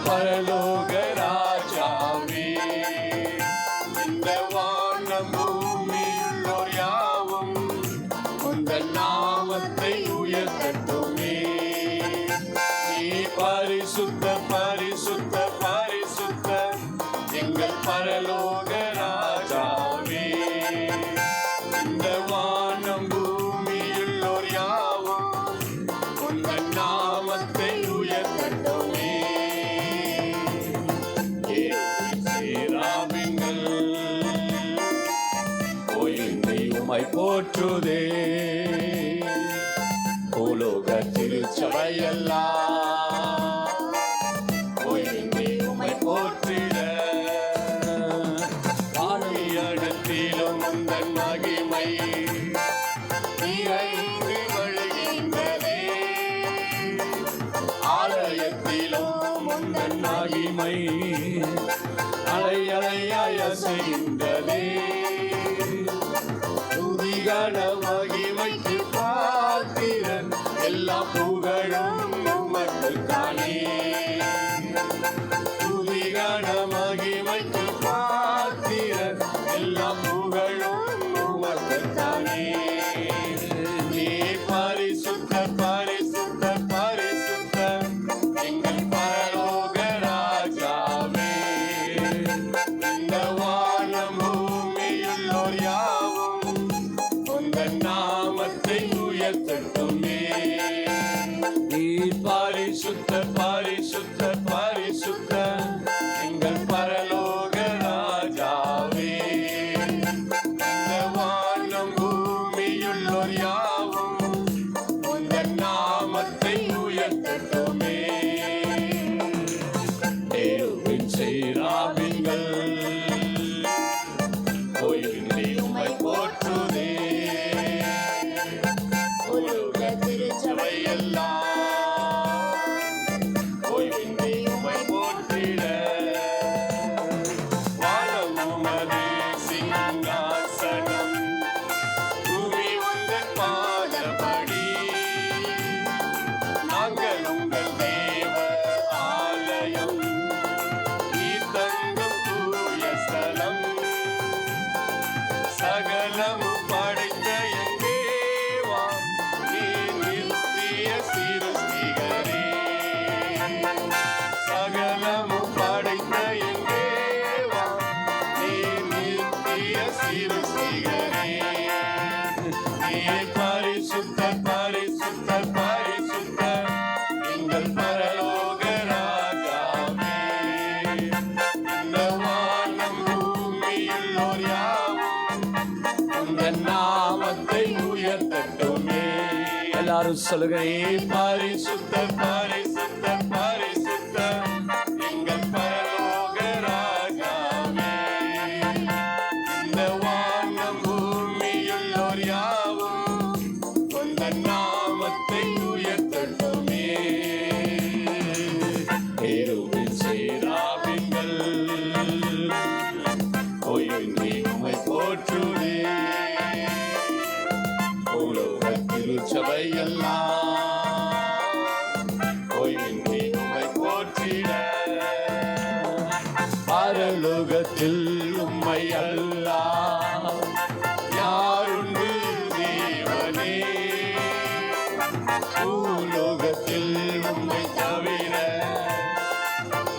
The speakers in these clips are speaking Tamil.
பரலோக ராஜாவே, இந்த வானம் பூமியுள்ளோர் யாவும் உந்தன் நாமத்தை உயர்த்தட்டுமே. நீ பரிசுத்த பரிசுத்த பரிசுத்த எங்கள் பரலோக ராஜாவே, இந்த வானம் பூமியுள்ளோர் யாவும் உந்தன் நாமத்தை உயர்த்தட்டுமே. சேராபிங்கள் ஓய்வின்றி உம்மை போற்றுதே, பூலோக திருச்சபையெல்லாம் ஓய்வின்றி உம்மை போற்றிட, வாழியடத்திலும் உந்தன் மகிமை நிறைந்து வழிகின்றதே, ஆலயத்திலும் உந்தன் மகிமை அலை அலையாய் அசைகின்றதே. துதிகன மகிமைக்கு பாத்திரன் எல்லா புகழும் உமக்குத்தானே. துதிகன மகிமைக்கு பாத்திரன் எல்லா புகழும் உமக்குத்தானே. நீ பரிசுத்த பரிசுத்த பரிசுத்த எங்கள் பரலோக ராஜாவே, இந்த வானம் பூமியுள்ளோர் யாவும் உந்தன் நாமத்தை உயர்த்தட்டுமே. நீ பரிசுத்த பரிசுத்த பரிசுத்த எங்கள் பரலோக ராஜாவே, இந்த வானம் பூமியுள்ளோர் யாவும் உந்தன் நாமத்தை உயர்த்தட்டுமே. தேருவின் சேராபிங்கள் ஓய்வின்றி உம்மை போற்றுதே, உலக திருச்சபையெல்லாம் ஓய்வின்றி உம்மை போற்றிட, வானம் உமது சிங்காசனம், பூமி உந்தன் பாதபடி, நாங்கள் உங்கள் தேவ ஆலயம், நீ தங்கும் தூய ஸ்தலம், சகலமும் படைத்த என் தேவா, நீ நித்திய சிருஷ்டிகரே, சகலமும் படைத்த என் தேவா, நீ நித்திய சிருஷ்டிகரே. நீ பரிசுத்த பரிசுத்த பரிசுத்த எங்கள் பரலோக ராஜாவே, இந்த வானம் பூமியுள்ளோர் யாவும் உந்தன் நாமத்தை உயர்த்தட்டுமே. எல்லாரும் சொல்லுங்க, பரிசுத்த பரிசுத்த பரிசுத்த எங்கள் பரலோக ராஜாவே, இந்த வானம் பூமியுள்ளோர் யாவும் உந்தன் நாமத்தை உயர்த்தட்டுமே. கேருபீன் சேராபிங்கள் ஓய்வின்றி உம்மை போற்றுதே, பூலோக திருச்சபையெல்லாம் ஓய்வின்றி உம்மை போற்றிட, பரலோகத்தில் உம்மை அல்லால் யாருண்டு தேவனே, பூலோகத்தில் உம்மை தவிர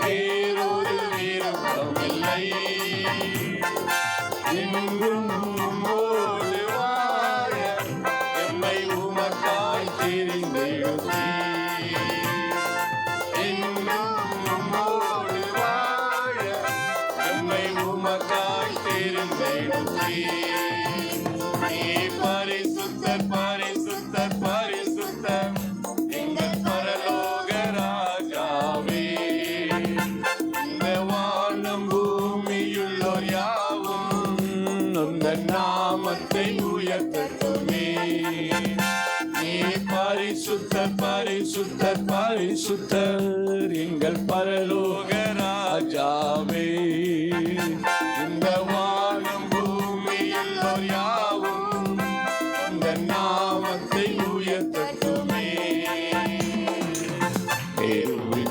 வேறொரு விருப்பமில்லை, எங்கும் உம்மோடு வாழ எம்மை உமக்காய் தெரிந்தெடுத்தீர், எங்கும் உம்மோடு வாழ எம்மை உமக்காய் தெரிந்தெடுத்தீர். நீ பரிசுத்தர் பரிசுத்தர் பரிசுத்தர் எங்கள் பரலோக ராஜாவே, இந்த வானம் பூமியுள்ளோர் யாவும் உந்தன் நாமத்தை உயர்த்தட்டுமே. நீ பரிசுத்தர் பரிசுத்தர் பரிசுத்தர் எங்கள் பரலோக ராஜாவே, இந்த வானம் பூமியுள்ளோர் யாவும் உந்தன் நாமத்தை உயர்த்தட்டுமே.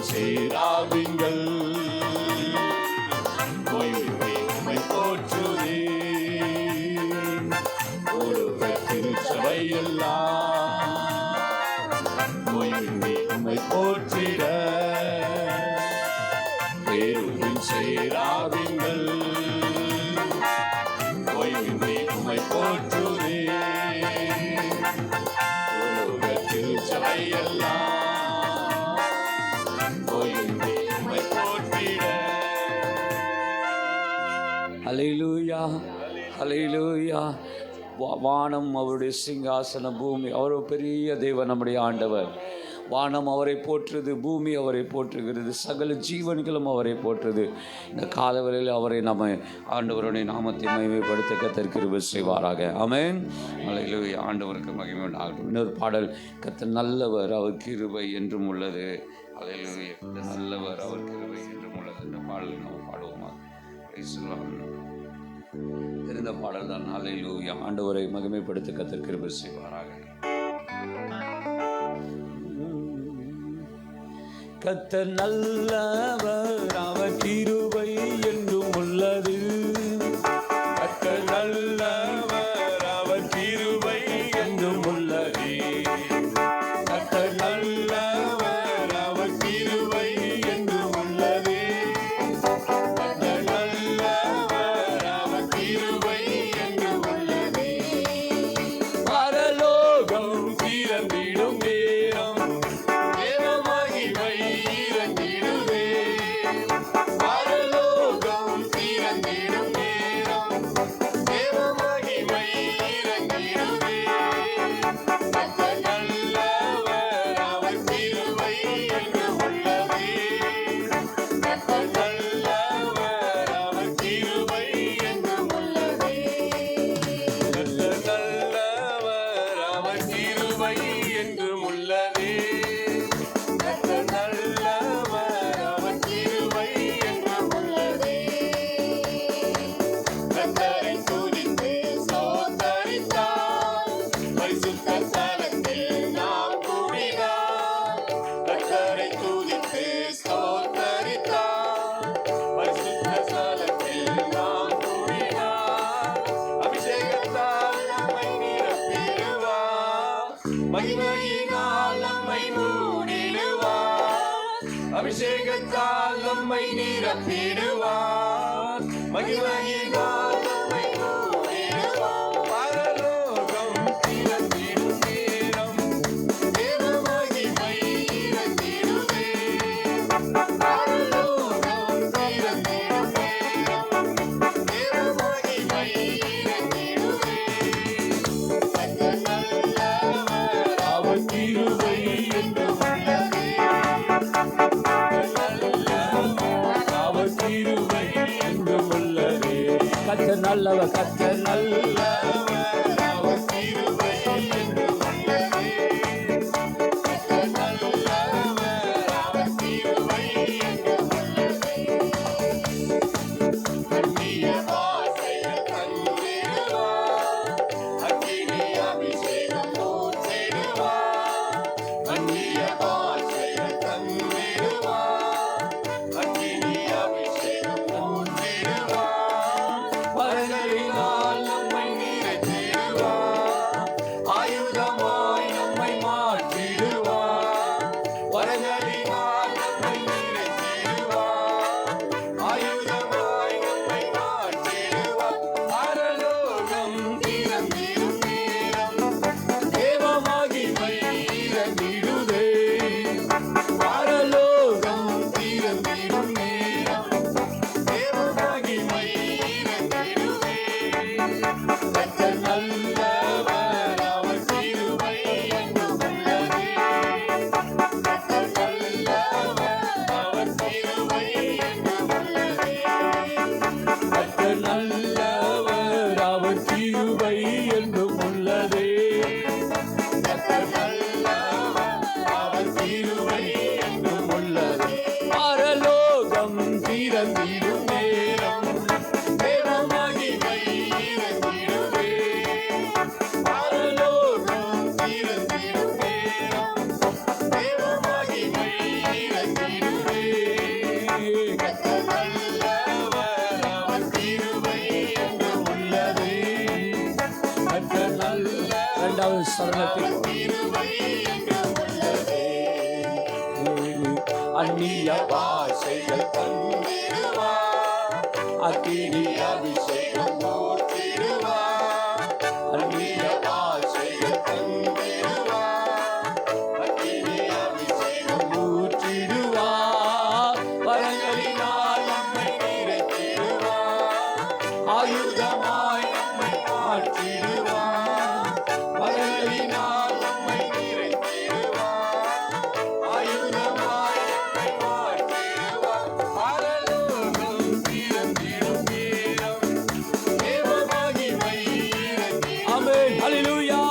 சேராபிங்கள் சேராவிங்கள் ஓய்வின்றி உம்மை போற்றுதே. ஒருவர் திருச்சபை எல்லாம் ஓய்வின்றி உம்மை போற்றிட பேருவின் சேராவிங்கள் ஓய்வின்றி உம்மை போற்றுதே. ஒருவர் திருச்சபை எல்லாம் ஓய்வின்றி உம்மை போற்றிட. ஹல்லேலூயா, ஹல்லேலூயா. வானம் அவருடைய சிங்காசனம், பூமி அவர் பெரிய தேவன், நம்முடைய ஆண்டவர். வானம் அவரை போற்றுது, பூமி அவரை போற்றுகிறது, சகல ஜீவன்களும் அவரை போற்றுது. இந்த காலவரையில் அவரை நம்ம ஆண்டவருடைய நாமத்தை மகிமைப்படுத்த கர்த்தர் கிருபை செய்வாராக. ஆமென். ஹல்லேலூயா. ஆண்டவருக்கு மகிமை உண்டாகட்டும். இன்னொரு பாடல், கர்த்தர் நல்லவர், அவர் கிருபை என்றும் உள்ளது. ஹல்லேலூயா. கர்த்தர் நல்லவர், அவர் கிருபை என்றும் உள்ளது. இந்த பாடலை நம்ம பாடுவோமா? தெரிந்த பாடல் தான். ஹல்லேலூயா. ஆண்டவரை மகிமைப்படுத்த கர்த்தர் கிருபை செய்வாராக. கர்த்தர் நல்லவர், அவர் கிருபை என்றும் உள்ளது. கர்த்தர் நல்லவர், அவர் கிருபை என்றும் உள்ளது. கர்த்தர் நல்லவர், அவர் கிருபை என்றும் உள்ளது. கர்த்தர் நல்லவர், அவர் கிருபை என்றும் உள்ளது. பரலோகம் திறந்திடும் நேரம் தேவ மகிமை இறங்கிடுதே. பரலோகம் திறந்திடும் நேரம் தேவ மகிமை இறங்கிடுதே. கர்த்தர் நல்லவர், அவர் கிருபை என்றும் உள்ளது. கர்த்தர் நல்லவர், அவர் கிருபை என்றும் உள்ளது. கர்த்தர் நல்லவர், அவர் கிருபை என்றும் உள்ளது. கர்த்தர் நல்லவர், அவர் கிருபை என்றும் உள்ளது. கர்த்தரை துதித்து ஸ்தோத்தரித்தால் பரிசுத்த ஸ்தலத்தில் நாம் கூடினார். கர்த்தரை துதித்து ஸ்தோத்தரித்தால் பரிசுத்த ஸ்தலத்தில் நாம் கூடினார். அபிஷேகத்தால் நம்மை நிரப்பிடுவார், மகிமையினால் நம்மை மூடிடுவார். அபிஷேகத்தால் நம்மை நிரப்பிடுவார், மகிமையினால் நம்மை மூடிடுவார். பரலோகம் திறந்திடும் நேரம் தேவ மகிமை இறங்கிடுதே. பரலோகம் திறந்திடும் நேரம் தேவ மகிமை இறங்கிடுதே. கர்த்தர் நல்லவர், அவர் கிருபை என்றும் உள்ளது. அவர் கிருபை என்றும் உள்ளது. கர்த்தர் நல்லவர், கர்த்தர் நல்லவர், அவர் கிருபை என்றும் உள்ளது. கர்த்தர் நல்லவர், அவர் கிருபை என்றும் உள்ளது. கண்ணிய வாசைகள் தந்திடுவார், அக்கினி அபிஷேகம் ஊற்றிடுவார். கண்ணிய வாசைகள் தந்திடுவார், அக்கினி அபிஷேகம் ஊற்றிடுவார். வரங்களினால் நம்மை நிறைத்திடுவார், ஆயுதமாய் நம்மை மாற்றிடுவார். வரங்களினால் நம்மை நிறைத்திடுவார், ஆயுதமாய் நம்மை மாற்றிடுவார். பரலோகம் திறந்திடும் நேரம் தேவ மகிமை இறங்கிடுதே. பரலோகம் திறந்திடும் நேரம் தேவ மகிமை இறங்கிடுதே. கர்த்தர் நல்லவர், அவர் கிருபை என்றும் உள்ளது. கர்த்தர் நல்லவர், அவர் கிருபை என்றும் உள்ளது. கர்த்தர் நல்லவர், அவர் கிருபை என்றும் உள்ளது. கர்த்தர் நல்லவர், அவர் கிருபை என்றும் உள்ளது. பரலோகம் திறந்திடும் நேரம் தேவ மகிமை இறங்கிடுதே. பரலோகம் திறந்திடும் நேரம் தேவ மகிமை இறங்கிடுதே. சரணத்தில் கிருபை என்றும் உள்ளதே. அந்நிய பாஷைகள் தந்திடுவார், அக்கினி அபிஷேகம் ஊற்றிடுவார். அந்நிய பாஷைகள் தந்திடுவார், அக்கினி அபிஷேகம் ஊற்றிடுவார். வரங்களினால் நம்மை நிறைத்திடுவார். ஆயுதமாய் நம்மை மாற்றிடுவார். வரங்களினால் நம்மை நிறைத்திடுவார். ஆயுதமாய் நம்மை மாற்றிடுவார். பரலோகம் திறந்திடும் நேரம், தேவ மகிமை இறங்கிடும். ஆமென். ஹல்லேலூயா.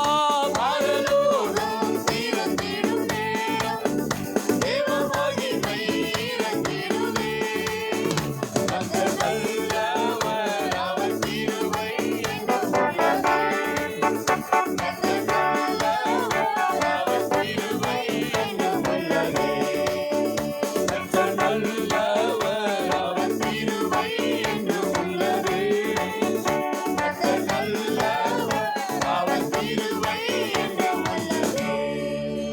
பரலோகம் திறந்திடும் நேரம், தேவ மகிமை இறங்கிடுமே. கர்த்தர் நல்லவர், அவர் கிருபை என்றும் உள்ளதே. கர்த்தர் நல்லவர், அவர் கிருபை என்றும் உள்ளதே. கர்த்தர் நல்லவர், அவர் கிருபை என்றும் உள்ளதே. கர்த்தர் நல்லவர், அவர் கிருபை என்றும் உள்ளதே.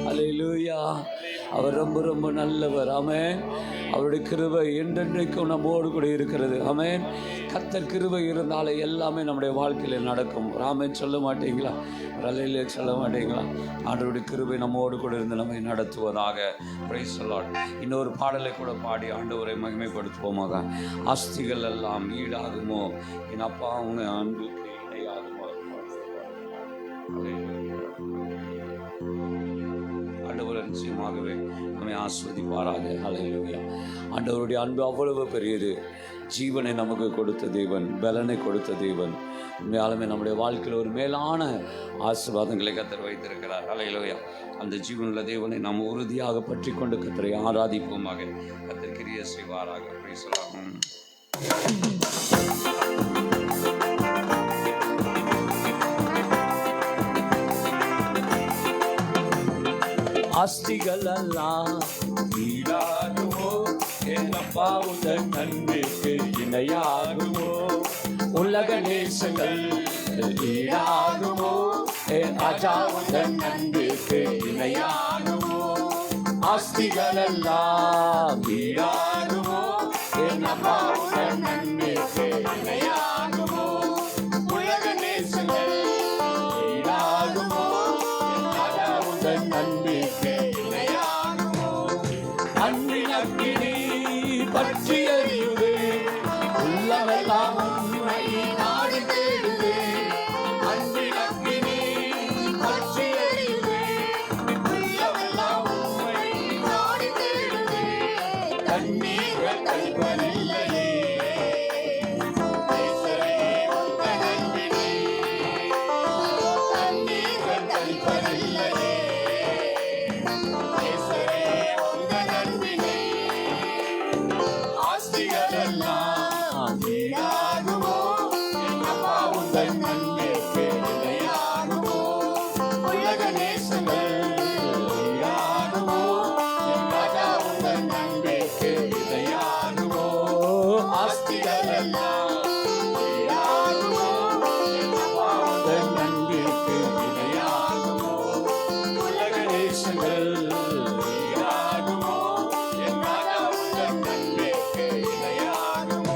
ஹல்லேலூயா. அவர் ரொம்ப ரொம்ப நல்லவர். ஆமென். அவருடைய கிருபை என்றென்றைக்கும் நம்மோடு கூட இருக்கிறது. ஆமென். கர்த்தர் கிருபை இருந்தாலே எல்லாமே நம்முடைய வாழ்க்கையில் நடக்கும். ஆமென் சொல்ல மாட்டீங்களா? ரலையிலே சொல்ல மாட்டீங்களா? ஆண்டவருடைய கிருபை நம்மோடு கூட இருந்து நம்மை நடத்துவதாக. Praise the Lord. இன்னொரு பாடலை கூட பாடி ஆண்டவரை மகிமைப்படுத்துவோமாக. ஆஸ்திகள் எல்லாம் ஈடாகுமோ, என் அப்பா அவங்க அன்புக்கு இணையாகுமோ. ஆண்டவர் நிச்சயமாகவே நம்மை ஆஸ்வதிப்பாராக. ஹல்லேலூயா. ஆண்டவருடைய அன்பு அவ்வளவு பெரியது. ஜீவனை நமக்கு கொடுத்த தேவன், பலனை கொடுத்த தேவன். உண்மையாலுமே நம்முடைய வாழ்க்கையில் ஒரு மேலான ஆசீர்வாதங்களை கர்த்தர் வைத்திருக்கிறார். ஹல்லேலூயா. அந்த ஜீவனுள்ள தேவனை நாம் உறுதியாக பற்றி கொண்டு கர்த்தரை ஆராதிப்போமாக. கர்த்தர் கிரியை செய்வாராக. Praise the Lord. ஆஸ்திகள் எல்லாம் ஈடாகுமோ, என் அப்பாவுடன் அன்பிற்கு இணையாகுமோ. உலக நேசங்கள் ஈடாகுமோ, என் ராஜாவுடன் அன்பிற்கு இணையாகுமோ. ஆஸ்திகள் எல்லாம் ஈடாகுமோ, என் அப்பாவுடன் அன்பிற்கு இணையாகுமோ. உலக நேசங்கள் ஈடாகுமோ, என் ராஜாவுடன் அன்பிற்கு இணையாகுமோ. அன்பின் அக்கினி பற்றி எரியுது. உள்ளமெல்லாம் உண்மை நாடு தேடுவே. அன்பின் அக்கினி பற்றி எரியுவே. உள்ளமெல்லாம் உம்மை நாடி தேடுவே. தண்ணீர்கள் கைப்பறில்லையே. நேசரே உங்கள் அன்பினை. தண்ணீர்கள் கைப்பறில்லையே. நேசரே உங்கள் அன்பினை. ஆஸ்திகள் எல்லாம் ஈடாகுமோ, என் அப்பா உங்கள் அன்பிற்கு இணையாகுமோ. உலக நேசங்கள் ஈடாகுமோ, என் ராஜா உங்கள் அன்பிற்கு இணையாகுமோ. ஆஸ்திகள் எல்லாம் ஈடாகுமோ, என் அப்பா உங்கள் அன்பிற்கு இணையாகுமோ. உலக நேசங்கள் ஈடாகுமோ, என் ராஜா உங்கள் அன்பிற்கு இணையாகுமோ.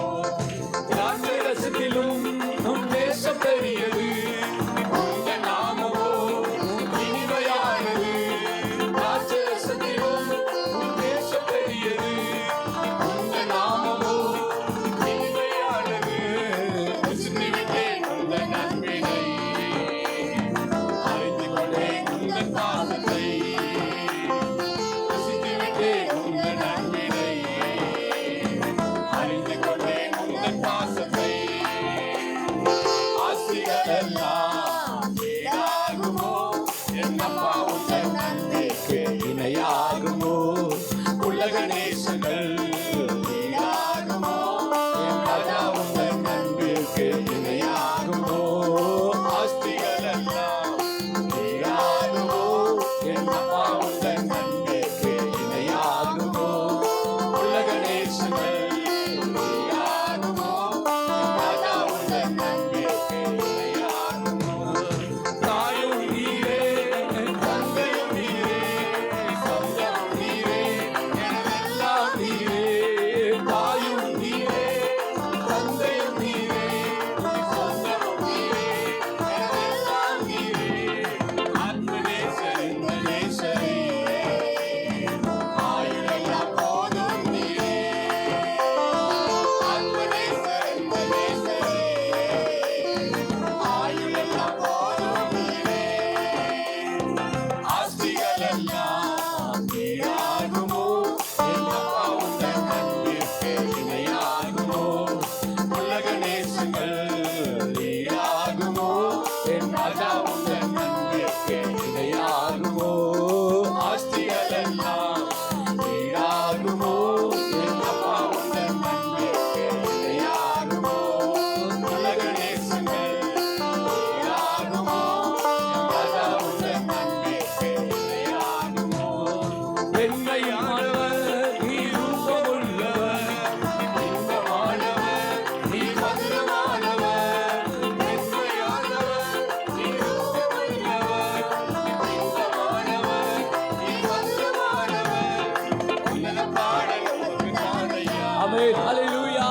ஆமென். ஹalleluya.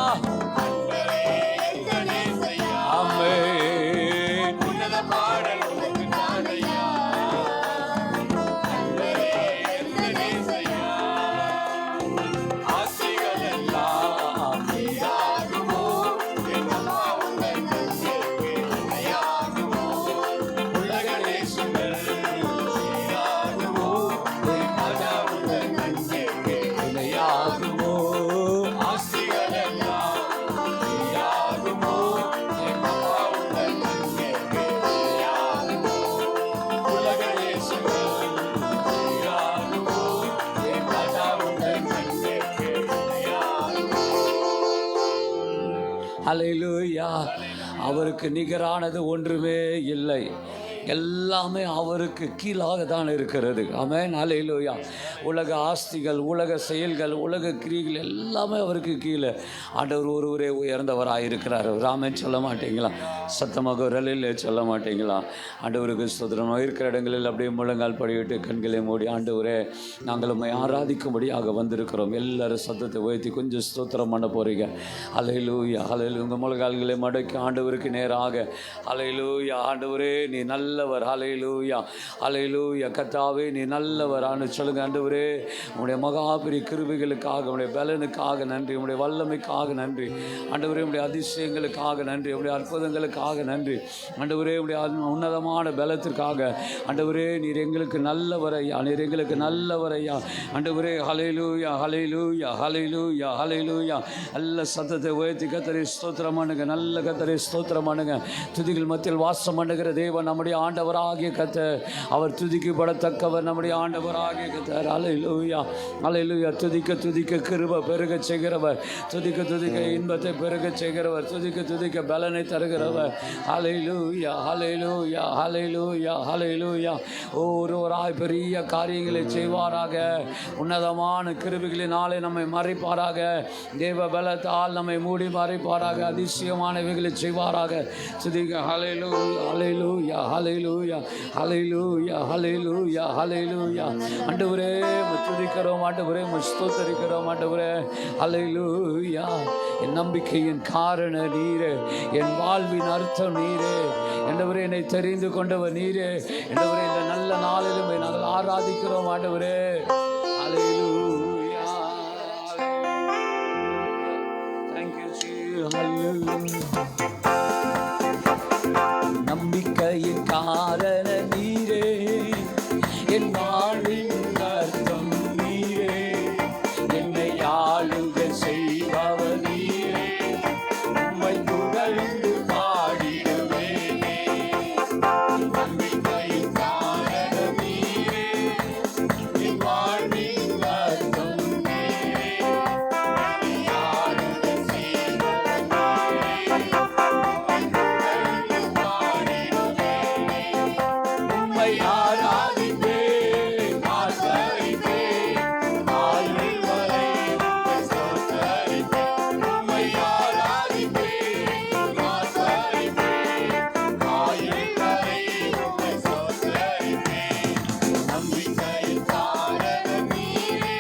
அன்பரே எங்கள் இயேசையா. ஆமென். உன்னத பாடல் உமக்கு தானையா. அன்பரே எங்கள் இயேசையா. ஆசைகள் எல்லாம் நீராகுமோ. என் அப்பா உந்தன் அன்பிற்கு இணையாகுமோ. உலக நேசங்கள் நீராகுமோ. என் ராஜா உந்தன் அன்பிற்கு இணையாகுமோ. ஆசைகள் எல்லாம் நீராகுமோ. என் அப்பா உந்தன் அன்பிற்கு இணையாகுமோ. உலக நேசங்கள் நீராகுமோ. என் ராஜா உந்தன் அன்பிற்கு இணையாகுமோ. ஹalleluya. அவருக்கு நிகரானது ஒன்றுமே இல்லை. எல்லாமே அவருக்கு கீழாக தான் இருக்கிறது. ஆமென். ஹalleluya. உலக ஆஸ்திகள், உலக செயல்கள், உலக கிரியைகள் எல்லாமே அவருக்கு கீழே. ஆண்டவர் ஒருவரே உயர்ந்தவராக இருக்கிறார். ராமன் சொல்ல மாட்டீங்களா? சத்தமாக குரலில் சொல்ல மாட்டீங்களா? ஆண்டவருக்கு ஸ்தோத்திரம். இருக்கிற இடங்களில் அப்படியே முழங்கால் படிவிட்டு கண்களை மூடி, ஆண்டவரே நாங்கள் உம்மை ஆராதிக்கும்படியாக வந்திருக்கிறோம். எல்லாரும் சத்தத்தை உயர்த்தி கொஞ்சம் ஸ்தோத்திரம் பண்ண போறீங்க. ஹalleluya. ஹalleluya. உங்கள் முழங்கால்களை மடக்கி ஆண்டவருக்கு நேராக ஹalleluya. ஆண்டவரே நீ நல்லவர். ஹalleluya. ஹalleluya. கர்த்தாவே நீ நல்லவர் ஆண்டு சொல்லுங்க. ஆண்டவரே உம்முடைய மகாபெரிய கிருபைகளுக்காக, உம்முடைய பலனுக்காக நன்றி, உம்முடைய வல்லமைக்காக நன்றி. ஆண்டவரே உம்முடைய அதிசயங்களுக்காக நன்றி, உம்முடைய அற்புதங்களுக்காக நன்றி. ஆண்டவரே உம்முடைய உன்னதமான பலத்திற்காக ஆண்டவரே நீர் எங்களுக்கு நல்லவரையா, நீர் எங்களுக்கு நல்லவரையா. ஆண்டவரே ஹalleluya. ஹalleluya. ஹalleluya. ஹalleluya. நல்ல சத்தத்தை உயர்த்தி கர்த்தரை ஸ்தோத்திரம் பண்ணுங்க. நல்ல கர்த்தரை ஸ்தோத்திரம் பண்ணுங்க. துதிகள் மத்தியில் வாசம் பண்ணுகிற தேவன் நம்முடைய ஆண்டவராகிய கர்த்தர். அவர் துதிக்கப்படத்தக்கவர் நம்முடைய ஆண்டவராகிய கர்த்தர். ஹalleluya. ஹalleluya. துதிக்க துதிக்க கிருபை பெருக செய்கிறவர், துதிக்க துதிக்க இன்பத்தை பெருக செய்கிறவர், துதிக்க துதிக்க பலனை தருகிறவர். ஹalleluya. ஹalleluya. ஹalleluya. ஹalleluya. ஒருவராய் பெரிய காரியங்களை செய்வாராக. உன்னதமான கிருபைகளினாலே நம்மை மறைப்பாராக. தேவ பலத்தால் நம்மை மூடி மறைப்பாராக. அதிசயமானவைகளை செய்வாராக. துதிக்க ஹalleluya. ஹalleluya. ஹalleluya. ஹalleluya. ஹalleluya. ஹalleluya. ஆண்டவரே துதிக்கிறோம், ஆண்டவரே ஸ்தோத்திரிக்கிறோம், ஆண்டவரே ஹalleluya. என் நம்பிக்கையின் காரண நீரே, என் வாழ்வின் அர்த்தம் நீரே. ஆண்டவரே என்னை தெரிந்து கொண்டவர் நீரே. ஆண்டவரே இந்த நல்ல நாளிலும் நாங்கள் ஆராதிக்கிறோம் ஆண்டவரே. ஹalleluya. Thank you Jesus. Hallelujah. நம்பிக்கையின் காரண நீரே, என் வாழ்வின் அர்த்தம் நீரே. என்னை ஆளுக செய்பவர் நீரே. உம்மை புகழ்ந்து பாடிடுவேனே. நம்பிக்கையின் காரண நீரே, என் வாழ்வின் அர்த்தம் நீரே. என்னை ஆளுக செய்பவர் நீரே. உம்மை ஆராதிப்பேன், ஆசரிப்பேன், ஆயுள் வரை உம்மை ஸ்தோத்தரிப்பேன். உம்மை ஆராதிப்பேன், ஆசரிப்பேன், ஆயுள் வரை உம்மை ஸ்தோத்தரிப்பேன். நம்பிக்கையின் காரண நீரே,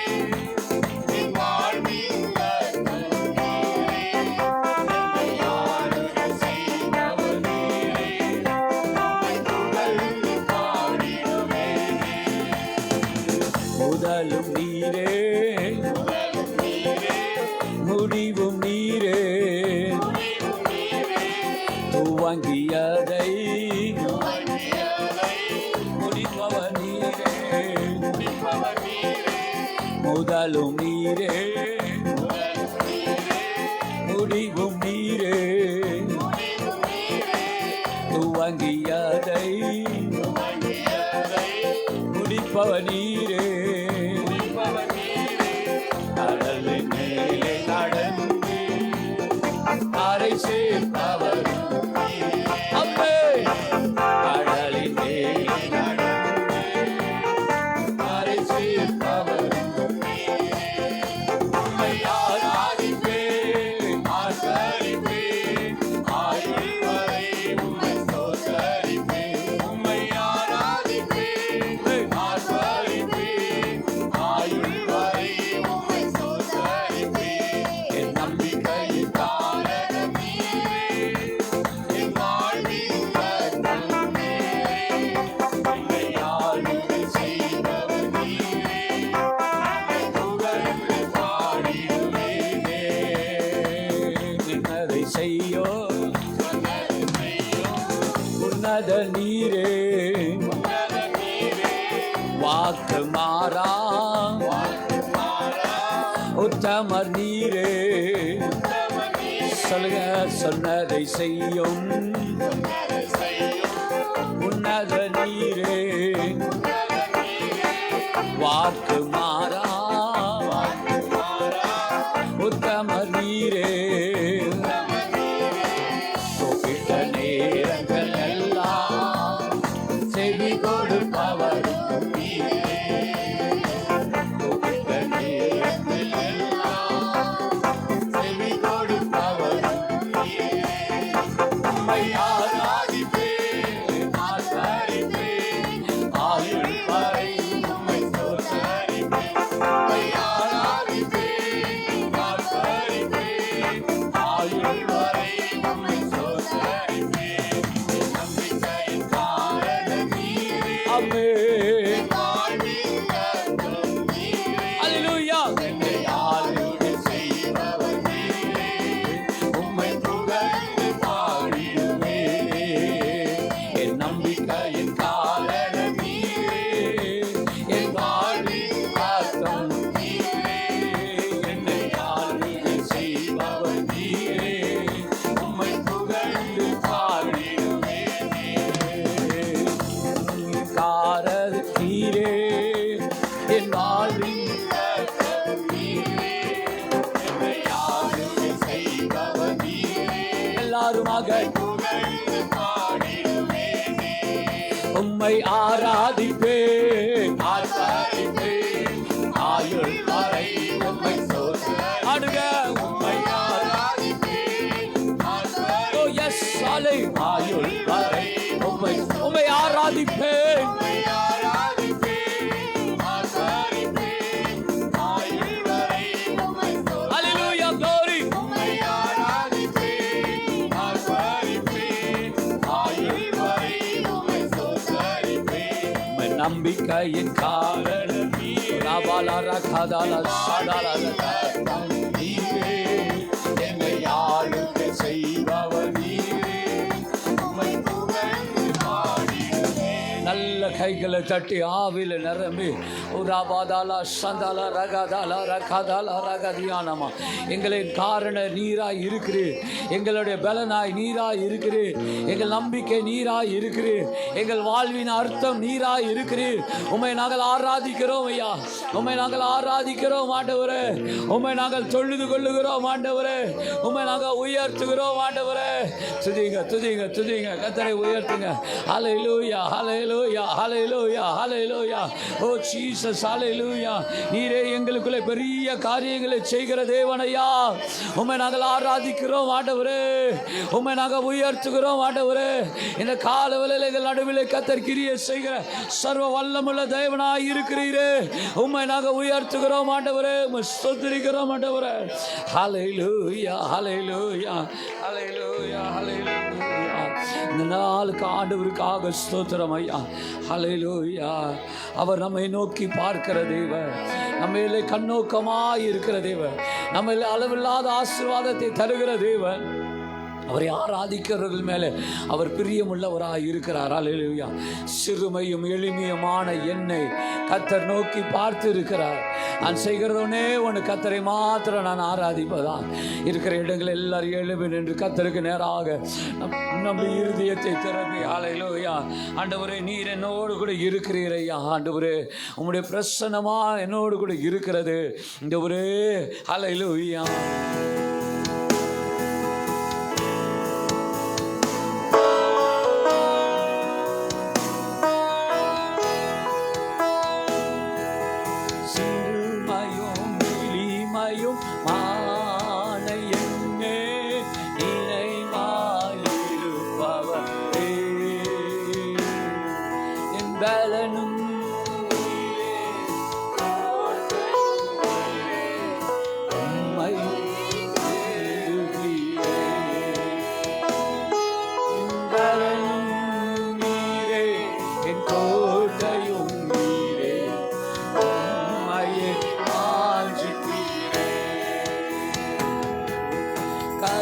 என் வாழ்வின் அர்த்தம் நீரே. என்னை ஆளுக செய்பவர் நீரே. உம்மை புகழ்ந்து பாடிடுவேனே. முதலும் நீரே, முடிவும் நீரே. துவங்கியதை முடிப்பவர் நீரே. முதலும் நீரே, முடிவும் நீரே. துவங்கியதை முடிப்பவர் நீரே. கடலின் மேலே நடந்து அரை சேர்ப்பவர் அம்மே. கடலின் மேலே நடந்து அரை சேர்ப்பவர் உம்மை ஆராதிப்பேன், ஆசரிப்பேன், ஆயுள் வரை உம்மை ஸ்தோத்தரிப்பேன். உம்மை ஆராதிப்பேன், ஆசரிப்பேன், ஆயுள் வரை உம்மை ஸ்தோத்தரிப்பேன். என் உன்னத நீரே வாக்கு மாறா உத்தமர் நீரே சொல்லுங்க சொன்னதை செய்யும் உன்னத நீரே வாக்கு மாறா உத்தமர் நீரே கூப்பிட்ட நேரங்கள் எல்லாம் செவி கொடுப்பவர் கூப்பிட்ட நேரங்கள் எல்லாம் செவி கொடுப்பவர் உம்மை ஆராதிப்பேன் ஆசரிப்பேன் ஆயுள் வரை உம்மை ஸ்தோத்தரிப்பேன் உம்மை ஆராதிப்பேன் ஆசரிப்பேன் ஆயுள் வரை உம்மை ஸ்தோத்தரிப்பேன் நம்பிக்கையின் காரணம் நீரே ஆமென் வாழ்வின் அர்த்தம் நீரே அல்லேலூயா என்னை ஆளுகை செய்பவர் நீரே உம்மை புகழ்ந்து பாடிடுவேன் என் நம்பிக்கையின் காரணம் நீரே என் வாழ்வின் அர்த்தம் நீரே என்னை ஆளுகை செய்பவர் நீரே உம்மை புகழ்ந்து பாடிடுவேன் காரர் நீரே என் வாழ்வின் அர்த்தம் நீரே என்னை ஆளுகை செய்பவர் நீரே எல்லாருமாக புகழ்ந்து பாடிடுவேனே உம்மை ஆராதிப்பேன் ஆசரிப்பேன் ஆயுள் வரை உம்மை ஸ்தோத்திரம் ஆடுக உம்மை ஆராதிப்பேன் ஆசரிப்பேன் ஓ எஸ் சாலை ஆயுள் வரை உம்மை ஆராதிப்பேன் உம்மை ஆராதிப்பேன் ஆசரிப்பேன் ஆயுள் வரை உம்மை ஸ்தோத்திரம் ஹalleluya glory உம்மை ஆராதிப்பேன் ஆசரிப்பேன் ஆயுள் வரை உம்மை ஸ்தோத்திரிப்பேன் உம்மை நம்பிக்கையின் காரணம் நீரே ராபாலாரா காதாலா சாடாலா கர்த்தம் நீரே என்னை ஆளுகை செய்பவர் நீரே உம்மை புகழ்ந்து பாடிடுவேன் நல்ல கைகளை தட்டி ஆவில நிரம்பி உராபாதாலா சந்தாலா ரகாதாலா ரகாதாலா ரகதியானமா எங்களின் காரண நீராய் இருக்கிறீர் எங்களுடைய பலனாய் நீராய் இருக்கிறீர் எங்கள் நம்பிக்கை நீராய் இருக்கிறீர் எங்கள் வாழ்வின் அர்த்தம் நீராய் இருக்கிறீர் உம்மை நாங்கள் ஆராதிக்கிறோம் ஐயா உம்மை நாங்கள் ஆராதிக்கிறோம் ஆண்டவரே உம்மை நாங்கள் தொழுது கொள்ளுகிறோம் ஆண்டவரே உம்மை நாங்கள் உயர்த்துகிறோம் ஆண்டவரே துதிங்க துதிங்க துதிங்க கர்த்தரை உயர்த்துங்க ஹalleluya ஹalleluya ஹalleluya ஹalleluya ஓ ஜீசஸ் ஹalleluya நீரே எங்களுக்குள்ளே பெரிய காரியங்களை செய்கிற தேவனையா உம்மை நாங்கள் ஆராதிக்கிறோம் ஆண்டவரே உம்மை நாங்கள் உயர்த்துகிறோம் ஆண்டவரே இந்த கால வேளையிலே எங்கள் நடுவிலே கர்த்தர் கிரியை செய்கிற சர்வ வல்லமுள்ள தேவனாய் இருக்கிறீரே உம்மை நாங்கள் உயர்த்துகிறோம் ஆண்டவரே உம்மை ஸ்தோத்திரிக்கிறோம் ஆண்டவரே ஹalleluya ஹalleluya ஹalleluya ஹalleluya இந்த நாளுக்கு ஆண்டவருக்காக ஸ்தோத்திரம் ஐயா ஹalleluya அவர் நம்மை நோக்கி பார்க்கிற தேவன் நம்மையிலே கண்ணோக்கமாய் இருக்கிற தேவன் நம்மையிலே அளவில்லாத ஆசீர்வாதத்தை தருகிற தேவன் அவரை ஆராதிக்கிறவர்கள் மேலே அவர் பிரியமுள்ளவராய் இருக்கிறார் ஹalleluya சிறுமையும் எளிமையுமான என்னை கர்த்தர் நோக்கி பார்த்து இருக்கிறார் நான் செய்கிறவனே ஒன்று கர்த்தரை மாத்திரம் நான் ஆராதிப்பதா இருக்கிற இடங்கள் எல்லாரும் எழுப்பி நின்று கர்த்தருக்கு நேராக நம்முடைய இருதயத்தை திறப்பி ஹalleluya ஆண்டவரே நீர் என்னோடு கூட இருக்கிறீர் ஐயா ஆண்டவரே உம்முடைய பிரசன்னமா என்னோடு கூட இருக்கிறது இந்த ஒரே ஹalleluya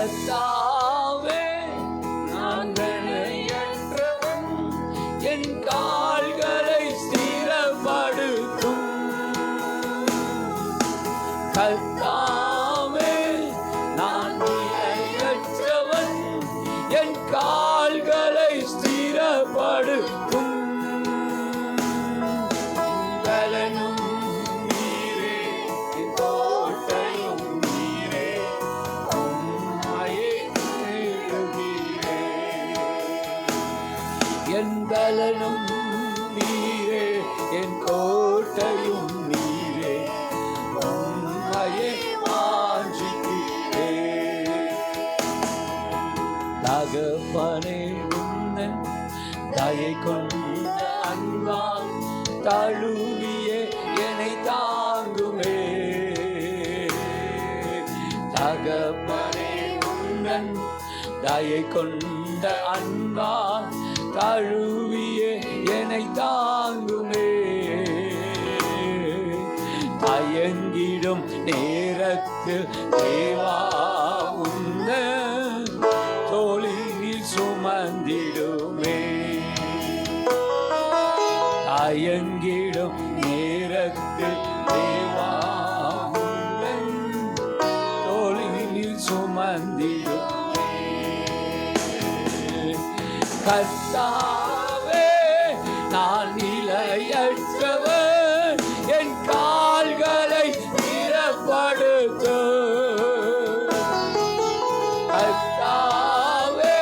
கர்த்தாவே நான் தன்னையற்றவன் தகப்பனே உன்னன் தயை கொண்ட அன்பால் தழுவிய என்னை தாங்குமே. தகப்பனே உன்னன் தயை கொண்ட அன்பால் தழுவிய என்னை தாங்குமே. தயங்கிடும் நேரத்தில் தேவா உந்தன் தோளில் சுமந்திடுமே. தயங்கிடும் நேரத்தில் தேவா உந்தன் தோளில் சுமந்திடுமே. கர்த்தாவே நான் நிலையற்றவன், என் கால்களை நிறப்படுத்து. கர்த்தாவே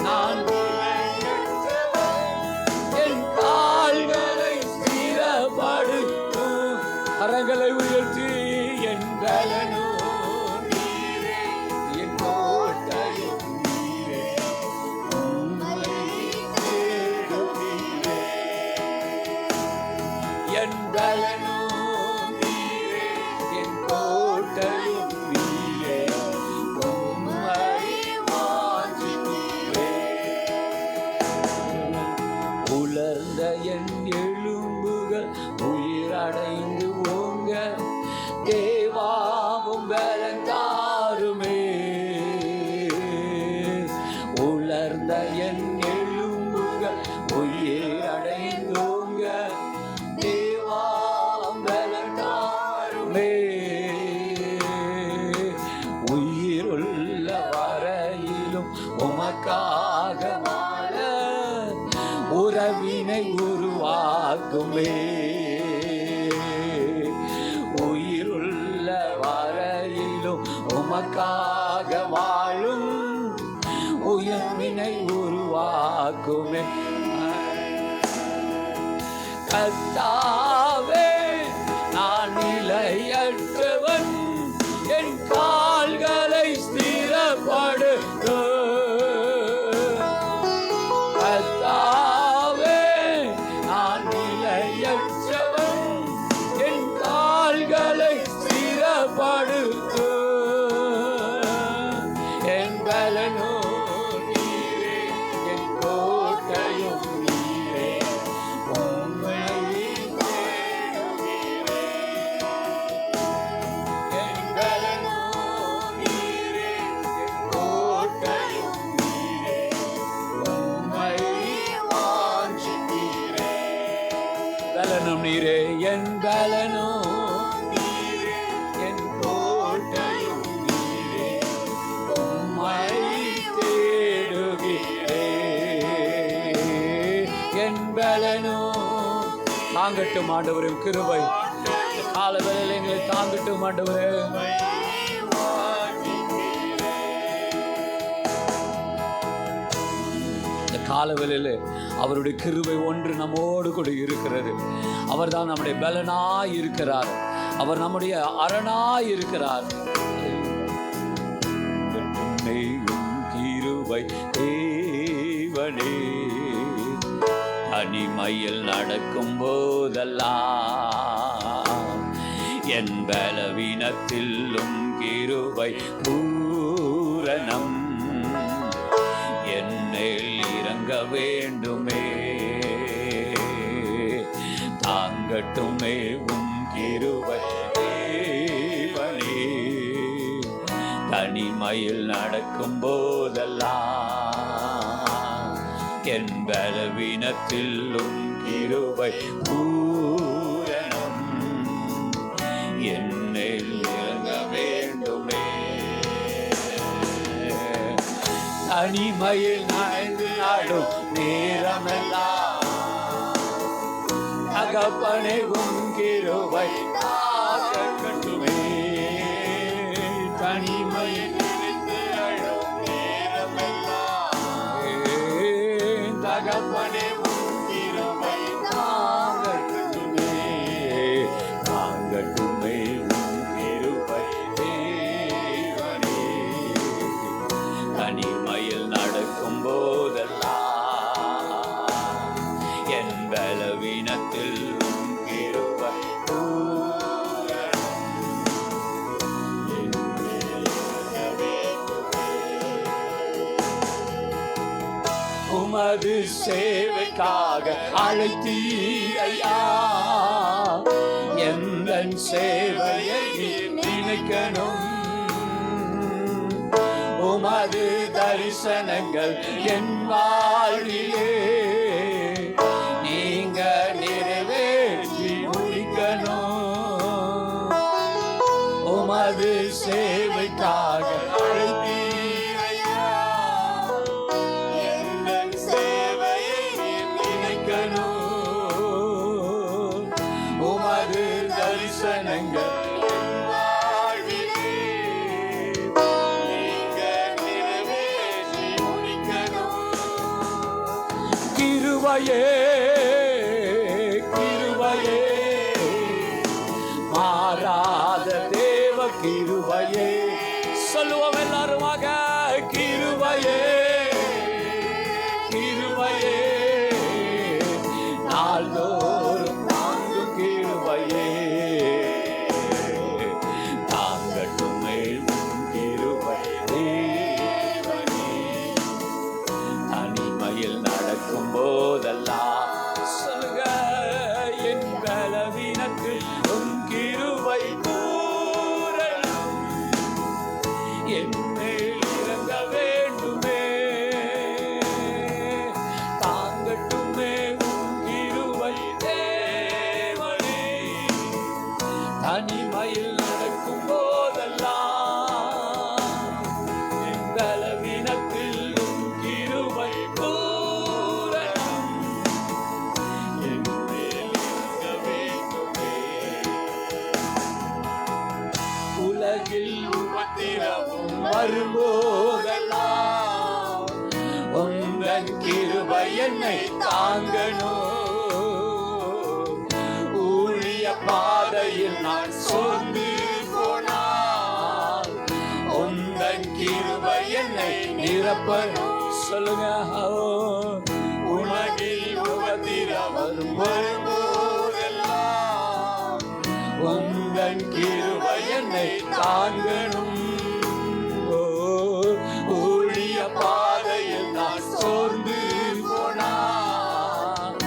நான் நிலையற்றவன், என் கால்களை நிறப்படுத்து. கரங்களை உயர்த்தி என் பலனோ நீரே, என் கோட்டையும் நீரே, உம்மை தேடுகிறேன். என் பலனோ நீரே, என் கோட்டையும் நீரே, உம்மை வாஞ்சிக்கிறேன். உலர்ந்த என் எலும்புகள் உயிரடைந்து ஓங்க தேவாவும் பலன் தாருமே. உலர்ந்த என் எலும்புகள் உயிரடைந்தோங்க தேவாவும் பலன் தாருமே. உயிருள்ள வரையிலும் உமக்காக வாழ உறவினை உருவாக்குமே. உயிருள்ள வரையிலும் உமக்காக வாழும் உயர்வினை உருவாக்குமே. கர்த்தாவே நான் நிலையற்றவன், என் கால்களை ஸ்திரப்படுத்து. கர்த்தாவே நான் நிலையற்றவன், என் கால்களை ஸ்திரப்படுத்து. என் பலனோ நீரே, என் கோட்டையும் நீரே, உம்மை தேடுகிறேன். என் பலனோ நீரே, என் கோட்டையும் நீரே, உம்மை வாஞ்சிக்கிறேன். பலனும் நீரே, என் பலனோ நீரே, என் கோட்டையும் நீரே, உம்மை தேடுகிறேன். என் பலனோ தாங்கட்டும் ஆண்டவரே, கிருபை கால வேளையில் எங்களை தாங்கட்டும் ஆண்டவரே. இந்த கால வேளையில் அவருடைய கிருபை ஒன்று நம்மோடு கூட இருக்கிறது. அவர் தான் நம்முடைய பலனாய் இருக்கிறார். அவர் நம்முடைய அரணாய் இருக்கிறார். கிருபை தேவனே, தனிமையில் நடக்கும் போதெல்லாம் என் பலவீனத்திலும் கிருபை பூரணம் என்னில் இறங்க வேண்டுமே. தாங்கட்டுமே உம் கிருபை தேவனே, தனிமையில் நடக்கும் போதெல்லாம் என் பலவீனத்திலும் கிருபை பூரணம் என்னில் இறங்க வேண்டுமே. தனிமையில் நாய்ந்து நாடும் நேரமெல்லாம் தகப்பனே உம் கிருபை காக்கட்டுமே. தனிமையில் நினைத்து அழும் நேரமெல்லாம் தகப்பனே உம் கிருபை காக்கட்டுமே. காங்கட்டுமே உம் கிருபை தேவனே, தனிமையில் நட உமது சேவைக்காக அழைத்தீரையா, எந்தன் சேவையை நினைக்கணும். உமது தரிசனங்கள் என் வாழ்விலே நீங்க நிறைவேற்றி முடிக்கணும். உமது சேவைக்காக அழைத்தீரையா, எந்தன் சேவையை நினைக்கணும். உமது தரிசனங்கள் கிருபையே கிருபையே மாறாத தேவ கிருபையே. சொல்லுவோம் எல்லாருமாக, கிருபையே கிருபையே நாள்தோறும் தாங்கும் கிருபையே. தாங்கட்டுமே கிருபையே, தனிமையில் நடக்கும் போதெல்லாம் சொல்லுங்க, என் பலவீனத்தில் உன் கிருபை பூரணம் என் மேல் இறங்க வேண்டுமே. தாங்கட்டுமே உன் கிருபை தேவனே, தனிமையில் நடக்கும் போதெல்லாம் என் பலவீனத்தில் உன் கிருபை பூரணம் என் மேல் இறங்க வேண்டுமே. உலகில் உபத்திரவும் வரும்போதெல்லாம் உந்தன் கிருபை என்னை தாங்கணும். ஊழிய பாதையில் நான் சோர்ந்து போனால் உந்தன் கிருபை என்னை நிரப்பணும். சொல்லுங்க, உலகில் உபத்திரவும் வரும்போதெல்லாம் உந்தன் கிருபை என்னை தாங்கணும். ஊழிய பாதையில் நான் சோர்ந்து போனால்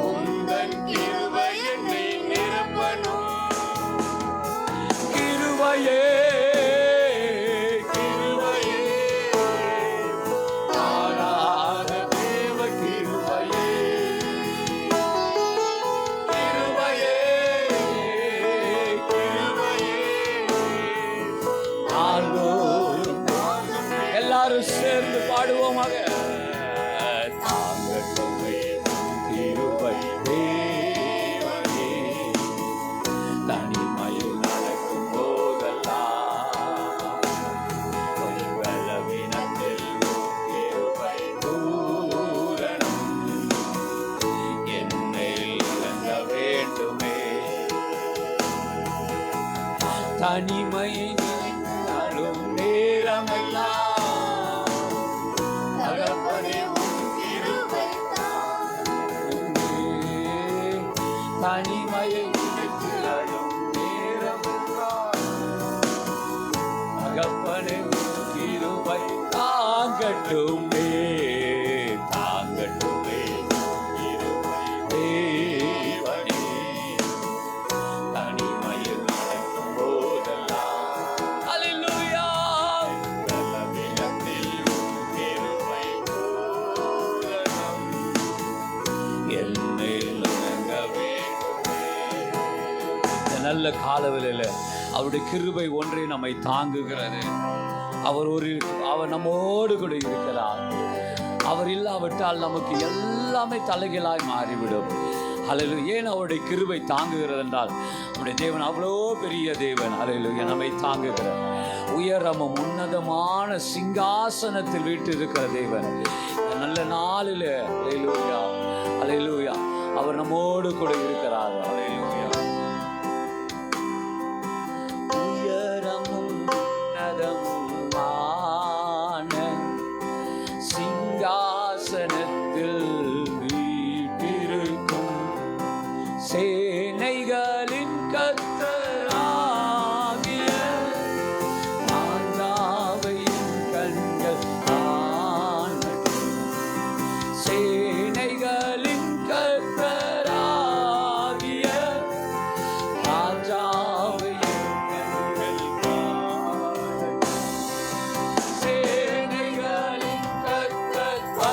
உந்தன் கிருபை என்னை நிரப்பணும். கிருபையே கிருபையே மாறாத தேவ கிருபையே. கிருபையே கிருபையே நாள்தோறும் எல்லாரும் சேர்ந்து பாடுவோமாக. தாங்கட்டுமே கிருபை தேவனே, தனிமையில் நடக்கும் போதெல்லாம் உன் பலவீனத்தில் உன் கிருபை பூரணம் என் மேல் இறங்க வேண்டுமே. தனிமை நினைத்தாலும் நேரமெல்லாம் தகப்பனே உன் கிருபை தாங்குமே. தனிமையை நினைத்தாலும் நேரமெல்லாம் தகப்பனே உன் கிருபை தாங்கட்டுமே. தாங்கட்டுமே கிருபை தேவனே, தனிமையில் நடக்கும் போதெல்லாம் அல்லேலூயா பலவீனத்தில் உன் கிருபை பூரணம் என் மேல் இறங்க வேண்டுமே. இந்த நல்ல காலவெளியில அவருடைய கிருபை ஒன்றே நம்மை தாங்குகிறது. அவர் நம்மோடு கூட இருக்கிறார். அவர் இல்லாவிட்டால் நமக்கு எல்லாமே தலைகளாய் மாறிவிடும். அல்லேலூயா. ஏன் அவருடைய கிருபை தாங்குகிறது என்றால் நம்முடைய தேவன் அவ்வளோ பெரிய தேவன். அல்லேலூயா. நம்மை தாங்குகிறார். உயரமும் உன்னதமான சிங்காசனத்தில் வீற்றிருக்கிற தேவன். நல்ல நாளில் அல்லேலூயா அல்லேலூயா அவர் நம்மோடு கூட இருக்கிறார். அல்லேலூயா. உயரமும் உன்னதமான சிங்காசனத்தில் வீற்றிருக்கும் சேனைகளின் கர்த்தராகிய ராஜாவின் கண்கள் காணட்டும்.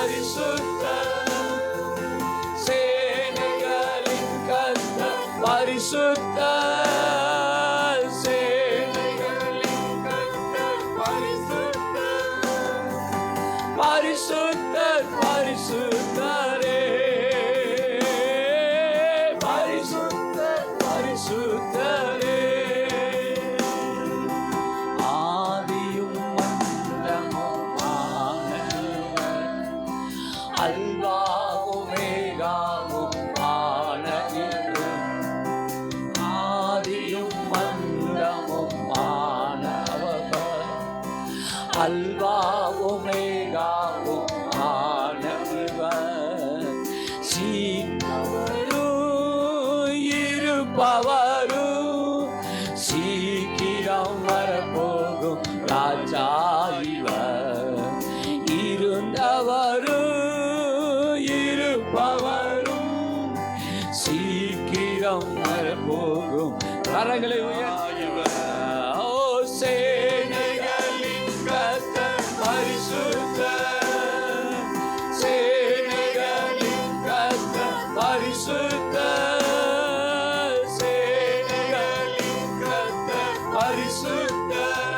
பரிசுத்தர், சேனைகளின் கர்த்தர் பரிசுத்தர், சேனைகளின் கர்த்தர் பரிசுத்தர், பரிசுத்தர் பரிசுத்தரே, பரிசுத்தர் பரிசுத்தரே. ஆதியும் அந்தமுமான அல்பாவும் மேகாவும் ஆன ஆதியும் அந்தமும் ஆனவர், அல்பாவும் மேகாவும் ஆனவர், சீக்கிரம் இருப்பவரும் சீக்கிரம் வரப்போகும் ராஜா இவர், இருந்தவரும் இருப்பவரும் சீக்கிரம் வரப்போகும். கரங்களை உயர்த்தியவர். ஓ சேனைகளின் கர்த்தர் பரிசுத்தர், சேனைகளின் கர்த்தர் பரிசுத்தர், சேனைகளின் கர்த்தர் பரிசுத்தர்,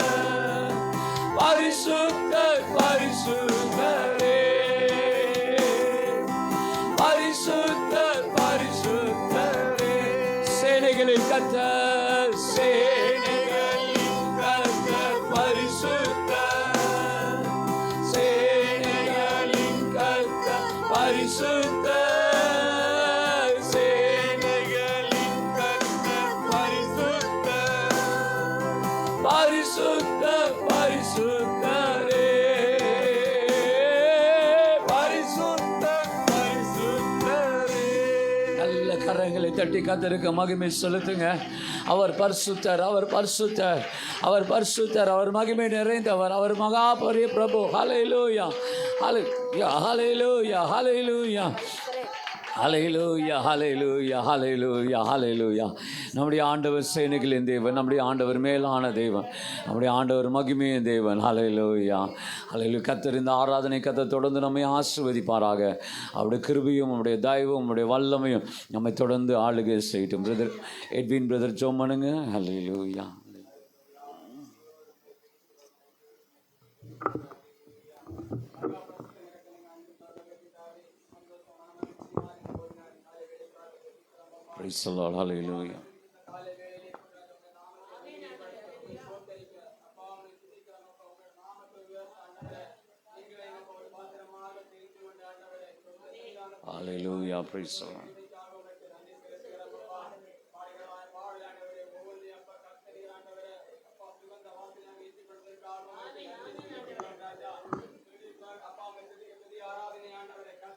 பரிசுத்தர் பரிசுத்தரே, பரிசுத்தர் பரிசுத்தரே. சேனைகளின் கர்த்தர், சேனைகளின் கர்த்தர் பரிசுத்தர், சேனைகளின் கர்த்தர் பரிசுத்தர், சேனைகளின் கர்த்தர் பரிசுத்தர், பரிசுத்தர் பரிசுத்தரே, பரிசுத்தர் பரிசுத்தரே. நல்ல கரங்களை தட்டி கர்த்தருக்கு மகிமை செலுத்துங்க. அவர் பரிசுத்தர், அவர் பரிசுத்தர், அவர் பரிசுத்தர், அவர் மகிமை நிறைந்தவர், அவர் மகா பெரிய பிரபு. ஹல்லேலூயா ஹல்லேலூயா ஹல்லேலூயா ஹல்லேலூயா ஹல்லேலூயா ஹல்லேலூயா ஹல்லேலூயா ஹல்லேலூயா. நம்முடைய ஆண்டவர் சேனைகளின் தேவன், நம்முடைய ஆண்டவர் மேலான தேவன், நம்முடைய ஆண்டவர் மகிமையின் தேவன். ஹல்லேலூயா ஹல்லேலூயா. கர்த்தர் இந்த ஆராதனை கர்த்தர் தொடர்ந்து நம்மை ஆசீர்வதிப்பாராக. அவருடைய கிருபையும் நம்முடைய தயவும் நம்முடைய வல்லமையும் நம்மை தொடர்ந்து ஆளுகை செய்யட்டும். பிரதர் எட்வின் பிரதர் ஜெபம் பண்ணுங்க. ஹல்லேலூயா. Praise the Lord. Hallelujah. Hallelujah. Praise the Lord.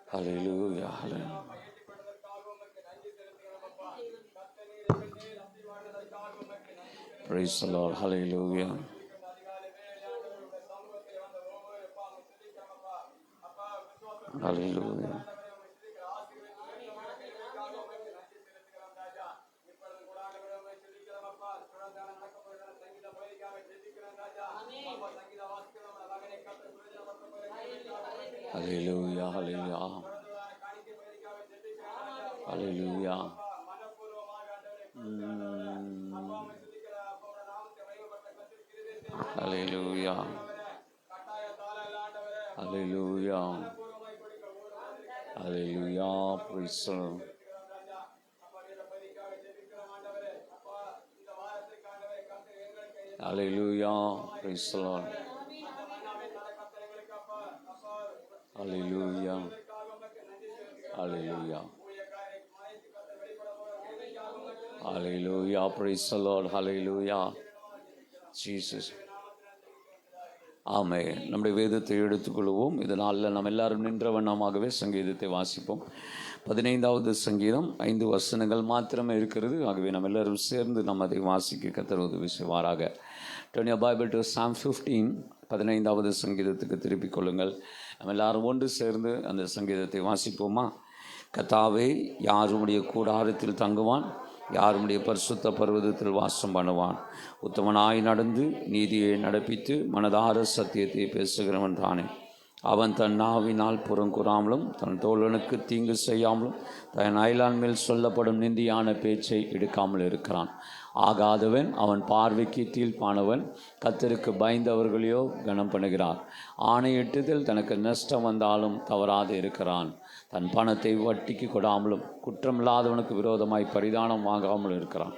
Hallelujah. Hallelujah. Praise the Lord. Hallelujah. Hallelujah. Hallelujah. Hallelujah. Hallelujah. Hallelujah. Hallelujah. Hallelujah. Praise the Lord. Hallelujah. Praise the Lord. Hallelujah. Hallelujah. Hallelujah. Praise the Lord. Hallelujah. Jesus. ஆமே. நம்முடைய வேதத்தை எடுத்துக்கொள்வோம். இதனால் நம்ம எல்லாரும் நின்ற வண்ணமாகவே சங்கீதத்தை வாசிப்போம். 15வது சங்கீதம் 5 வசனங்கள் மாத்திரமே இருக்கிறது. ஆகவே நம்ம எல்லாரும் சேர்ந்து நம்ம அதை வாசிக்க கர்த்தர் உதவி செய்வாராக. Turn your Bible to Psalm 15. 15வது சங்கீதத்துக்கு திருப்பிக் கொள்ளுங்கள். நம்ம எல்லாரும் ஒன்று சேர்ந்து அந்த சங்கீதத்தை வாசிப்போமா? கர்த்தாவே, யார் உம்முடைய கூடாரத்தில் தங்குவான்? யார் உம்முடைய பரிசுத்த பர்வதத்தில் வாசம் பண்ணுவான்? உத்தமனாய் நடந்து நீதியை நடப்பித்து மனதார சத்தியத்தை பேசுகிறவன் தானே. அவன் தன் நாவினால் புறங்கூறாமலும் தன் தோழனுக்கு தீங்கு செய்யாமலும் தன் அயலான் மேல் சொல்லப்படும் நிந்தியான பேச்சை எடுக்காமல் இருக்கிறான். ஆகாதவன் அவன் பார்வைக்கு தீர்ப்பானவன் கர்த்தருக்கு பயந்தவர்களையோ கனம் பண்ணுகிறார். ஆணையிட்டுதல் தனக்கு நஷ்டம் வந்தாலும் தவறாது இருக்கிறான். தன் பணத்தை வட்டிக்கு கொடாமலும் குற்றமில்லாதவனுக்கு விரோதமாய் பரிதானம் வாங்காமலும் இருக்கிறான்.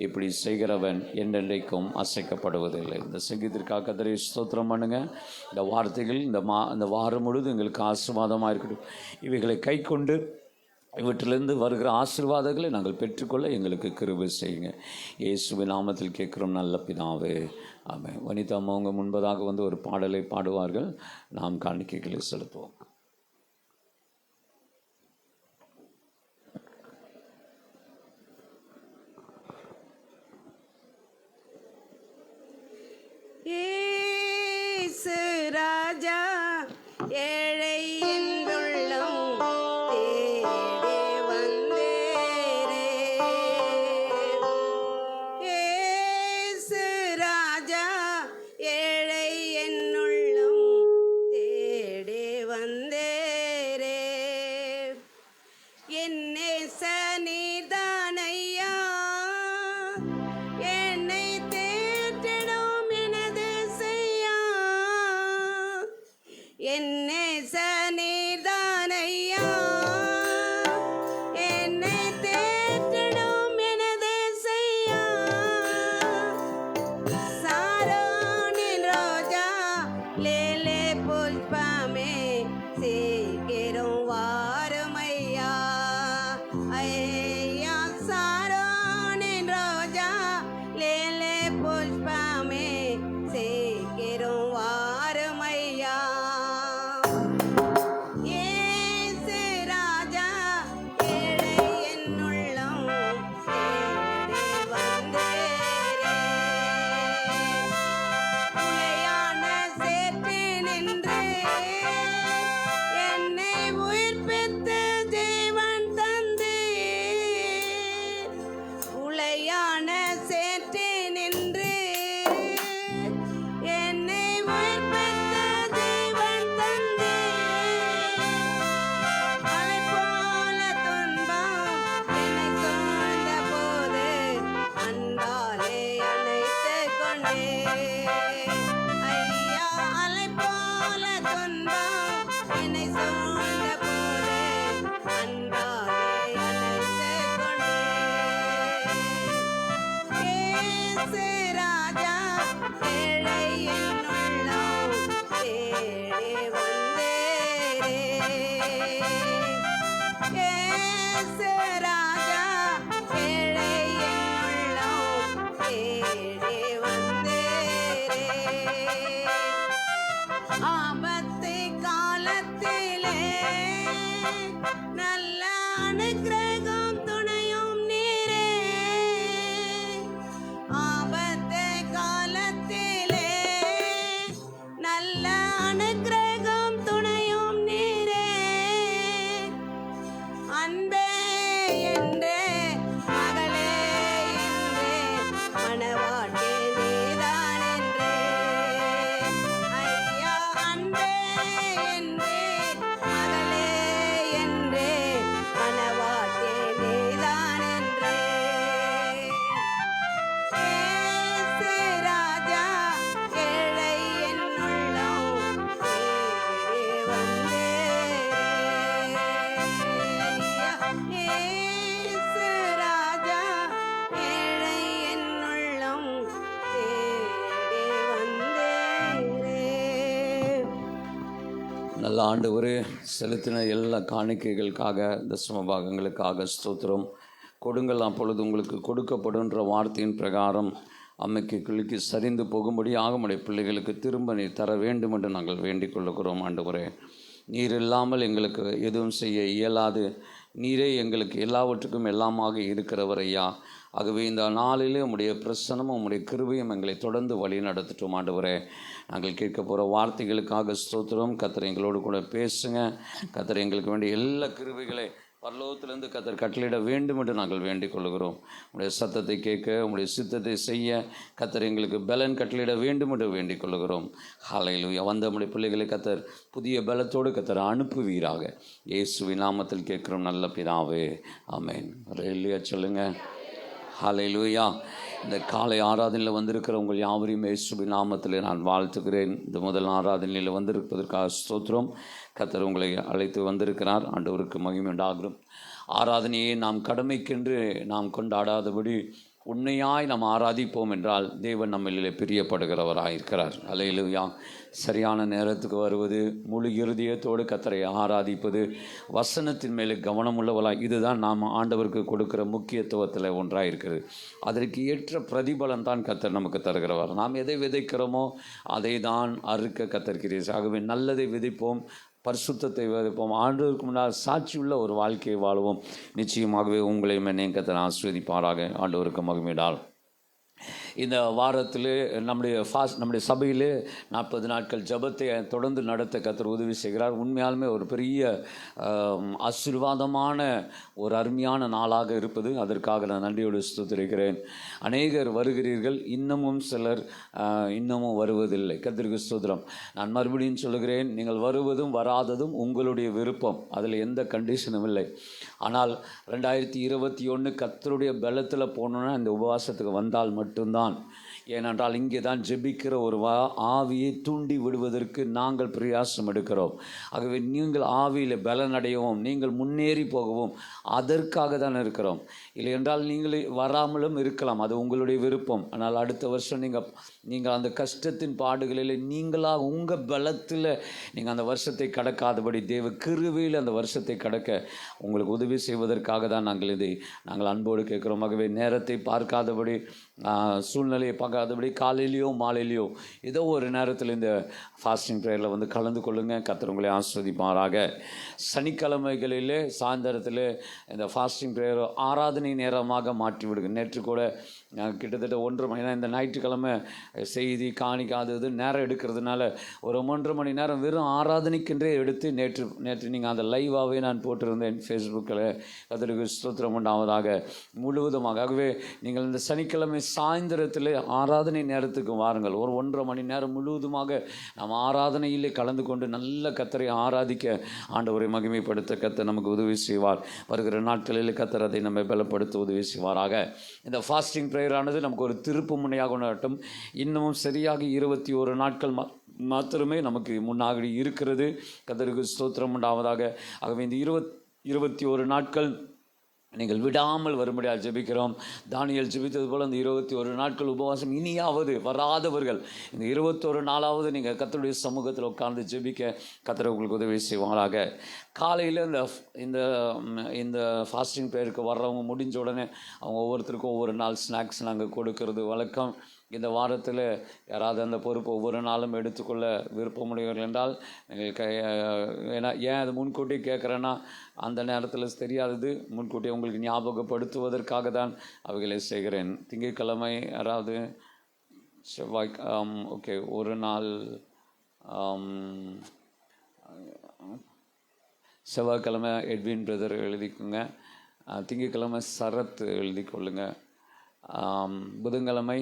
இப்படி செய்கிறவன் என்றென்றைக்கும் அசைக்கப்படுவதில்லை. இந்த சங்கீதத்திற்காக கர்த்தரை ஸ்தோத்திரம் பண்ணுங்க. இந்த வார்த்தைகள் இந்த வாரம் முழுவதும் எங்களுக்கு ஆசீர்வாதமாக இருக்கட்டும். இவைகளை கை கொண்டு இவற்றிலிருந்து வருகிற ஆசீர்வாதங்களை நாங்கள் பெற்றுக்கொள்ள எங்களுக்கு கிருபை செய்யுங்க. இயேசுவின் நாமத்தில் கேட்குறோம் நல்ல பிதாவே, ஆமென். வனிதா அம்மா அவங்க முன்பதாக வந்து ஒரு பாடலை பாடுவார்கள். நாம் காணிக்கைகளை செலுத்துவோம். இயேசு ராஜா ஏழை உள்ளம் தேடி வந்தேரே. இயேசு ராஜா ஏழை உள்ளம் தேடி வந்தேரே. என்னே சனிதானையா என்னை தேற்றிடும் எனது செய்யா. என்னே சனிதானையா என்னை தேற்றிடும் எனது செய்யா. சாரோனின் ரோஜா லேலே புஷ்பமே சீக்கிரம் வாருமையா. ஐயா சாரோனின் ரோஜா லேலே புஷ்பமே சீக்கிரம் வாருமையா. இயேசு ராஜா ஏழை என்னுள்ளம் தேடி வந்தேரே. உளையான சேற்று நின்று என்னை உயிர்ப்பித்து ஜீவன் தந்து. உளையான சேற்று நின்று என்னை உயிர்ப்பித்து ஜீவன் தந்து. அலை போல துன்பம் என்னை சூழ்ந்த போது அன்பாலே அணைத்துக் கொண்டே. ஐயா அலை போல துன்பம் என்னை சூழ்ந்த போது அன்பாலே அணைத்துக் கொண்டே. இயேசு ராஜா ஏழை என்னுள்ளம் தேடி வந்தேரே. இயேசு ராஜா ஏழை என்னுள்ளம் தேடி வந்தேரே. ஆபத்து காலத்திலே நல்ல அனுக்கிரகம் துணையும் நீரே. ஆபத்து காலத்திலே நல்ல அனுக்கிரகம் துணையும் நீரே. அன்பே என்றே மகளே என்றே மணவாட்டி நீதான் என்றே. ஐயா அன்பே என்றே மகளே என்றே மணவாட்டி நீதான் என்றே. இயேசு ராஜா ஏழை என்னுள்ளம் தேடி வந்தேரே. இயேசு ராஜா ஏழை என்னுள்ளம் தேடி வந்தேரே. நல்ல ஆண்டவரே, செலுத்தின எல்லா காணிக்கைகளுக்காக தசம பாகங்களுக்காக ஸ்தோத்திரம். கொடுங்கள் அப்பொழுது உங்களுக்கு கொடுக்கப்படுன்ற வார்த்தையின் பிரகாரம் அம்மைக்கு கிளிக்கு சரிந்து போகும்படியாக நம்முடைய பிள்ளைகளுக்கு திரும்ப நீர் தர வேண்டும் என்று நாங்கள் வேண்டிக் கொள்ளுகிறோம். ஆண்டவரே, நீர் இல்லாமல் எங்களுக்கு எதுவும் செய்ய இயலாது. நீரே எங்களுக்கு எல்லாவற்றுக்கும் எல்லாமாக இருக்கிறவர் ஐயா. ஆகவே இந்த நாளிலே உம்முடைய பிரசனமும் உம்முடைய கிருபையும் எங்களை தொடர்ந்து வழி நடத்தட்டும். ஆண்டவரே, நாங்கள் கேட்க போகிற வார்த்தைகளுக்காக ஸ்தோத்திரம். கர்த்தர் எங்களோடு கூட பேசுங்க. கர்த்தர் எங்களுக்கு வேண்டிய எல்லா கிருபைகளை பரலோகத்திலிருந்து கத்தர் கட்டளையிட வேண்டும் என்று நாங்கள் வேண்டிக் கொள்கிறோம். உங்களுடைய சத்தத்தை கேட்க, உங்களுடைய சித்தத்தை செய்ய கத்தர் எங்களுக்கு பலன் கட்டளையிட வேண்டும் என்று வேண்டிக் கொள்கிறோம். ஹல்லேலூயா. வந்த நம்முடைய பிள்ளைகளை கத்தர் புதிய பலத்தோடு கத்தர் அனுப்புவீராக. இயேசுவின் நாமத்தில் கேட்கிறோம் நல்ல பிதாவே, ஆமென். ஹல்லேலூயா சொல்லுங்க. ஹல்லேலூயா. இந்த காலை ஆராதனையில் வந்திருக்கிற உங்கள் யாவரையும் இயேசுவின் நாமத்தில் நான் வாழ்த்துகிறேன். இந்த முதல் ஆராதனையில் வந்திருப்பதற்காக ஸ்தோத்திரம். கர்த்தர் உங்களை அழைத்து வந்திருக்கிறார். ஆண்டவருக்கு மகிமை உண்டாகும். ஆராதனையை நாம் கடமைக்கென்று நாம் கொண்டாடாதபடி உண்மையாய் நாம் ஆராதிப்போம் என்றால் தேவன் நம்மளிலே பிரியப்படுகிறவராயிருக்கிறார். அல்லேலூயா. சரியான நேரத்துக்கு வருவது, முழு இருதயத்தோடு கர்த்தரை ஆராதிப்பது, வசனத்தின் மேலே கவனமுள்ளவளாய், இதுதான் நாம் ஆண்டவருக்கு கொடுக்கிற முக்கியத்துவத்தில் ஒன்றாக இருக்கிறது. அதற்கு ஏற்ற பிரதிபலன் தான் கர்த்தர் நமக்கு தருகிறவர். நாம் எதை விதைக்கிறோமோ அதை தான் அறுக்க கர்த்தர். ஆகவே நல்லதை விதைப்போம், பரிசுத்தத்தை விதைப்போம், ஆண்டவருக்கு முன்னால் சாட்சியுள்ள ஒரு வாழ்க்கையை வாழுவோம். நிச்சயமாகவே உங்களையும் என்னையும் கர்த்தர் ஆசீர்வதிப்பாராக. ஆண்டவருக்கு மகிமையினால் இந்த வாரத்தில் நம்முடைய சபையிலே 40 நாட்கள் ஜெபத்தை தொடர்ந்து நடத்த கர்த்தர் உதவி செய்கிறார். உண்மையாலுமே ஒரு பெரிய ஆசீர்வாதமான ஒரு அருமையான நாளாக இருப்பது. அதற்காக நான் நன்றியோடு ஸ்தோத்திரிக்கிறேன். அநேகர் வருகிறீர்கள், இன்னமும் சிலர் இன்னமும் வருவதில்லை. கர்த்தருக்கு ஸ்தோத்திரம். நான் மறுபடியும் சொல்கிறேன், நீங்கள் வருவதும் வராததும் உங்களுடைய விருப்பம், அதில் எந்த கண்டிஷனும் இல்லை. ஆனால் 2021 கர்த்தருடைய பலத்தில் போனோன்னா இந்த உபவாசத்துக்கு வந்தால் மட்டும்தான். ஏனென்றால் இங்கே தான் ஜெபிக்கிற ஒரு ஆவியை தூண்டி விடுவதற்கு நாங்கள் பிரயாசம் எடுக்கிறோம். ஆகவே நீங்கள் ஆவியில் பலனடையவும், நீங்கள் முன்னேறி போகவும் அதற்காக தான் இருக்கிறோம். இல்லை என்றால் நீங்கள் வராமலும் இருக்கலாம், அது உங்களுடைய விருப்பம். ஆனால் அடுத்த வருஷம் நீங்கள் அந்த கஷ்டத்தின் பாடுகளில் நீங்களாக உங்கள் பலத்தில் நீங்கள் அந்த வருஷத்தை கடக்காதபடி தேவ கிருபையில் அந்த வருஷத்தை கடக்க உங்களுக்கு உதவி செய்வதற்காக தான் நாங்கள் அன்போடு கேட்குறோம். ஆகவே நேரத்தை பார்க்காதபடி, சூழ்நிலையை பார்க்காதபடி, காலையிலையோ மாலையிலையோ ஏதோ ஒரு நேரத்தில் இந்த ஃபாஸ்டிங் ப்ரேயரில் வந்து கலந்து கொள்ளுங்கள். கர்த்தர் உங்களை ஆசீர்வதிப்பாராக. சனிக்கிழமைகளிலே சாயந்தரத்தில் இந்த ஃபாஸ்டிங் ப்ரேயர் ஆராதனை நேரமாக மாற்றி விடுங்க. நேற்று கூட கிட்டத்தட்ட 1.5 மணி நேரம், இந்த ஞாயிற்றுக்கிழமை செய்தி காணிக்காதது நேரம் எடுக்கிறதுனால ஒரு 1.5 மணி நேரம் வெறும் ஆராதனைக்கென்றே எடுத்து நேற்று நீங்கள் அந்த லைவாகவே நான் போட்டிருந்தேன் ஃபேஸ்புக்கில். கர்த்தருக்கு ஸ்தோத்திரம் உண்டாவதாக. முழுவதுமாக ஆகவே நீங்கள் இந்த சனிக்கிழமை சாயந்தரத்தில் ஆராதனை நேரத்துக்கு வாருங்கள். ஒரு 1.5 மணி நேரம் முழுவதுமாக நாம் ஆராதனையிலே கலந்து கொண்டு நல்ல கர்த்தரை ஆராதிக்க, ஆண்டவரை மகிமைப்படுத்த கர்த்தர் நமக்கு உதவி செய்வார். வருகிற நாட்களில் கர்த்தர் அதை நம்மை பலப்படுத்த உதவி செய்வாராக. இந்த ஃபாஸ்டிங் ப்ரேயரானது நமக்கு ஒரு திருப்பு முனையாக உணரட்டும். இன்னமும் சரியாக 21 நாட்கள் மாத்திரமே நமக்கு முன்னாடி இருக்கிறது. கர்த்தருக்கு ஸ்தோத்திரம் உண்டாவதாக. ஆகவே இந்த 21 நாட்கள் நீங்கள் விடாமல் வரும்படியாக ஜெபிக்கிறோம். தானியேல் ஜெபித்தது போல் இந்த 21 நாட்கள் உபவாசம் இனியாவது வராதவர்கள் இந்த 21 நாளாவது நீங்கள் கர்த்தருடைய சமூகத்தில் உட்கார்ந்து ஜெபிக்க கர்த்தர் உங்களுக்கு உதவி செய்வாங்களாக. காலையில் இந்த ஃபாஸ்டிங் ப்ரேயருக்கு வர்றவங்க முடிஞ்ச உடனே அவங்க ஒவ்வொருத்தருக்கும் ஒவ்வொரு நாள் ஸ்நாக்ஸ் நாங்கள் கொடுக்கறது வழக்கம். இந்த வாரத்தில் யாராவது அந்த பொறுப்பு ஒவ்வொரு நாளும் எடுத்துக்கொள்ள விருப்பமுடையவர்கள் என்றால் ஏன் அது முன்கூட்டி கேட்குறேன்னா, அந்த நேரத்தில் தெரியாதது முன்கூட்டி உங்களுக்கு ஞாபகப்படுத்துவதற்காக தான் அவைகளை செய்கிறேன். திங்கட்கிழமை யாராவது, செவ்வாய், ஓகே, ஒரு நாள் செவ்வாய்க்கிழமை எட்வின் பிரதர் எழுதிக்குங்க. திங்கட்கிழமை சரத் எழுதி கொள்ளுங்க. புதன்கிழமை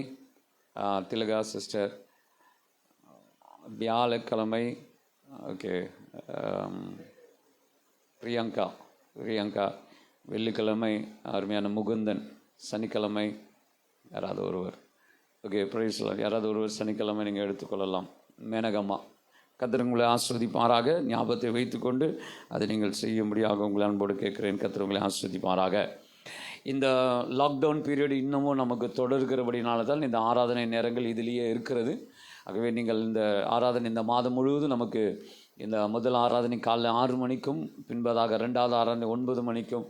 திலகா சிஸ்டர். வியாழக்கிழமை ஓகே பிரியங்கா. வெள்ளிக்கிழமை அருமையான முகுந்தன். சனிக்கிழமை யாராவது ஒருவர், ஓகே பிரைஸ் யாராவது ஒருவர் சனிக்கிழமை நீங்கள் எடுத்துக்கொள்ளலாம். மேனகம்மா. கர்த்தர் உங்களை ஆசீர்வதிப்பாராக. ஞாபகத்தை வைத்துக்கொண்டு அதை நீங்கள் செய்யும்படியாக உங்களை அன்போடு கேட்குறேன். கர்த்தர் உங்களை ஆசீர்வதிப்பாராக. இந்த லாக்டவுன் பீரியட் இன்னமும் நமக்கு தொடர்கிறபடினால தான் இந்த ஆராதனை நேரங்கள் இதிலேயே இருக்கிறது. ஆகவே நீங்கள் இந்த ஆராதனை இந்த மாதம் முழுவதும் நமக்கு இந்த முதல் ஆராதனை காலைல 6 மணிக்கும், பின்பதாக 2வது ஆராதனை 9 மணிக்கும்,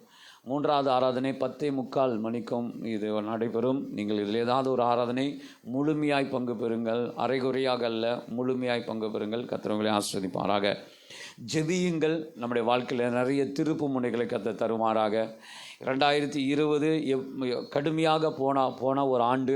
3வது ஆராதனை 10:45 மணிக்கும் இது நடைபெறும். நீங்கள் இதில் ஏதாவது ஒரு ஆராதனை முழுமையாய் பங்கு பெறுங்கள். அரைகுறையாக அல்ல, முழுமையாய் பங்கு பெறுங்கள். கர்த்தர் உங்களை ஆசீர்வதிப்பாராக. ஜெபியுங்கள். நம்முடைய வாழ்க்கையில் நிறைய திருப்பு முனைகளை கர்த்தர் தருமாறாக. 2020 கடுமையாக போன ஒரு ஆண்டு,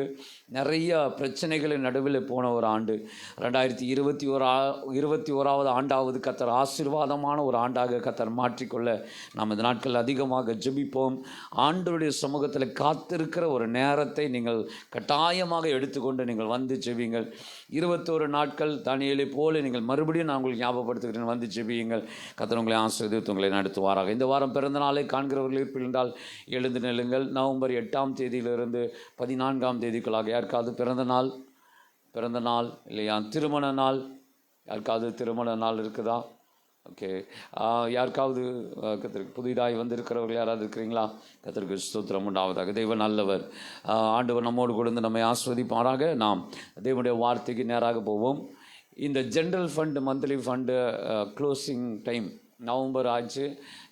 நிறைய பிரச்சனைகளின் நடுவில் போன ஒரு ஆண்டு. 2021வது ஆண்டாவது கர்த்தர் ஆசீர்வாதமான ஒரு ஆண்டாக கர்த்தர் மாற்றிக்கொள்ள நாம் இந்த நாட்கள் அதிகமாக ஜெபிப்போம். ஆண்டவருடைய சமூகத்தில் காத்திருக்கிற ஒரு நேரத்தை நீங்கள் கட்டாயமாக எடுத்துக்கொண்டு நீங்கள் வந்து ஜெபியுங்கள். 21 நாட்கள் தானியேலை போல நீங்கள் மறுபடியும் நான் உங்களுக்கு ஞாபகப்படுத்துகிறேன், வந்து ஜெபியுங்கள். கர்த்தர் உங்களை ஆசீர்வதித்து உங்களை நடத்துவாராக. இந்த வாரம் பிறந்த நாளை காண்கிறவர்கள் இருப்பில் என்றால் எழுந்து நில்லுங்கள். நவம்பர் 8ஆம் தேதியிலிருந்து 14ஆம் தேதிக்குள்ளாக யாருக்காவது பிறந்த நாள் இல்லையா, திருமண நாள், யாருக்காவது திருமண நாள் இருக்குதா? ஓகே, யாருக்காவது கர்த்தருக்கு புதிதாய் வந்திருக்கிறவர்கள் யாராவது இருக்கிறீங்களா? கர்த்தருக்கு ஸ்தோத்திரம் உண்டாவதாக. தெய்வம் நல்லவர். ஆண்டவர் நம்மோடு கொடுத்து நம்மை ஆஸ்வதிப்பாராக. நாம் தேவனுடைய வார்த்தைக்கு நேராக போவோம். இந்த general fund monthly fund closing time November ஆச்சு.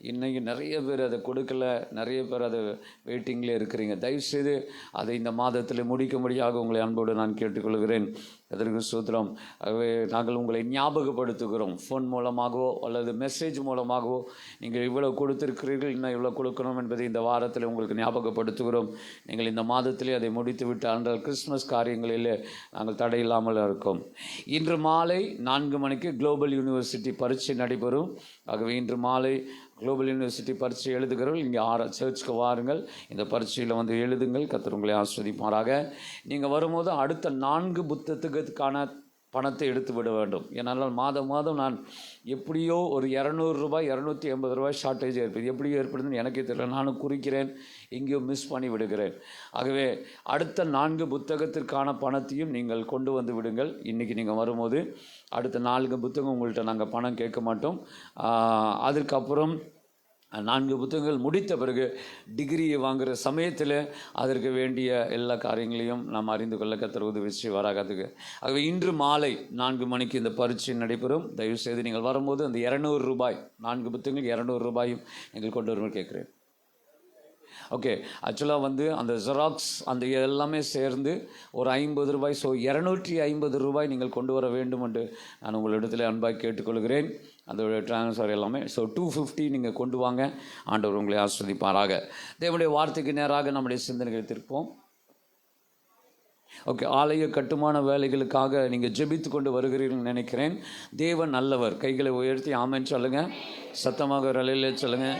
இன்றைக்கி நிறைய பேர் அதை கொடுக்கல, நிறைய பேர் அதை வெயிட்டிங்கில் இருக்கிறீங்க. தயவுசெய்து அதை இந்த மாதத்தில் முடிக்கும்படியாக உங்களை அன்போடு நான் கேட்டுக்கொள்கிறேன். அதற்கு ஸ்தோத்திரம். ஆகவே நாங்கள் உங்களை ஞாபகப்படுத்துகிறோம். ஃபோன் மூலமாகவோ அல்லது மெசேஜ் மூலமாகவோ நீங்கள் இவ்வளோ கொடுத்திருக்கிறீர்கள், இன்னும் இவ்வளோ கொடுக்கணும் என்பதை இந்த வாரத்தில் உங்களுக்கு ஞாபகப்படுத்துகிறோம். நீங்கள் இந்த மாதத்திலே அதை முடித்து விட்டு அன்றால் கிறிஸ்மஸ் காரியங்களில் நாங்கள் தடையில்லாமல் இருக்கோம். இன்று மாலை 4 மணிக்கு குளோபல் யூனிவர்சிட்டி பரீட்சை நடைபெறும். ஆகவே இன்று மாலை குளோபல் யூனிவர்சிட்டி பரீட்சை எழுதுகிறவர்கள் இங்கே சர்ச்சுக்கு வாருங்கள், இந்த பரீட்சையில் வந்து எழுதுங்கள். கர்த்தர் உங்களை ஆஸ்வதிப்பாராக. நீங்கள் வரும்போது அடுத்த 4 புத்தகத்துக்கான பணத்தை எடுத்து விட வேண்டும். ஏன்னால் மாதம் நான் எப்படியோ ஒரு 200 ரூபாய் 280 ரூபாய் ஷார்ட்டேஜ் ஏற்படுது. எப்படி ஏற்படுதுன்னு எனக்கே தெரியல. நானும் குறிக்கிறேன், எங்கேயோ மிஸ் பண்ணி விடுகிறேன். ஆகவே அடுத்த 4 புத்தகத்திற்கான பணத்தையும் நீங்கள் கொண்டு வந்து விடுங்கள். இன்றைக்கி நீங்கள் வரும்போது அடுத்த 4 புத்தகம் உங்கள்கிட்ட நாங்கள் பணம் கேட்க மாட்டோம். அதுக்கப்புறம் 4 புத்தகங்கள் முடித்த பிறகு டிகிரியை வாங்குகிற சமயத்தில் அதற்கு வேண்டிய எல்லா காரியங்களையும் நாம் அறிந்து கொள்ள கர்த்தர் உதவி செய்வாராக. ஆகவே இன்று மாலை 4 மணிக்கு இந்த பரீட்சை நடைபெறும். தயவுசெய்து நீங்கள் வரும்போது அந்த 200 ரூபாய் 4 புத்தகங்கள் 200 ரூபாயும் நீங்கள் கொண்டு வரும்போது கேட்குறேன். ஓகே, ஆக்சுவலாக வந்து அந்த ஜெராக்ஸ் அந்த எல்லாமே சேர்ந்து ஒரு 50 ரூபாய். ஸோ 250 ரூபாய் நீங்கள் கொண்டு வர வேண்டும் என்று நான் உங்களிடத்தில் அன்பாக கேட்டுக்கொள்கிறேன். அதோட ட்ரான்ஸ்ஃபர் எல்லாமே. ஸோ 250 நீங்கள் கொண்டு வாங்க. ஆண்டவர் உங்களை ஆஸ்வதிப்பாராக. தேவனுடைய வார்த்தைக்கு நேராக நம்முடைய சிந்தனைகளை திருப்போம். ஓகே, ஆலய கட்டுமான வேலைகளுக்காக நீங்கள் ஜெபித்து கொண்டு வருகிறீர்கள் நினைக்கிறேன். தேவன் நல்லவர். கைகளை உயர்த்தி ஆமென் சொல்லுங்கள். சத்தமாக ஒரு அலையிலே சொல்லுங்கள்.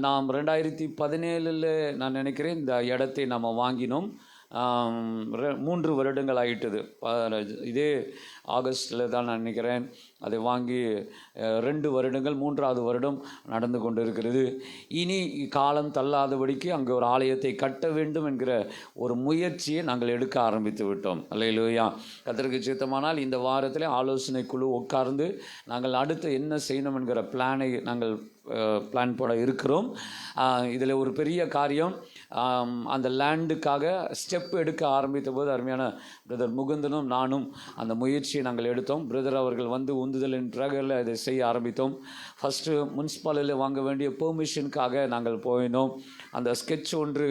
நாம் 2017 நான் நினைக்கிறேன் இந்த இடத்தை நாம் வாங்கினோம். 3 வருடங்கள் ஆகிட்டது. இதே ஆகஸ்டில் தான் நான் நினைக்கிறேன் அதை வாங்கி 2 வருடங்கள், 3வது வருடம் நடந்து கொண்டு இருக்கிறது. இனி காலம் தள்ளாதபடிக்கு அங்கே ஒரு ஆலயத்தை கட்ட வேண்டும் என்கிற ஒரு முயற்சியை நாங்கள் எடுக்க ஆரம்பித்து விட்டோம். அல்லேலூயா. கர்த்தருக்கு சித்தமானால் இந்த வாரத்தில் ஆலோசனை குழு உட்கார்ந்து நாங்கள் அடுத்து என்ன செய்யணும் என்கிற பிளானை நாங்கள் பிளான் போட இருக்கிறோம். இதில் ஒரு பெரிய காரியம், அந்த லேண்டுக்காக ஸ்டெப் எடுக்க ஆரம்பித்த போது அருமையான பிரதர் முகுந்தனும் நானும் அந்த முயற்சியை நாங்கள் எடுத்தோம். பிரதர் அவர்கள் வந்து உந்துதலின் பிறகு இதை செய்ய ஆரம்பித்தோம். ஃபஸ்ட்டு முனிசிபாலிட்டியில் வாங்க வேண்டிய பெர்மிஷனுக்காக நாங்கள் போயினோம். அந்த ஸ்கெட்ச் ஒன்று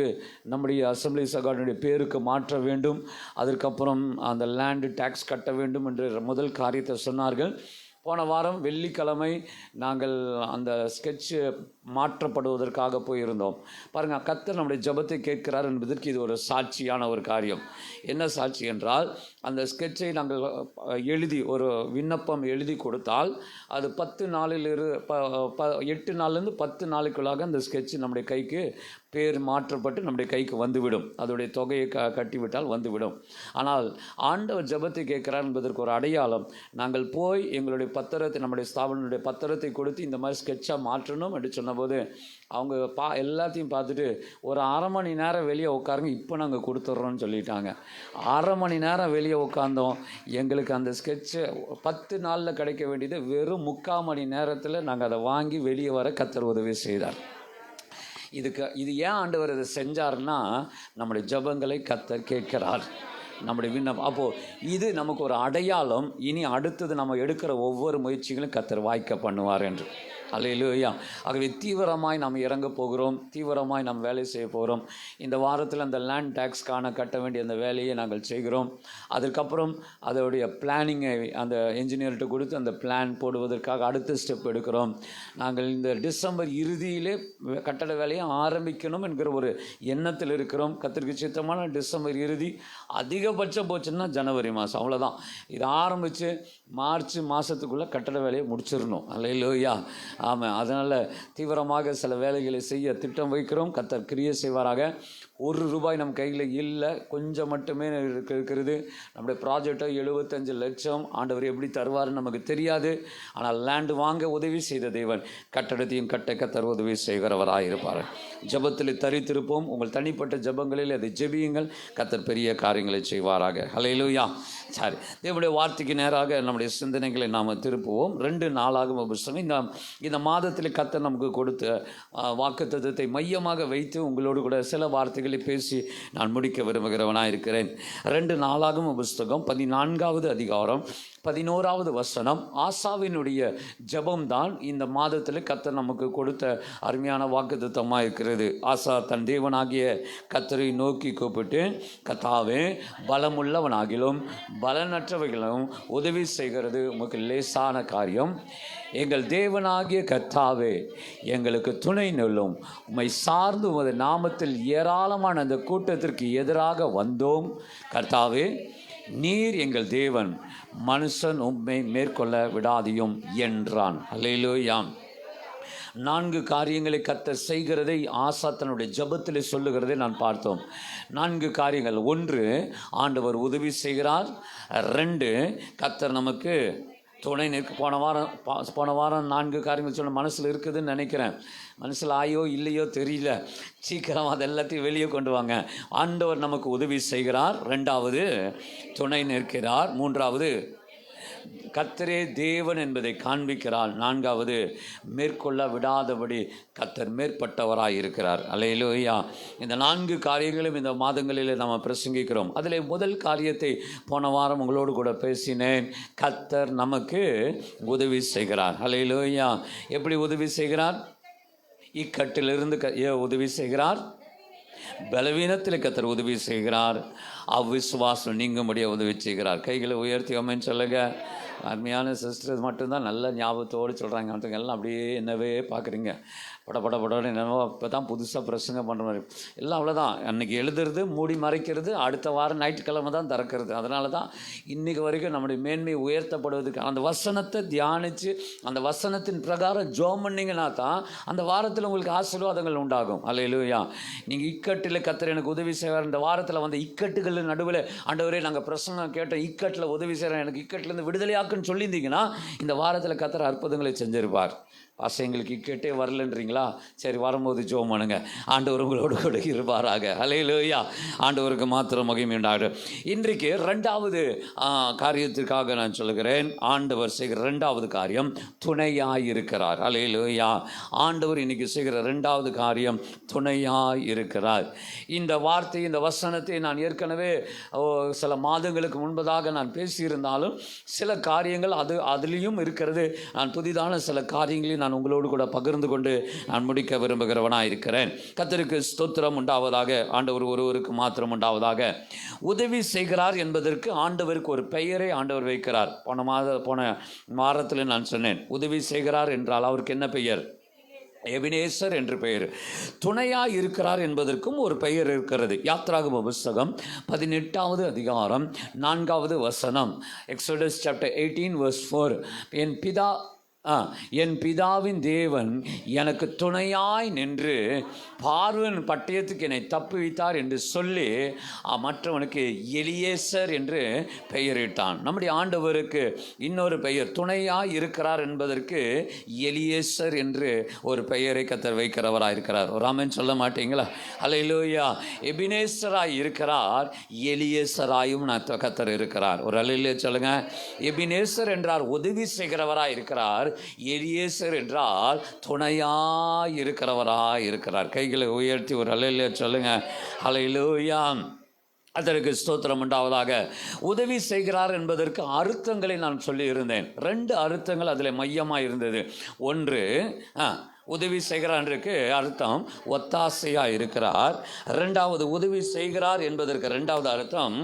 நம்முடைய அசம்பிளி சகானுடைய பேருக்கு மாற்ற வேண்டும். அதற்கப்புறம் அந்த லேண்டு டேக்ஸ் கட்ட வேண்டும் என்று முதல் காரியத்தை சொன்னார்கள். போன வாரம் வெள்ளிக்கிழமை நாங்கள் அந்த ஸ்கெட்சு மாற்றப்படுவதற்காக போயிருந்தோம். பாருங்கள், கர்த்தர் நம்முடைய ஜெபத்தை கேட்கிறார் என்பதற்கு இது ஒரு சாட்சியான ஒரு காரியம். என்ன சாட்சி என்றால், அந்த ஸ்கெட்சை நாங்கள் எழுதி ஒரு விண்ணப்பம் எழுதி கொடுத்தால் அது 10 நாளில் 8 நாள்லேருந்து 10 நாளுக்குள்ளாக அந்த ஸ்கெட்சு நம்முடைய கைக்கு பேர் மாற்றப்பட்டு நம்முடைய கைக்கு வந்துவிடும். அதோடைய தொகையை கட்டிவிட்டால் வந்துவிடும். ஆனால் ஆண்டவர் ஜெபத்தை கேட்கிறார் என்பதற்கு ஒரு அடையாளம், நாங்கள் போய் எங்களுடைய பத்திரத்தை, நம்முடைய ஸ்தாபனுடைய பத்திரத்தை கொடுத்து இந்த மாதிரி ஸ்கெட்சாக மாற்றணும் என்று சொன்னபோது அவங்க எல்லாத்தையும் பார்த்துட்டு ஒரு 1/2 மணி நேரம் வெளியே உட்காருங்க, இப்போ நாங்கள் கொடுத்துட்றோன்னு சொல்லிட்டாங்க. 1/2 மணி நேரம் வெளியே உட்காந்தோம். எங்களுக்கு அந்த ஸ்கெட்சு 10 நாளில் கிடைக்க வேண்டியது வெறும் 3/4 மணி நேரத்தில் நாங்கள் அதை வாங்கி வெளியே வர கர்த்தர் உதவி செய்தார். இது ஏன் ஆண்டவர் இதை செஞ்சார்னா, நம்முடைய ஜெபங்களை கர்த்தர் கேட்கிறார். நம்முடைய விண்ணப்பம். அப்போது இது நமக்கு ஒரு அடையாளம். இனி அடுத்தது நம்ம எடுக்கிற ஒவ்வொரு முயற்சிகளும் கர்த்தர் வாய்க்க பண்ணுவார் என்று. அல்லேலூயா. ஆகவே தீவிரமாய் நாம் இறங்க போகிறோம், தீவிரமாய் நாம் வேலை செய்ய போகிறோம். இந்த வாரத்தில் அந்த லேண்ட் டேக்ஸ்க்கான கட்ட வேண்டிய அந்த வேலையை நாங்கள் செய்கிறோம். அதுக்கப்புறம் அதோடைய பிளானிங்கை அந்த என்ஜினியர்கிட்ட கொடுத்து அந்த பிளான் போடுவதற்காக அடுத்த ஸ்டெப் எடுக்கிறோம். நாங்கள் இந்த டிசம்பர் இறுதியிலே கட்டட வேலையை ஆரம்பிக்கணும் என்கிற ஒரு எண்ணத்தில் இருக்கிறோம். கர்த்தருக்கு சித்தமான டிசம்பர் இறுதி, அதிகபட்சம் போச்சுன்னா ஜனவரி மாதம், அவ்வளோதான். இது ஆரம்பித்து மார்ச் மாதத்துக்குள்ளே கட்டட வேலையை முடிச்சிடணும். அல்லேலூயா. ஆமாம். அதனால் தீவிரமாக சில வேலைகளை செய்ய திட்டம் வைக்கிறோம். கர்த்தர் கிரியை செய்வாராக. ₹1 நம் கையில் இல்லை, கொஞ்சம் மட்டுமே இருக்கிறது. நம்முடைய ப்ராஜெக்டை 75 லட்சம் ஆண்டவர் எப்படி தருவார்னு நமக்கு தெரியாது. ஆனால் லேண்டு வாங்க உதவி செய்த தேவன் கட்டடத்தையும் கட்ட கர்த்தர் உதவி செய்கிறவராக இருப்பார். ஜபத்தில் தரித்திருப்போம். உங்கள் தனிப்பட்ட ஜபங்களில் அதை ஜெபியுங்கள். கர்த்தர் பெரிய காரியங்களை செய்வாராக. ஹல்லேலூயா. சரி, தேவனுடைய வார்த்தைக்கு நேராக நம்முடைய சிந்தனைகளை நாம் திருப்புவோம். 2 நாளாகும் புத்தகம். இந்த மாதத்தில் கர்த்தர் நமக்கு கொடுத்த வாக்குத்தத்தத்தை மையமாக வைத்து உங்களோடு கூட சில வார்த்தைகளை பேசி நான் முடிக்க விரும்புகிறவனாக இருக்கிறேன். 2 நாளாகும் புத்தகம் 14வது அதிகாரம் 11வது வசனம். ஆசாவினுடைய ஜெபம்தான் இந்த மாதத்தில் கர்த்தர் நமக்கு கொடுத்த அருமையான வாக்குத்தத்தமாக இருக்கிறது. ஆசா தன் தேவனாகிய கர்த்தரை நோக்கி கூப்பிட்டு, கர்த்தாவே, பலமுள்ளவனாகிலும் பலனற்றவைகளும் உதவி செய்கிறது உமக்கு லேசான காரியம். எங்கள் தேவனாகிய கர்த்தாவே, எங்களுக்கு துணை நில்லும். உம்மை சார்ந்து உமது நாமத்தில் ஏராளமான அந்த கூட்டத்திற்கு எதிராக வந்தோம். கர்த்தாவே, நீர் எங்கள் தேவன், மனுஷன் உம்மை மேற்கொள்ள விடாதியும் என்றான். அல்லேலூயா. 4 காரியங்களை கர்த்தர் செய்கிறதை ஆசா தன்னுடைய ஜெபத்தில் சொல்லுகிறதை நான் பார்த்தோம். 4 காரியங்கள். 1, ஆண்டவர் உதவி செய்கிறார். 2, கர்த்தர் நமக்கு துணை நிற்க. போன வாரம் 4 காரியங்கள் சொன்ன மனசில் இருக்குதுன்னு நினைக்கிறேன். மனசில் ஆயோ இல்லையோ தெரியல. சீக்கிரம் அது எல்லாத்தையும் வெளியே கொண்டு வாங்க. ஆண்டவர் நமக்கு உதவி செய்கிறார். 2வது துணை நிற்கிறார். 3வது கர்த்தரே தேவன் என்பதை காண்பிக்கிறார். 4வது மேற்கொள்ள விடாதபடி கர்த்தர் மேற்பட்டவராய் இருக்கிறார். அல்லேலூயா. இந்த 4 காரியங்களும் இந்த மாதங்களில் நாம் பிரசங்கிக்கிறோம். அதில் முதல் காரியத்தை போன வாரம் உங்களோடு கூட பேசினேன். கர்த்தர் நமக்கு உதவி செய்கிறார். அல்லேலூயா. எப்படி உதவி செய்கிறார்? இக்கட்டிலிருந்து உதவி செய்கிறார். பலவீனத்தில் கர்த்தர் உதவி செய்கிறார். அவ்விசுவாசம் நீங்கும்படிய உதவி செய்கிறார். கைகளை உயர்த்தி அம்மன் சொல்லுங்க. அருமையான சிஸ்டர் மட்டும்தான் நல்ல ஞாபகத்தோடு சொல்கிறாங்க. மற்றவங்க எல்லாம் அப்படியே என்னவே பார்க்குறீங்க. படப்படன்னு என்னவோ இப்போ தான் புதுசாக பிரசங்கம் பண்ணுற மாதிரி எல்லாம் அவ்வளோதான். அன்றைக்கி எழுதுறது, மூடி மறைக்கிறது, அடுத்த வாரம் ஞாயிற்றுக்கிழமை தான் திறக்கிறது. அதனால தான் இன்றைக்கு வரைக்கும் நம்முடைய மேன்மை உயர்த்தப்படுவதற்கு அந்த வசனத்தை தியானித்து அந்த வசனத்தின் பிரகாரம் ஜோம் பண்ணிங்கன்னா தான் அந்த வாரத்தில் உங்களுக்கு ஆசீர்வாதங்கள் உண்டாகும். அல்லேலூயா. நீங்கள் இக்கட்டில் கர்த்தர் எனக்கு உதவி செய்வார். இந்த வாரத்தில் வந்து இக்கட்டுகள் நடுவில் ஆண்டவரே நாங்கள் பிரசங்கம் கேட்டோம், இக்கட்டில் உதவி செய்கிறேன், எனக்கு இக்கட்டிலேருந்து விடுதலையாக்குன்னு சொல்லியிருந்தீங்கன்னா இந்த வாரத்தில் கர்த்தர் அற்புதங்களை செஞ்சிருப்பார். எங்களுக்கு இக்கட்டே வரலன்றீங்களா? சரி, வரும்போது ஜெபம் பண்ணுங்க. ஆண்டவர் உங்களோடு கூட இருப்பாராக. அல்லேலூயா. ஆண்டவருக்கு மாத்திரம் மகிமை உண்டாகட்டும். இன்றைக்கு 2வது காரியத்திற்காக நான் சொல்கிறேன். ஆண்டவர் செய்கிற 2வது காரியம் துணையாய் இருக்கிறார். அல்லேலூயா. ஆண்டவர் இன்னைக்கு செய்கிற 2வது காரியம் துணையாய் இருக்கிறார். இந்த வார்த்தை, இந்த வசனத்தை நான் ஏற்கனவே சில மாதங்களுக்கு முன்பதாக நான் பேசியிருந்தாலும் சில காரியங்கள் அதுலேயும் இருக்கிறது. நான் புதிதான சில காரியங்களையும் நான் உங்களோடு கூட பகிர்ந்து கொண்டு நான் முடிக்க விரும்புகிறவனாக இருக்கிறேன். கர்த்தருக்கு ஸ்தோத்திரம் உண்டாவதாக. ஆண்டவர் ஒருவருக்கு மாத்திரம் உண்டாவதாக. உதவி செய்கிறார் என்பதற்கு ஆண்டவருக்கு ஒரு பெயரை ஆண்டவர் வைக்கிறார். போன வாரத்தில் நான் சொன்னேன், உதவி செய்கிறார் என்றால் அவருக்கு என்ன பெயர்? எபினேசர் என்று பெயர். துணையாக இருக்கிறார் என்பதற்கும் ஒரு பெயர் இருக்கிறது. யாத்ராகம புத்தகம் 18வது அதிகாரம் 4வது வசனம். Exodus chapter 18 verse 4. என் பிதாவின் தேவன் எனக்கு துணையாய் நின்று பார்வன் பட்டயத்துக்கு என்னை தப்புவித்தார் என்று சொல்லி மற்றவனுக்கு எலியேசர் என்று பெயரிட்டான். நம்முடைய ஆண்டவருக்கு இன்னொரு பெயர், துணையாய் இருக்கிறார் என்பதற்கு எலியேசர் என்று ஒரு பெயரை கர்த்தர் வைக்கிறவராக இருக்கிறார். ஒரு ஆமென் சொல்ல மாட்டீங்களா? அல்லேலூயா. எபினேசராய் இருக்கிறார், எலியேசராயும் கர்த்தர் இருக்கிறார். ஒரு அல்லேலூயா சொல்லுங்க. எபினேசர் என்றார் உதவி செய்கிறவராய் இருக்கிறார். எலியேசர் என்றால் துணையாய் இருக்கிறவராய் இருக்கிறார். கைகளை உயர்த்தி ஒரு அல்லேலூயா சொல்லுங்க. அல்லேலூயா. அதற்கு ஸ்தோத்திரம் உண்டாவதாக. உதவி செய்கிறார் என்பதற்கு அர்த்தங்களை நான் சொல்லி இருந்தேன். 2 அர்த்தங்கள் அதில் மையமாக இருந்தது. ஒன்று, உதவி செய்கிறாருக்கு அர்த்தம் ஒத்தாசையாக இருக்கிறார். 2வது உதவி செய்கிறார் என்பதற்கு 2வது அர்த்தம்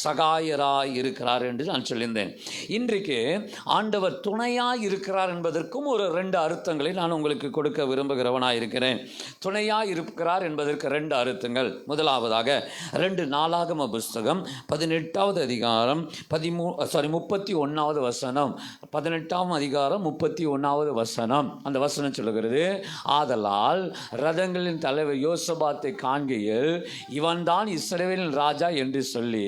சகாயராய் இருக்கிறார் என்று நான் சொல்லியிருந்தேன். இன்றைக்கு ஆண்டவர் துணையாய் இருக்கிறார் என்பதற்கும் ஒரு 2 அர்த்தங்களை நான் உங்களுக்கு கொடுக்க விரும்புகிறவனாக இருக்கிறேன். துணையாய் இருக்கிறார் என்பதற்கு 2 அர்த்தங்கள். முதலாவதாக 2 நாளாகம புஸ்தகம் 18வது அதிகாரம் 31வது வசனம். 18ஆம் அதிகாரம் 31வது வசனம். அந்த வசனம் சொல்லுகிறது, ஆதலால் ரதங்களின் தலைவர் யோசபாத்தை காண்கையில் இவன்தான் இஸ்ரவேலின் ராஜா என்று சொல்லி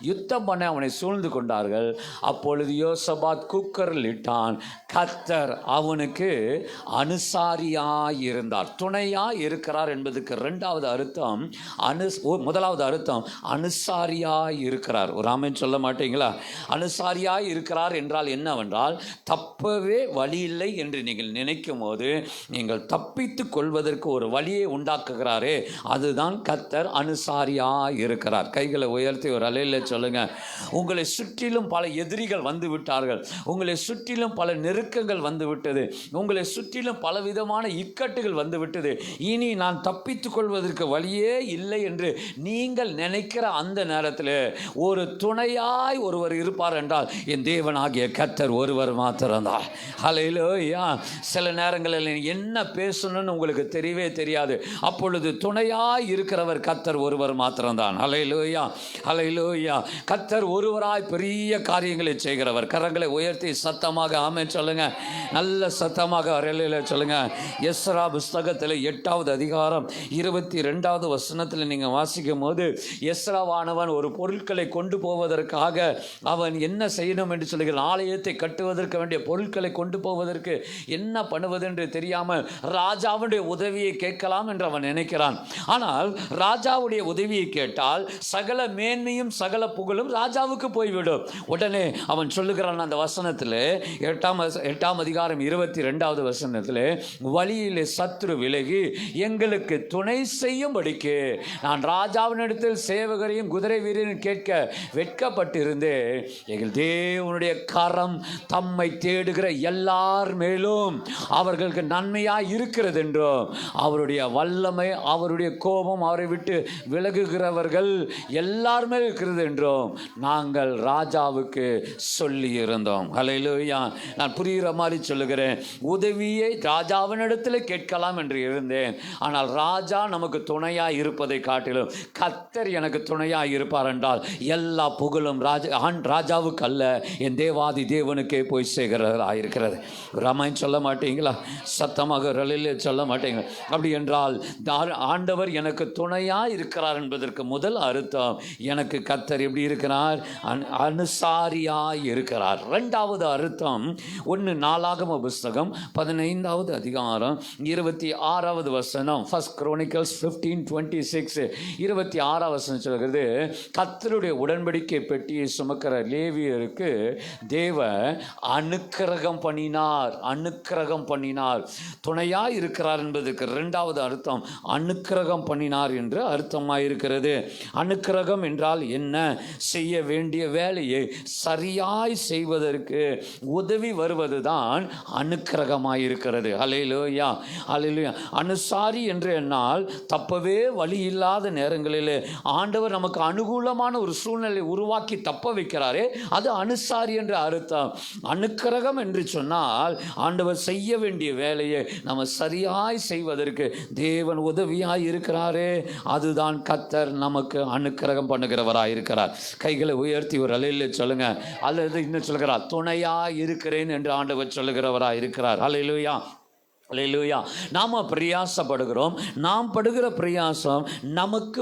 யுத்தம் பண்ண அவனை சூழ்ந்து கொண்டார்கள். அப்பொழுது யோசபாத் கூக்குரல் இட்டான். கர்த்தர் அவனுக்கு அனுசாரியாய் இருந்தார். துணையாய் இருக்கிறார் என்பதுக்கு 2வது அர்த்தம் முதலாவது அர்த்தம் அனுசாரியாய் இருக்கிறார். ஒரு ஆமென் சொல்ல மாட்டீங்களா? அனுசாரியாய் இருக்கிறார் என்றால் என்னவென்றால், தப்பவே வழி இல்லை என்று நீங்கள் நினைக்கும் போது நீங்கள் தப்பித்து கொள்வதற்கு ஒரு வழியை உண்டாக்குகிறாரே, அதுதான் கர்த்தர் அனுசாரியாய் இருக்கிறார். கைகளை உயர்த்தி ஒரு அலையில சொல்லுங்க. உங்களை சுற்றிலும் பல எதிரிகள் வந்து விட்டார்கள். உங்களை சுற்றிலும் பல நெருக்கங்கள் வந்து விட்டது. உங்களை சுற்றிலும் பலவிதமான இக்கட்டுகள் வந்து விட்டது. இனி நான் தப்பித்துக் கொள்வதற்கு வழியே இல்லை என்று நீங்கள் நினைக்கிற அந்த நேரத்தில் ஒரு துணையாய் ஒருவர் இருப்பார் என்றால் என் தேவனாகிய கர்த்தர் ஒருவர் மாத்திரம்தான். ஹல்லேலூயா. சில நேரங்களில் என்ன பேசணும்னு உங்களுக்கு தெரியவே தெரியாது. அப்பொழுது துணையாய் இருக்கிறவர் கர்த்தர் ஒருவர் மாத்திரம்தான். ஹல்லேலூயா, ஹல்லேலூயா. கர்த்தர் ஒருவராய் பெரிய காரியங்களை செய்கிறவர். கரங்களை உயர்த்தி சத்தமாக ஆமென் சொல்லுங்க. நல்ல சத்தமாக ஹல்லேலூயா சொல்லுங்க. எஸ்ரா புஸ்தகத்தில் 8வது அதிகாரம் 22வது வசனத்தில் நீங்கள் வாசிக்கும் போது, எஸ்ராவானவன் ஒரு பொருட்களை கொண்டு போவதற்காக அவன் என்ன செய்யணும் என்று சொல்லுகிறான். ஆலயத்தை கட்டுவதற்கு வேண்டிய பொருட்களை கொண்டு போவதற்கு என்ன பண்ணுவது என்று தெரியாமல் ராஜாவுடைய உதவியை கேட்கலாம் என்று அவன் நினைக்கிறான். ஆனால் ராஜாவுடைய உதவியை கேட்டால் சகல மேன்மையும் சகல புகழும் ராஜாவுக்கு போய்விடும். உடனே அவன் சொல்லுகிறான் அந்த வசனத்தில் 8ஆம் அதிகாரம் 22வது வசனத்தில், வழியிலே சத்துரு விலகி எங்களுக்கு துணை செய்யும்படிக்கு நான் ராஜாவினிடத்தில் சேவகரையும் குதிரை வீரரையும் கேட்க வெட்கப்பட்டிருந்தேன். எங்கள் தேவனுடைய கரம் தம்மை தேடுகிற எல்லார் மேலும் அவர்களுக்கு நன்மையாய் இருக்கிறது என்றும், அவருடைய வல்லமை அவருடைய கோபம் அவரை விட்டு விலகுகிறவர்கள் எல்லாருமே இருக்கிறது என்றும் நாங்கள் ராஜாவுக்கு சொல்லி இருந்தோம். ஹல்லேலூயா. நான் புரிகிற மாதிரி சொல்லுகிறேன். உதவியை ராஜாவினிடத்தில் கேட்கலாம் என்று இருந்தேன். ஆனால் ராஜா நமக்கு துணையாய் இருப்பதை காட்டிலும் கர்த்தர் எனக்கு துணையாய் இருப்பார் என்றால் எல்லா புகழும் ராஜாவுக்கு அல்ல, என் தேவாதி தேவனுக்கே போய் சேர்கிறதா இருக்கிறது. ராமாயணம் சொல்ல மாட்டீங்களா? சத்தமாக ரலிலே சொல்ல மாட்டீங்களா? அப்படி என்றால் ஆண்டவர் எனக்கு துணையாய் இருக்கிறார் என்பதற்கு முதல் அர்த்தம், எனக்கு கர்த்தர் எப்படி இருக்கிறார்? அனுசாரியாய் இருக்கிறார். 2வது அர்த்தம் 1 நாளாகம புஸ்தகம் 15வது அதிகாரம் 26வது வசனம். 1 Chronicles 15:26 26வது வசனம் சொல்கிறது, கர்த்தருடைய உடன்படிக்கை பெட்டியை சுமக்கிற லேவியருக்கு தேவ அனுக்கிரகம் பண்ணினார். அனுக்கிரகம் பண்ணினார். துணையாய் இருக்கிறார் என்பதற்கு 2வது அர்த்தம் அனுக்கிரகம் பண்ணினார் என்று அர்த்தமாயிருக்கிறது. அனுக்கிரகம் என்றால் என்ன? செய்ய வேண்டிய வேலையை சரியாய் செய்வதற்கு உதவி வருவதுதான் அனுக்கிரகமாயிருக்கிறது. ஹல்லேலூயா, ஹல்லேலூயா. அனுசாரி என்று என்னால் தப்பவே வழி இல்லாத நேரங்களில் ஆண்டவர் நமக்கு அனுகூலமான ஒரு சூழ்நிலை உருவாக்கி தப்ப வைக்கிறாரே, அது அனுசாரி என்ற அர்த்தம். அனுக்கிரகம் என்று சொன்னால் ஆண்டவர் செய்ய வேண்டிய வேலையை நம்ம சரியாய் செய்வதற்கு தேவன் உதவியாய் இருக்கிறாரே, அதுதான் கர்த்தர் நமக்கு அனுக்கிரகம் பண்ணுகிறவராய் இருக்கிறார். கைகளை உயர்த்தி ஒரு அலையில சொல்லுங்க. அல்லது இன்னும் சொல்கிறார், துணையாய் இருக்கிறேன் என்று ஆண்டவர் சொல்லுகிறவராய் இருக்கிறார். ஹல்லேலூயா, அல்லேலூயா. நாம் பிரயாசப்படுகிறோம். நாம் படுகிற பிரயாசம் நமக்கு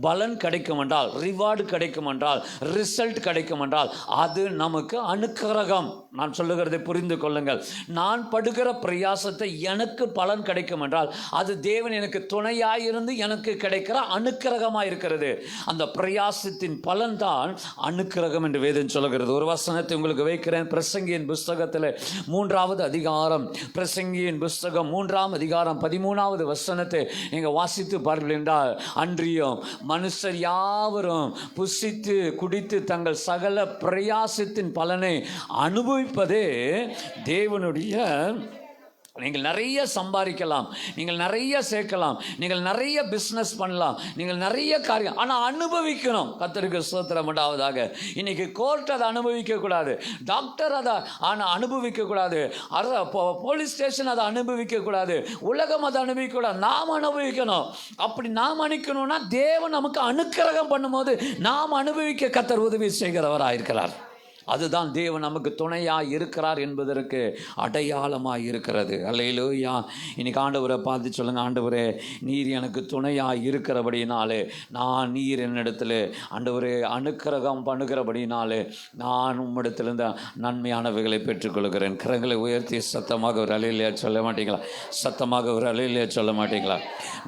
பலன் கிடைக்கும் என்றால், ரிவார்டு கிடைக்கும் என்றால், ரிசல்ட் கிடைக்கும் என்றால் அது நமக்கு அனுக்கிரகம். நான் சொல்லுகிறதை புரிந்து கொள்ளுங்கள். நான் படுகிற பிரயாசத்தை எனக்கு பலன் கிடைக்கும் என்றால் அது தேவன் எனக்கு துணையாயிருந்து எனக்கு கிடைக்கிற அனுக்கிரகமாக இருக்கிறது. அந்த பிரயாசத்தின் பலன் தான் அனுக்கிரகம் என்று வேதம் சொல்லுகிறது. ஒரு வசனத்தை உங்களுக்கு வைக்கிறேன். பிரசங்கியின் புஸ்தகத்தில் 3வது அதிகாரம், பிரசங்கியின் புஸ்தகம் 3ஆம் அதிகாரம் 13வது வசனத்தை நீங்கள் வாசித்து பாருங்கள் என்றால், அன்றியும் மனுஷர் யாவரும் புசித்து குடித்து தங்கள் சகல பிரயாசத்தின் பலனை அனுபவிப்பதே தேவனுடைய. நீங்கள் நிறைய சம்பாதிக்கலாம், நீங்கள் நிறைய சேர்க்கலாம், நீங்கள் நிறைய பிஸ்னஸ் பண்ணலாம், நீங்கள் நிறைய காரியம், ஆனால் அனுபவிக்கணும். கர்த்தருக்கு ஸ்தோத்திரம் உண்டாவதாக. இன்னைக்கு கோர்ட் அதை அனுபவிக்கக்கூடாது, டாக்டர் அதை அனுபவிக்கக்கூடாது, போலீஸ் ஸ்டேஷன் அதை அனுபவிக்கக்கூடாது, உலகம் அதை அனுபவிக்கக்கூடாது, நாம் அனுபவிக்கணும். அப்படி நாம் அனுக்கணும்னா தேவன் நமக்கு அனுக்கிரகம் பண்ணும்போது நாம் அனுபவிக்க கர்த்தர் உதவி செய்கிறவராக இருக்கிறார். அதுதான் தேவன் நமக்கு துணையாக இருக்கிறார் என்பதற்கு அடையாளமாக இருக்கிறது. அல்லேலூயா. இன்னைக்கு ஆண்டவரை பார்த்து சொல்லுங்கள், ஆண்டவரே நீர் எனக்கு துணையாக இருக்கிறபடினாலே, நீர் என்னிடத்தில் ஆண்டவரே அனுக்கிரகம் பண்ணுகிறபடினாலே நான் உம்மிடத்திலிருந்து நன்மையானவைகளை பெற்றுக்கொள்கிறேன். கரங்களை உயர்த்தி சத்தமாக ஒரு அலையிலையா சொல்ல மாட்டீங்களா? சத்தமாக ஒரு அலையிலையா சொல்ல மாட்டீங்களா?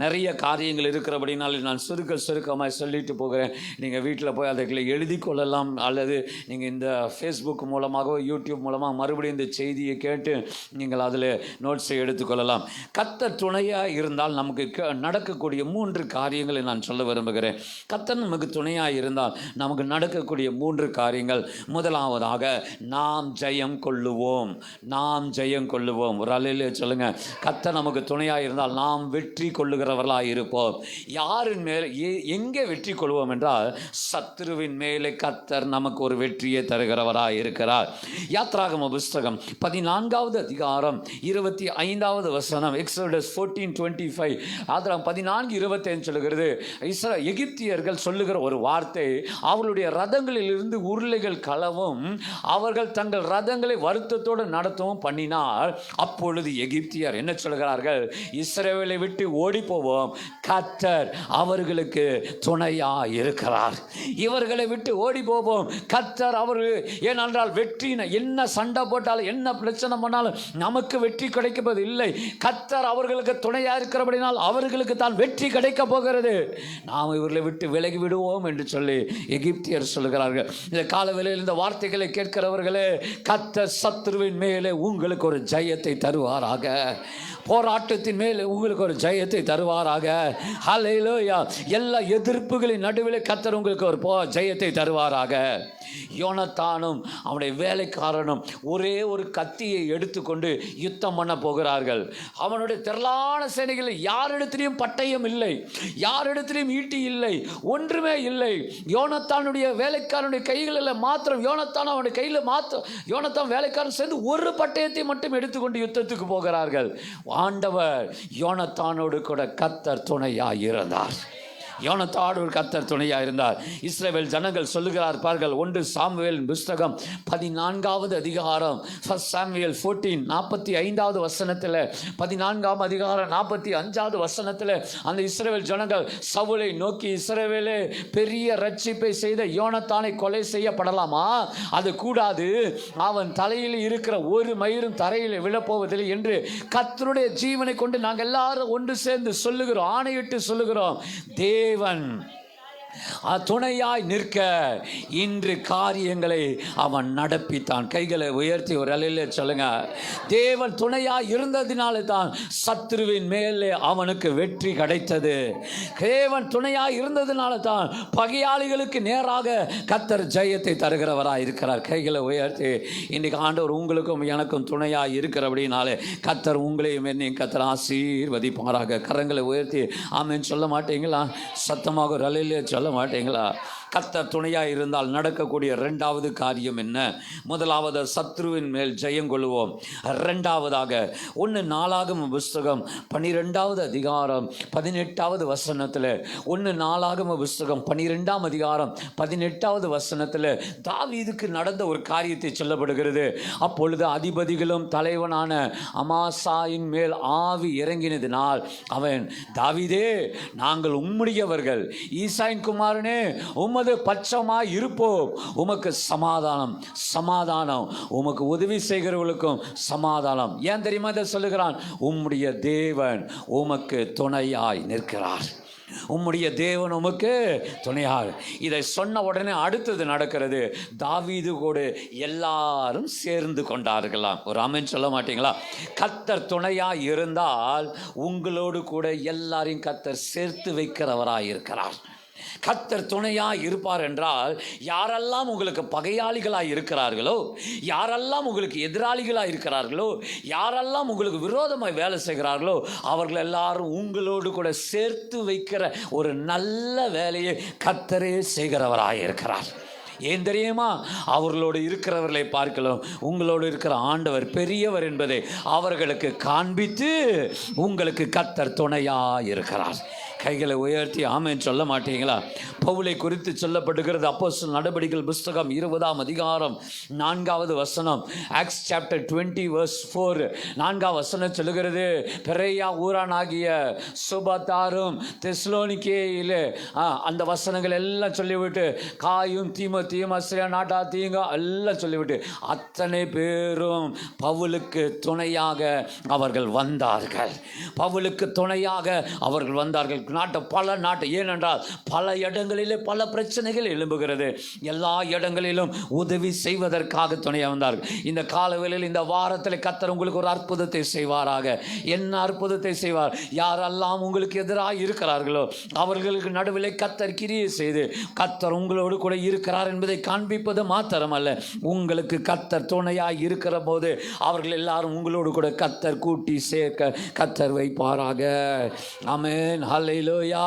நிறைய காரியங்கள் இருக்கிறபடினாலே நான் சுருக்கமாக சொல்லிட்டு போகிறேன். நீங்கள் வீட்டில் போய் அதை எழுதி கொள்ளலாம், அல்லது நீங்கள் இந்த ஃபேஸ்புக் மூலமாக யூடியூப் மூலமாக மறுபடியும் இந்த செய்தியை கேட்டு நீங்கள் அதில் நோட்ஸை எடுத்துக்கொள்ளலாம். கர்த்தர் துணையாக இருந்தால் நமக்கு நடக்கக்கூடிய 3 காரியங்களை நான் சொல்ல விரும்புகிறேன். கர்த்தர் நமக்கு துணையாக இருந்தால் நமக்கு நடக்கக்கூடிய 3 காரியங்கள். முதலாவதாக, நாம் ஜெயம் கொள்ளுவோம். நாம் ஜெயம் கொள்ளுவோம். ஒரு அலையிலே சொல்லுங்கள், கர்த்தர் நமக்கு துணையாக இருந்தால் நாம் வெற்றி கொள்ளுகிறவர்களாக இருப்போம். யாரின் மேல் எங்கே வெற்றி கொள்வோம் என்றால், சத்துருவின் மேலே கர்த்தர் நமக்கு ஒரு வெற்றியை தருகிறவராக இருக்கிறார். யாத்ராகம புஸ்தகம் 14வது அதிகாரம் 25வது வசனம், எக்ஸோடஸ் 14:25, ஆதியாகமம் 14:25 சொல்லுகிறது, எகிப்தியர்கள் சொல்லுகிற ஒரு வார்த்தை, அவர்களுடைய ரதங்களில் இருந்து உருளைகள் களவும் அவர்கள் தங்கள் ரதங்களை வருத்தத்தோடு நடத்தவும் பண்ணினார். அப்பொழுது எகிப்தியர் என்ன சொல்கிறார்கள்? இஸ்ரவேலை விட்டு ஓடி போவோம், கர்த்தர் அவர்களுக்கு துணையா இருக்கிறார். இவர்களை விட்டு ஓடி போவோம், கர்த்தர் அவர்கள். ஏனென்றால் வெற்றி, என்ன சண்டை போட்டாலும் என்ன பிரச்சனை பண்ணாலும் நமக்கு வெற்றி கிடைப்பது இல்லை. கர்த்தர் அவர்களுக்கு துணையாக இருக்கிறபடினால் அவர்களுக்கு தான் வெற்றி கிடைக்க போகிறது. நாம் இவர்களை விட்டு விலகி விடுவோம் என்று சொல்லி எகிப்தியர் சொல்கிறார்கள். இந்த காலவேளையில் இந்த வார்த்தைகளை கேட்கிறவர்களே, கர்த்தர் சத்துருவின் மேலே உங்களுக்கு ஒரு ஜெயத்தை தருவாராக. போராட்டத்தின் மேலே உங்களுக்கு ஒரு ஜெயத்தை தருவாராக. ஹல்லேலூயா. எல்லா எதிர்ப்புகளின் நடுவில் கர்த்தர் உங்களுக்கு ஒரு ஜெயத்தை தருவாராக. யோனத்தானும் அவனுடைய வேலைக்காரனும் ஒரே ஒரு கத்தியை எடுத்துக்கொண்டு யுத்தம் பண்ண போகிறார்கள். அவனுடைய திரளான சேனைகளில் யாரிடத்திலையும் பட்டயம் இல்லை, யாரிடத்திலையும் ஈட்டி இல்லை, ஒன்றுமே இல்லை. யோனத்தானுடைய வேலைக்காரனுடைய கைகளில் மாத்திரம், அவனுடைய கையில் மாத்திரம் யோனத்தான் வேலைக்காரன் சேர்ந்து ஒரு பட்டயத்தை மட்டும் எடுத்துக்கொண்டு யுத்தத்துக்கு போகிறார்கள். ஆண்டவர் யோனத்தானோடு கூட கர்த்தர் துணையாக இருந்தார். யோனத்தானோடு ஒரு கர்த்தர் துணையாக இருந்தார். இஸ்ரவேல் ஜனங்கள் சொல்லுகிறார் பார்கள், 1 சாமுவேல் புஸ்தகம் 14வது அதிகாரம், 1 சாமுவேல் 14:45வது வசனத்தில், 14ஆம் அதிகாரம் 45வது வசனத்தில் அந்த இஸ்ரவேல் ஜனங்கள் சவுலை நோக்கி, இஸ்ரவேலே பெரிய ரட்சிப்பை செய்த யோனத்தானை கொலை செய்யப்படலாமா? அது கூடாது, அவன் தலையில் இருக்கிற ஒரு மயிரும் தரையில் விழப்போவதில்லை என்று கர்த்தருடைய ஜீவனை கொண்டு நாங்கள் எல்லாரும் ஒன்று சேர்ந்து சொல்லுகிறோம், ஆணையிட்டு சொல்லுகிறோம். தேவன் துணையாய் நிற்க இன்று காரியங்களை அவன் நடப்பித்தான். கைகளை உயர்த்தி ஒரு அலையில சொல்லுங்க, தேவன் துணையாய் இருந்ததினாலே தான் சத்துருவின் மேலே அவனுக்கு வெற்றி கிடைத்தது. தேவன் துணையாய் இருந்ததினால தான் பகையாளிகளுக்கு நேராக கர்த்தர் ஜெயத்தை தருகிறவராக இருக்கிறார். கைகளை உயர்த்தி இன்னைக்கு ஆண்டவர் உங்களுக்கும் எனக்கும் துணையாய் இருக்கிறபடினாலே கர்த்தர் உங்களையும் என்னையும் கர்த்தர் ஆசீர்வதிப்பாராக. கரங்களை உயர்த்தி ஆமென் சொல்ல மாட்டீங்களா? சத்தமாக ஒரு அலையிலே சொல்ல மாட்டீங்களா? கர்த்தர் துணையாக இருந்தால் நடக்கக்கூடிய 2வது காரியம் என்ன? முதலாவது, சத்ருவின் மேல் ஜெயம் கொள்வோம். 2வதாக 1 நாளாகம புஸ்தகம் 12வது அதிகாரம் 18வது வசனத்தில், 1 நாளாகம புஸ்தகம் 12ஆம் அதிகாரம் 18வது வசனத்தில் தாவீதுக்கு நடந்த ஒரு காரியத்தை சொல்லப்படுகிறது. அப்பொழுது அதிபதிகளும் தலைவனான அமாசாயின் மேல் ஆவி இறங்கினதினால் அவன், தாவீதே நாங்கள் உம்முடையவர்கள், ஈசாயின் குமாரனே உமது பட்சமாய் இருப்போம், உமக்கு சமாதானம், சமாதானம், உமக்கு உதவி செய்கிறவர்களுக்கும் சமாதானம். ஏன் தெரியுமா இதை சொல்லுகிறான்? உம்முடைய தேவன் உமக்கு துணையாய் நிற்கிறார். உம்முடைய தேவன் உமக்கு துணையாக. இதை சொன்ன உடனே அடுத்தது நடக்கிறது. தாவீது கூட எல்லாரும் சேர்ந்து கொண்டார்களாம். ஒரு ஆமென் சொல்ல மாட்டீங்களா? கர்த்தர் துணையாக இருந்தால் உங்களோடு கூட எல்லாரையும் கர்த்தர் சேர்த்து வைக்கிறவராக இருக்கிறார். கர்த்தர் துணையாக இருப்பார் என்றால் யாரெல்லாம் உங்களுக்கு பகையாளிகளாக இருக்கிறார்களோ, யாரெல்லாம் உங்களுக்கு எதிராளிகளாக இருக்கிறார்களோ, யாரெல்லாம் உங்களுக்கு விரோதமாக வேலை செய்கிறார்களோ, அவர்கள் எல்லாரும் உங்களோடு கூட சேர்த்து வைக்கிற ஒரு நல்ல வேலையை கர்த்தரே செய்கிறவராக இருக்கிறார். ஏன் தெரியுமா? அவர்களோடு இருக்கிறவர்களை பார்க்கலாம் உங்களோடு இருக்கிற ஆண்டவர் பெரியவர் என்பதை அவர்களுக்கு காண்பித்து உங்களுக்கு கர்த்தர் துணையாக இருக்கிறார். கைகளை உயர்த்தி ஆமென் சொல்ல மாட்டீங்களா? பவுலை குறித்து சொல்லப்படுகிறது அப்போஸ்தலர் நடபடிகள் புஸ்தகம் 20ஆம் அதிகாரம் 4வது வசனம். ஆக்ட்ஸ் சாப்டர் 20 verse 4 4ஆம் வசனம் சொல்லுகிறது, பெரேயா ஊரானாகிய சோபாத்தாரும் தெஸ்லோனிக்கேயிலே அந்த வசனங்கள் எல்லாம் சொல்லிவிட்டு, காயும் தீமோத்தேயும் அஸ்ரியா நாட்டா தீங்க எல்லாம் சொல்லிவிட்டு அத்தனை பேரும் பவுலுக்கு துணையாக அவர்கள் வந்தார்கள். பவுலுக்கு துணையாக அவர்கள் வந்தார்கள். பல நாட்டு ஏனென்றால் பல இடங்களிலே பல பிரச்சனைகள் எழும்புகிறது. எல்லா இடங்களிலும் உதவி செய்வதற்காக துணையாக வந்தார்கள். இந்த காலவேளையில் இந்த வாரத்தில் கர்த்தர் உங்களுக்கு ஒரு அற்புதத்தை செய்வாராக. என்ன அற்புதத்தை செய்வார்? யாரெல்லாம் உங்களுக்கு எதிராக இருக்கிறார்களோ அவர்களுக்கு நடுவில் கர்த்தர் கிரியை செய்து கர்த்தர் உங்களோடு கூட இருக்கிறார் என்பதை காண்பிப்பது மாத்திரமல்ல, உங்களுக்கு கர்த்தர் துணையாக இருக்கிற போது அவர்கள் எல்லாரும் உங்களோடு கூட கர்த்தர் கூட்டி சேர்க்க கர்த்தர் வைப்பாராக. ஆமென் ஹல்லேலூயா.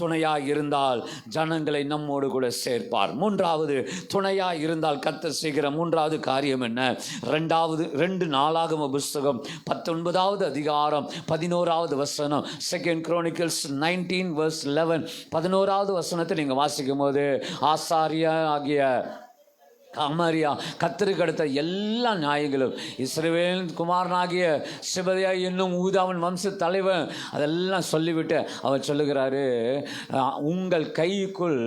துணையாக இருந்தால் ஜனங்களை நம்மோடு கூட சேர்ப்பார். மூன்றாவது, துணையாக இருந்தால் கர்த்தர் செய்கிற மூன்றாவது காரியம் என்ன? 2 நாளாகம புஸ்தகம் 19வது அதிகாரம் 11வது வசனம். 2 Chronicles 19 verse 11 11வது வசனத்தை நீங்கள் வாசிக்கும் போது, ஆசாரியா ஆகிய அமரியா கர்த்தருக்கு அடுத்த எல்லா நியாயங்களும் இஸ்ரவேல் குமாரனாகிய செபதியா என்னும் ஊதாவின் வம்ச தலைவன் அதெல்லாம் சொல்லிவிட்டு அவர் சொல்லுகிறாரு, உங்கள் கைக்குள்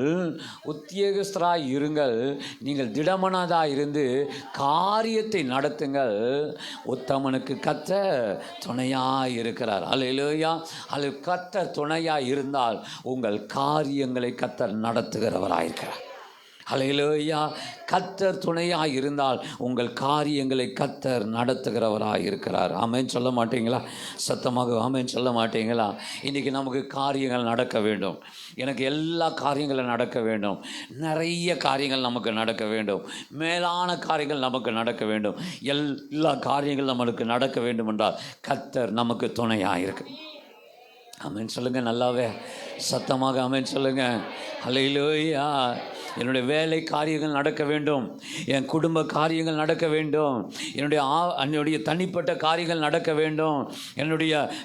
உத்தியோகஸ்தராய் இருங்கள், நீங்கள் திடமனதாக இருந்து காரியத்தை நடத்துங்கள், உத்தமனுக்கு கர்த்தர் துணையாக இருக்கிறார். அல்லேலூயா. அது கர்த்தர் துணையாக இருந்தால் உங்கள் காரியங்களை கர்த்தர் நடத்துகிறவராயிருக்கிறார். ஹல்லேலூயா. கர்த்தர் துணையாக இருந்தால் உங்கள் காரியங்களை கர்த்தர் நடத்துகிறவராக இருக்கிறார். ஆமென் சொல்ல மாட்டீங்களா? சத்தமாக ஆமென் சொல்ல மாட்டீங்களா? இன்றைக்கி நமக்கு காரியங்கள் நடக்க வேண்டும். எனக்கு எல்லா காரியங்களும் நடக்க வேண்டும். நிறைய காரியங்கள் நமக்கு நடக்க வேண்டும். மேலான காரியங்கள் நமக்கு நடக்க வேண்டும். எல்லா காரியங்கள் நமக்கு நடக்க வேண்டும் என்றால் கர்த்தர் நமக்கு துணையாக இருக்கு. ஆமென் சொல்லுங்கள். நல்லாவே சத்தமாக ஆமென் சொல்லுங்கள். ஹல்லேலூயா. என்னுடைய வேலை காரியங்கள் நடக்க வேண்டும், என் குடும்ப காரியங்கள் நடக்க வேண்டும், என்னுடைய தனிப்பட்ட காரியங்கள் நடக்க வேண்டும்,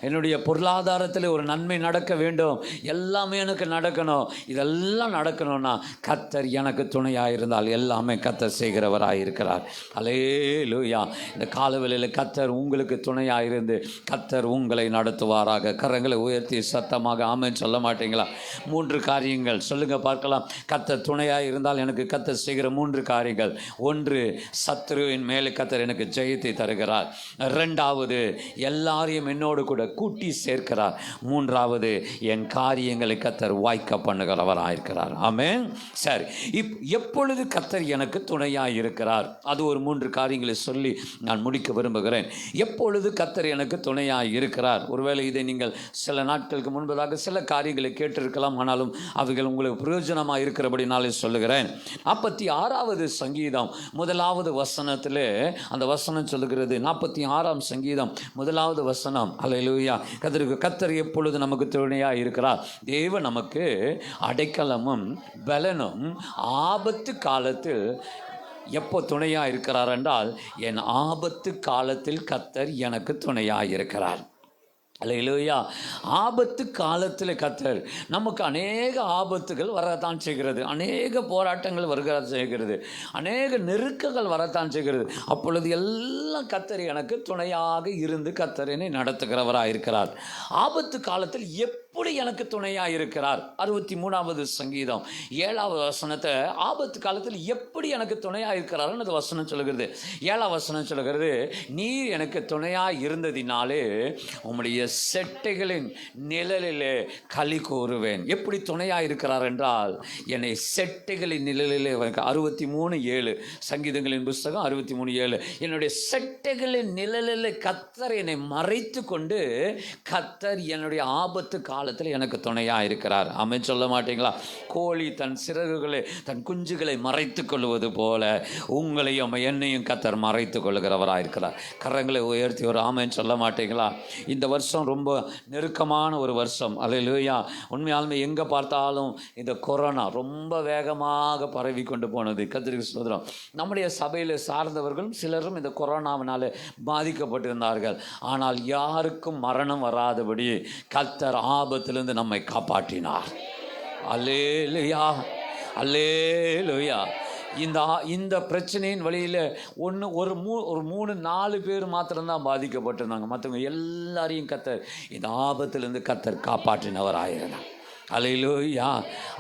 என்னுடைய பொருளாதாரத்தில் ஒரு நன்மை நடக்க வேண்டும், எல்லாமே எனக்கு நடக்கணும். இதெல்லாம் நடக்கணும்னா கர்த்தர் எனக்கு துணையாக இருந்தால் எல்லாமே கர்த்தர் செய்கிறவராக இருக்கிறார். அல்லேலூயா. இந்த காலவெளியில் கர்த்தர் உங்களுக்கு துணையாக இருந்து கர்த்தர் உங்களை நடத்துவாராக. கரங்களை உயர்த்தி சத்தமாக ஆமென் சொல்ல மாட்டீங்களா? 3 காரியங்கள் சொல்லுங்க பார்க்கலாம். கர்த்தர் துணையாக இருந்தால் எனக்கு கர்த்தர் செய்கிற 3 காரியங்கள். 1, சத்துருவின் மேலே கர்த்தர் எனக்கு ஜெயத்தை தருகிறார். 2வது, எல்லாரையும் என்னோடு கூட கூட்டி சேர்க்கிறார். 3வது, என் காரியங்களை கர்த்தர் வாய்க்க பண்ணுகிறவராயிருக்கிறார். ஆமென். சரி, எப்பொழுது கர்த்தர் எனக்கு துணையாக இருக்கிறார்? அது ஒரு 3 காரியங்களை சொல்லி நான் முடிக்க விரும்புகிறேன். எப்பொழுது கர்த்தர் எனக்கு துணையாக இருக்கிறார்? ஒருவேளை இதை நீங்கள் சில நாட்களுக்கு முன்பதாக சில காரியங்களை கேட்டிருக்கலாம், ஆனாலும் அவைகள் உங்களுக்கு பிரயோஜனமாக இருக்கிறபடினாலே சொல்லுகிறேன். 46வது சங்கீதம் 1வது வசனத்திலே அந்த வசனம் சொல்லுகிறது. 46ஆம் சங்கீதம் 1வது வசனம். அல்லேலூயா. கர்த்தர் எப்பொழுது நமக்கு துணையாக இருக்கிறார்? தேவன் நமக்கு அடைக்கலமும் பலனும் ஆபத்து காலத்தில் எப்போ துணையாக இருக்கிறார் என்றால், என் ஆபத்து காலத்தில் கர்த்தர் எனக்கு துணையாக இருக்கிறார். அல்லேலூயா. ஆபத்து காலத்தில் கர்த்தர் நமக்கு அநேக ஆபத்துகள் வரத்தான் செய்கிறது, அநேக போராட்டங்கள் வருகிறதான் செய்கிறது, அநேக நெருக்கங்கள் வரத்தான் செய்கிறது. அப்பொழுது எல்லாம் கர்த்தர் எனக்கு துணையாக இருந்து கர்த்தர் என்னை நடத்துகிறவராக இருக்கிறார். ஆபத்து காலத்தில் எப்படி எனக்கு துணையாக இருக்கிறார். 63வது சங்கீதம் 7வது வசனத்தை ஆபத்து காலத்தில் எப்படி எனக்கு துணையாக இருக்கிறாருன்னு அது வசனம் சொல்லுகிறது. 7வது வசனம் சொல்லுகிறது, நீர் எனக்கு துணையாக இருந்ததினாலே உம்முடைய செட்டைகளின் நிழலிலே களி கூறுவேன். எப்படி துணையாக இருக்கிறார் என்றால், என்னை செட்டைகளின் நிழலிலே 63:7 சங்கீதங்களின் புஸ்தகம் 63:7, என்னுடைய செட்டைகளின் நிழலில் கர்த்தர் என்னை மறைத்து கொண்டு கர்த்தர் என்னுடைய ஆபத்து காலத்தில் எனக்கு துணையாக இருக்கிறார். ஆமென் சொல்ல மாட்டீங்களா? கோழி தன் சிறகுகளை தன் குஞ்சுகளை மறைத்து கொள்வது போல உங்களையும் என்னையும் கர்த்தர் மறைத்து கொள்கிறவராக இருக்கிறார். கரங்களை உயர்த்தி ஒரு ஆமென் சொல்ல மாட்டீங்களா? இந்த வருஷம் ரொம்ப நெருக்கமான ஒரு வருஷம். அல்லேலூயா. உண்மையாலுமே எங்கே பார்த்தாலும் இந்த கொரோனா ரொம்ப வேகமாக பரவி கொண்டு போனது. கர்த்தருக்கு ஸ்தோத்திரம். நம்முடைய சபையில் சார்ந்தவர்களும் சிலரும் இந்த கொரோனாவினால் பாதிக்கப்பட்டிருந்தார்கள். ஆனால் யாருக்கும் மரணம் வராதபடி கர்த்தர் ஆபத்திலிருந்து நம்மை காப்பாற்றினார். அல்லேலூயா, அல்லேலூயா. இந்த பிரச்சனையின் வழியில் ஒரு 3-4 பேர் மாத்திரம்தான் பாதிக்கப்பட்டிருந்தாங்க. மற்றவங்க எல்லாரையும் கர்த்தர் இந்த ஆபத்திலிருந்து கர்த்தர் காப்பாற்றினவராயிருந்தார். அல்லேலூயா.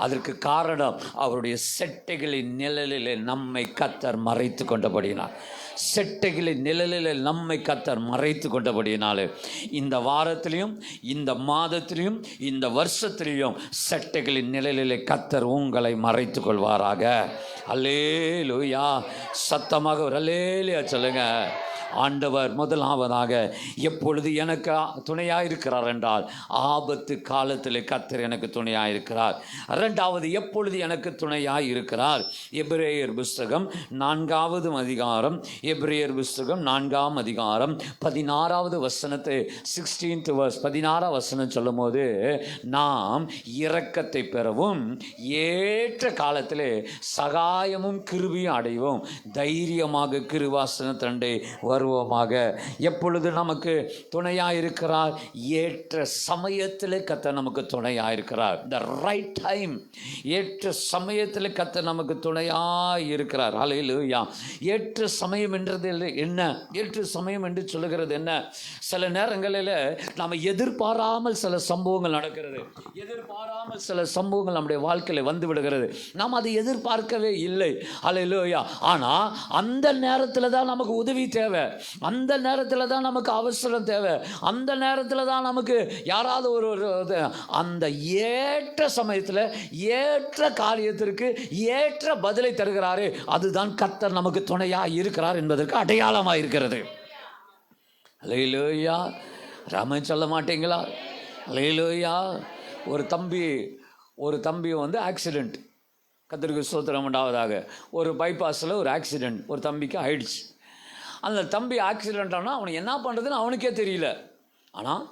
அதற்கு காரணம் அவருடைய செட்டைகளின் நிழலில் நம்மை கர்த்தர் மறைத்து கொண்டபடியினார். செட்டைகளின் நிழலில் நம்மை கர்த்தர் மறைத்து கொண்டபடியினாலே இந்த வாரத்திலையும் இந்த மாதத்திலையும் இந்த வருஷத்திலையும் செட்டைகளின் நிழலில் கர்த்தர் உங்களை மறைத்து கொள்வாராக. அல்லேலூயா. சத்தமாக ஒரு அல்லேலூயா சொல்லுங்க. ஆண்டவர் முதலாவதாக எப்பொழுது எனக்கு துணையாக இருக்கிறார் என்றால், ஆபத்து காலத்தில் கர்த்தர் எனக்கு துணையாக இருக்கிறார். இரண்டாவது, எப்பொழுது எனக்கு துணையாக இருக்கிறார்? எபிரேயர் புஸ்தகம் 4வது அதிகாரம், எபிரேயர் புஸ்தகம் 4ஆம் அதிகாரம் 16வது வசனத்தை 16th verse 16ஆம் வசனம் சொல்லும் போது, நாம் இரக்கத்தை பெறவும் ஏற்ற காலத்திலே சகாயமும் கிருபையும் அடைவோம், தைரியமாக கிருபாசன தண்டை வருவோமாக. எப்பொழுது நமக்கு துணையாக இருக்கிறார்? ஏற்ற சமயத்தில் கர்த்தர் நமக்கு துணையாக இருக்கிறார். The right time. ஏற்ற சமயத்தில் கர்த்தர் நமக்கு துணையாக இருக்கிறார். ஹல்லேலூயா. ஏற்ற சமயம் என்றது என்ன? ஏற்ற சமயம் என்று சொல்லுகிறது என்ன? சில நேரங்களில் நாம் எதிர்பாராமல் சில சம்பவங்கள் நடக்கிறது. எதிர்பாராமல் சில சம்பவங்கள் நம்முடைய வாழ்க்கையில் வந்து விடுகிறது. நாம் அதை எதிர்பார்க்கவே இல்லை. ஹல்லேலூயா. ஆனால் அந்த நேரத்தில் தான் நமக்கு உதவி தேவை. அந்த நேரத்தில் தான் நமக்கு அவசரம் தேவை. அந்த நேரத்தில் தான் நமக்கு யாராவது ஒரு அந்த ஏற்ற சமயத்தில் ஏற்ற காரியத்திற்கு ஏற்ற பதிலை தருகிறாரே, அதுதான் கர்த்தர் நமக்கு துணையாக இருக்கிறார் என்பதற்கு அடையாளமாக இருக்கிறது. அல்லேலூயா. ராமன் சொல்ல மாட்டீங்களா? அல்லேலூயா. ஒரு தம்பி வந்து ஆக்சிடெண்ட். கர்த்தருக்கு ஸ்தோத்திரம் உண்டாவதாக. ஒரு பைபாஸில் ஒரு ஆக்சிடெண்ட் ஒரு தம்பிக்கு ஆயிடுச்சு. அந்த தம்பி ஆக்சிடெண்ட் ஆனால் அவனுக்கு என்ன பண்ணுறதுன்னு அவனுக்கே தெரியல. ஆனால்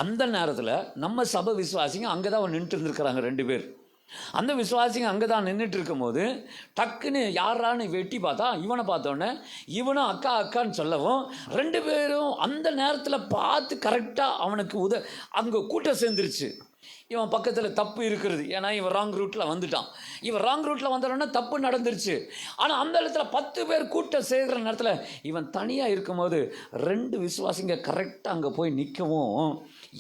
அந்த நேரத்தில் நம்ம சபை விசுவாசிங்க அங்கே தான் அவன் நின்றுட்டு இருந்துருக்கிறாங்க 2 பேர். அந்த விசுவாசிங்க அங்கே தான் நின்றுட்டு இருக்கும்போது டக்குன்னு யாரான்னு வெட்டி பார்த்தா இவனை பார்த்தோன்னே இவனும் அக்கா அக்கான்னு சொல்லவும் 2 பேரும் அந்த நேரத்தில் பார்த்து கரெக்டாக அவனுக்கு அங்கே கூட்டம் சேர்ந்துருச்சு. இவன் பக்கத்தில் தப்பு இருக்கிறது. ஏன்னா இவன் ராங் ரூட்டில் வந்துட்டான். இவன் ராங் ரூட்டில் வந்தோடனே தப்பு நடந்துருச்சு. ஆனால் அந்த இடத்துல 10 பேர் கூட்டம் சேர்கிற நேரத்தில் இவன் தனியாக இருக்கும்போது 2 விசுவாசிங்க கரெக்டாக அங்கே போய் நிற்கவும்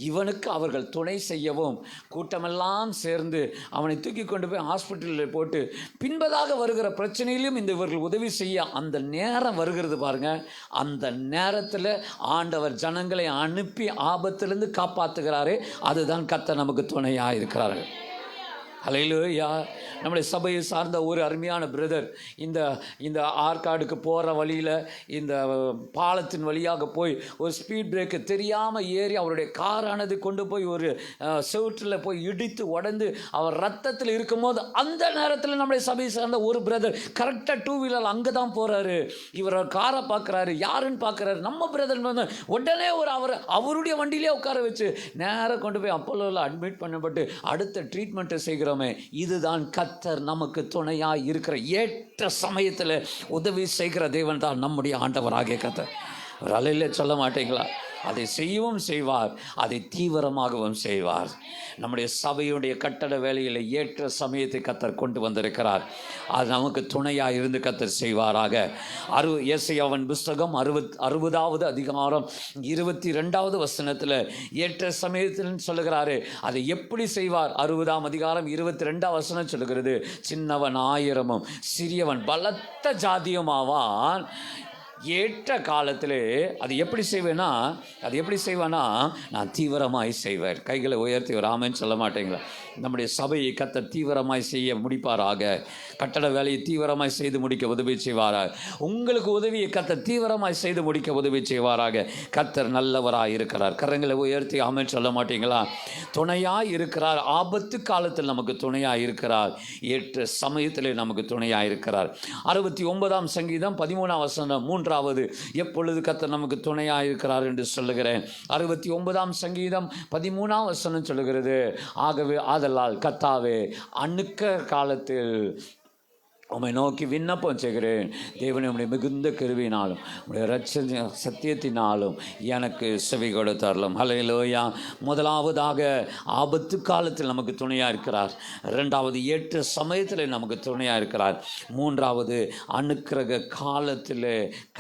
இவனுக்கு அவர்கள் துணை செய்யவும் கூட்டமெல்லாம் சேர்ந்து அவனை தூக்கி கொண்டு போய் ஹாஸ்பிட்டலில் போட்டு பின்பதாக வருகிற பிரச்சனையிலும் இந்த இவர்கள் உதவி செய்ய அந்த நேரம் வருகிறது பாருங்கள். அந்த நேரத்தில் ஆண்டவர் ஜனங்களை அனுப்பி ஆபத்திலிருந்து காப்பாற்றுகிறாரே, அதுதான் கர்த்தர் நமக்கு துணையாக இருக்கிறார்கள். அல்லேலூயா. நம்முடைய சபையை சார்ந்த ஒரு அருமையான பிரதர் இந்த ஆற்காடுக்கு போகிற வழியில் இந்த பாலத்தின் வழியாக போய் ஒரு ஸ்பீட் பிரேக்கு தெரியாமல் ஏறி அவருடைய காரானது கொண்டு போய் ஒரு செவுற்றில் போய் இடித்து உடைந்து அவர் ரத்தத்தில் இருக்கும்போது அந்த நேரத்தில் நம்முடைய சபையை சார்ந்த ஒரு பிரதர் கரெக்டாக 2 வீலர் அங்கே தான் போகிறாரு. இவர் காரை பார்க்குறாரு, யாருன்னு பார்க்குறாரு, நம்ம பிரதர் வந்து உடனே அவருடைய வண்டியிலே உட்கார வச்சு நேராக கொண்டு போய் அப்போலோவில் அட்மிட் பண்ணப்பட்டு அடுத்த ட்ரீட்மெண்ட்டை செய்கிறோமே. இதுதான் கர்த்தர் நமக்கு துணையாக இருக்கிற ஏற்ற சமயத்தில் உதவி செய்கிற தேவன் தான் நம்முடைய ஆண்டவராகிய கர்த்தர். ஒரு அலையில சொல்ல மாட்டீங்களா? அதை செய்யவும் செய்வார், அதை தீவிரமாகவும் செய்வார். நம்முடைய சபையுடைய கட்டட வேலையில் ஏற்ற சமயத்தை கர்த்தர் கொண்டு வந்திருக்கிறார். அது நமக்கு துணையாக இருந்து கர்த்தர் செய்வாராக. ஏசாயாவின் புஸ்தகம் 60வது அதிகாரம் 22வது வசனத்தில் ஏற்ற சமயத்தில் சொல்லுகிறாரு. அதை எப்படி செய்வார்? 60ஆம் அதிகாரம் 22ஆம் வசனம் சொல்லுகிறது, சின்னவன் 1000 சிறியவன் பலத்த ஜாதியுமாவான். ஏற்ற காலத்திலே அது எப்படி செய்வேனா நான் தீவிரமாய் செய்வேன். கைகளை உயர்த்தி ஒரு ஆமென் சொல்ல மாட்டீங்களா? நம்முடைய சபையை கர்த்தர் தீவிரமாய் செய்ய முடிப்பாராக. கட்டட வேலையை தீவிரமாய் செய்து முடிக்க உதவி செய்வாராக. உங்களுக்கு உதவியை கர்த்தர் தீவிரமாய் செய்து முடிக்க உதவி செய்வாராக. கர்த்தர் நல்லவராக இருக்கிறார். கரங்களை உயர்த்தி ஆமென் சொல்ல மாட்டீங்களா? துணையாய் இருக்கிறார். ஆபத்து காலத்தில் நமக்கு துணையாக இருக்கிறார். ஏற்ற சமயத்தில் நமக்கு துணையாக இருக்கிறார். 69ஆம் சங்கீதம் 13ஆம் வசனம் 3வது, எப்பொழுது கர்த்தர் நமக்கு துணையாக இருக்கிறார் என்று சொல்லுகிறேன். 69ஆம் சங்கீதம் 13ஆம் வசனம் சொல்லுகிறது, ஆதலால் கர்த்தாவே அணுக்க காலத்தில் உம்மை நோக்கி விண்ணப்பம் செய்கிறேன். தேவனே, உம்முடைய மிகுந்த கிருபையினாலும் உம்முடைய இரட்சண சத்தியத்தினாலும் எனக்கு செவி கொடுத்தருளும். ஹல்லேலூயா. முதலாவதாக ஆபத்து காலத்தில் நமக்கு துணையாக இருக்கிறார். 2வது ஏற்ற சமயத்தில் நமக்கு துணையாக இருக்கிறார். 3வது அனுக்கிரக காலத்தில்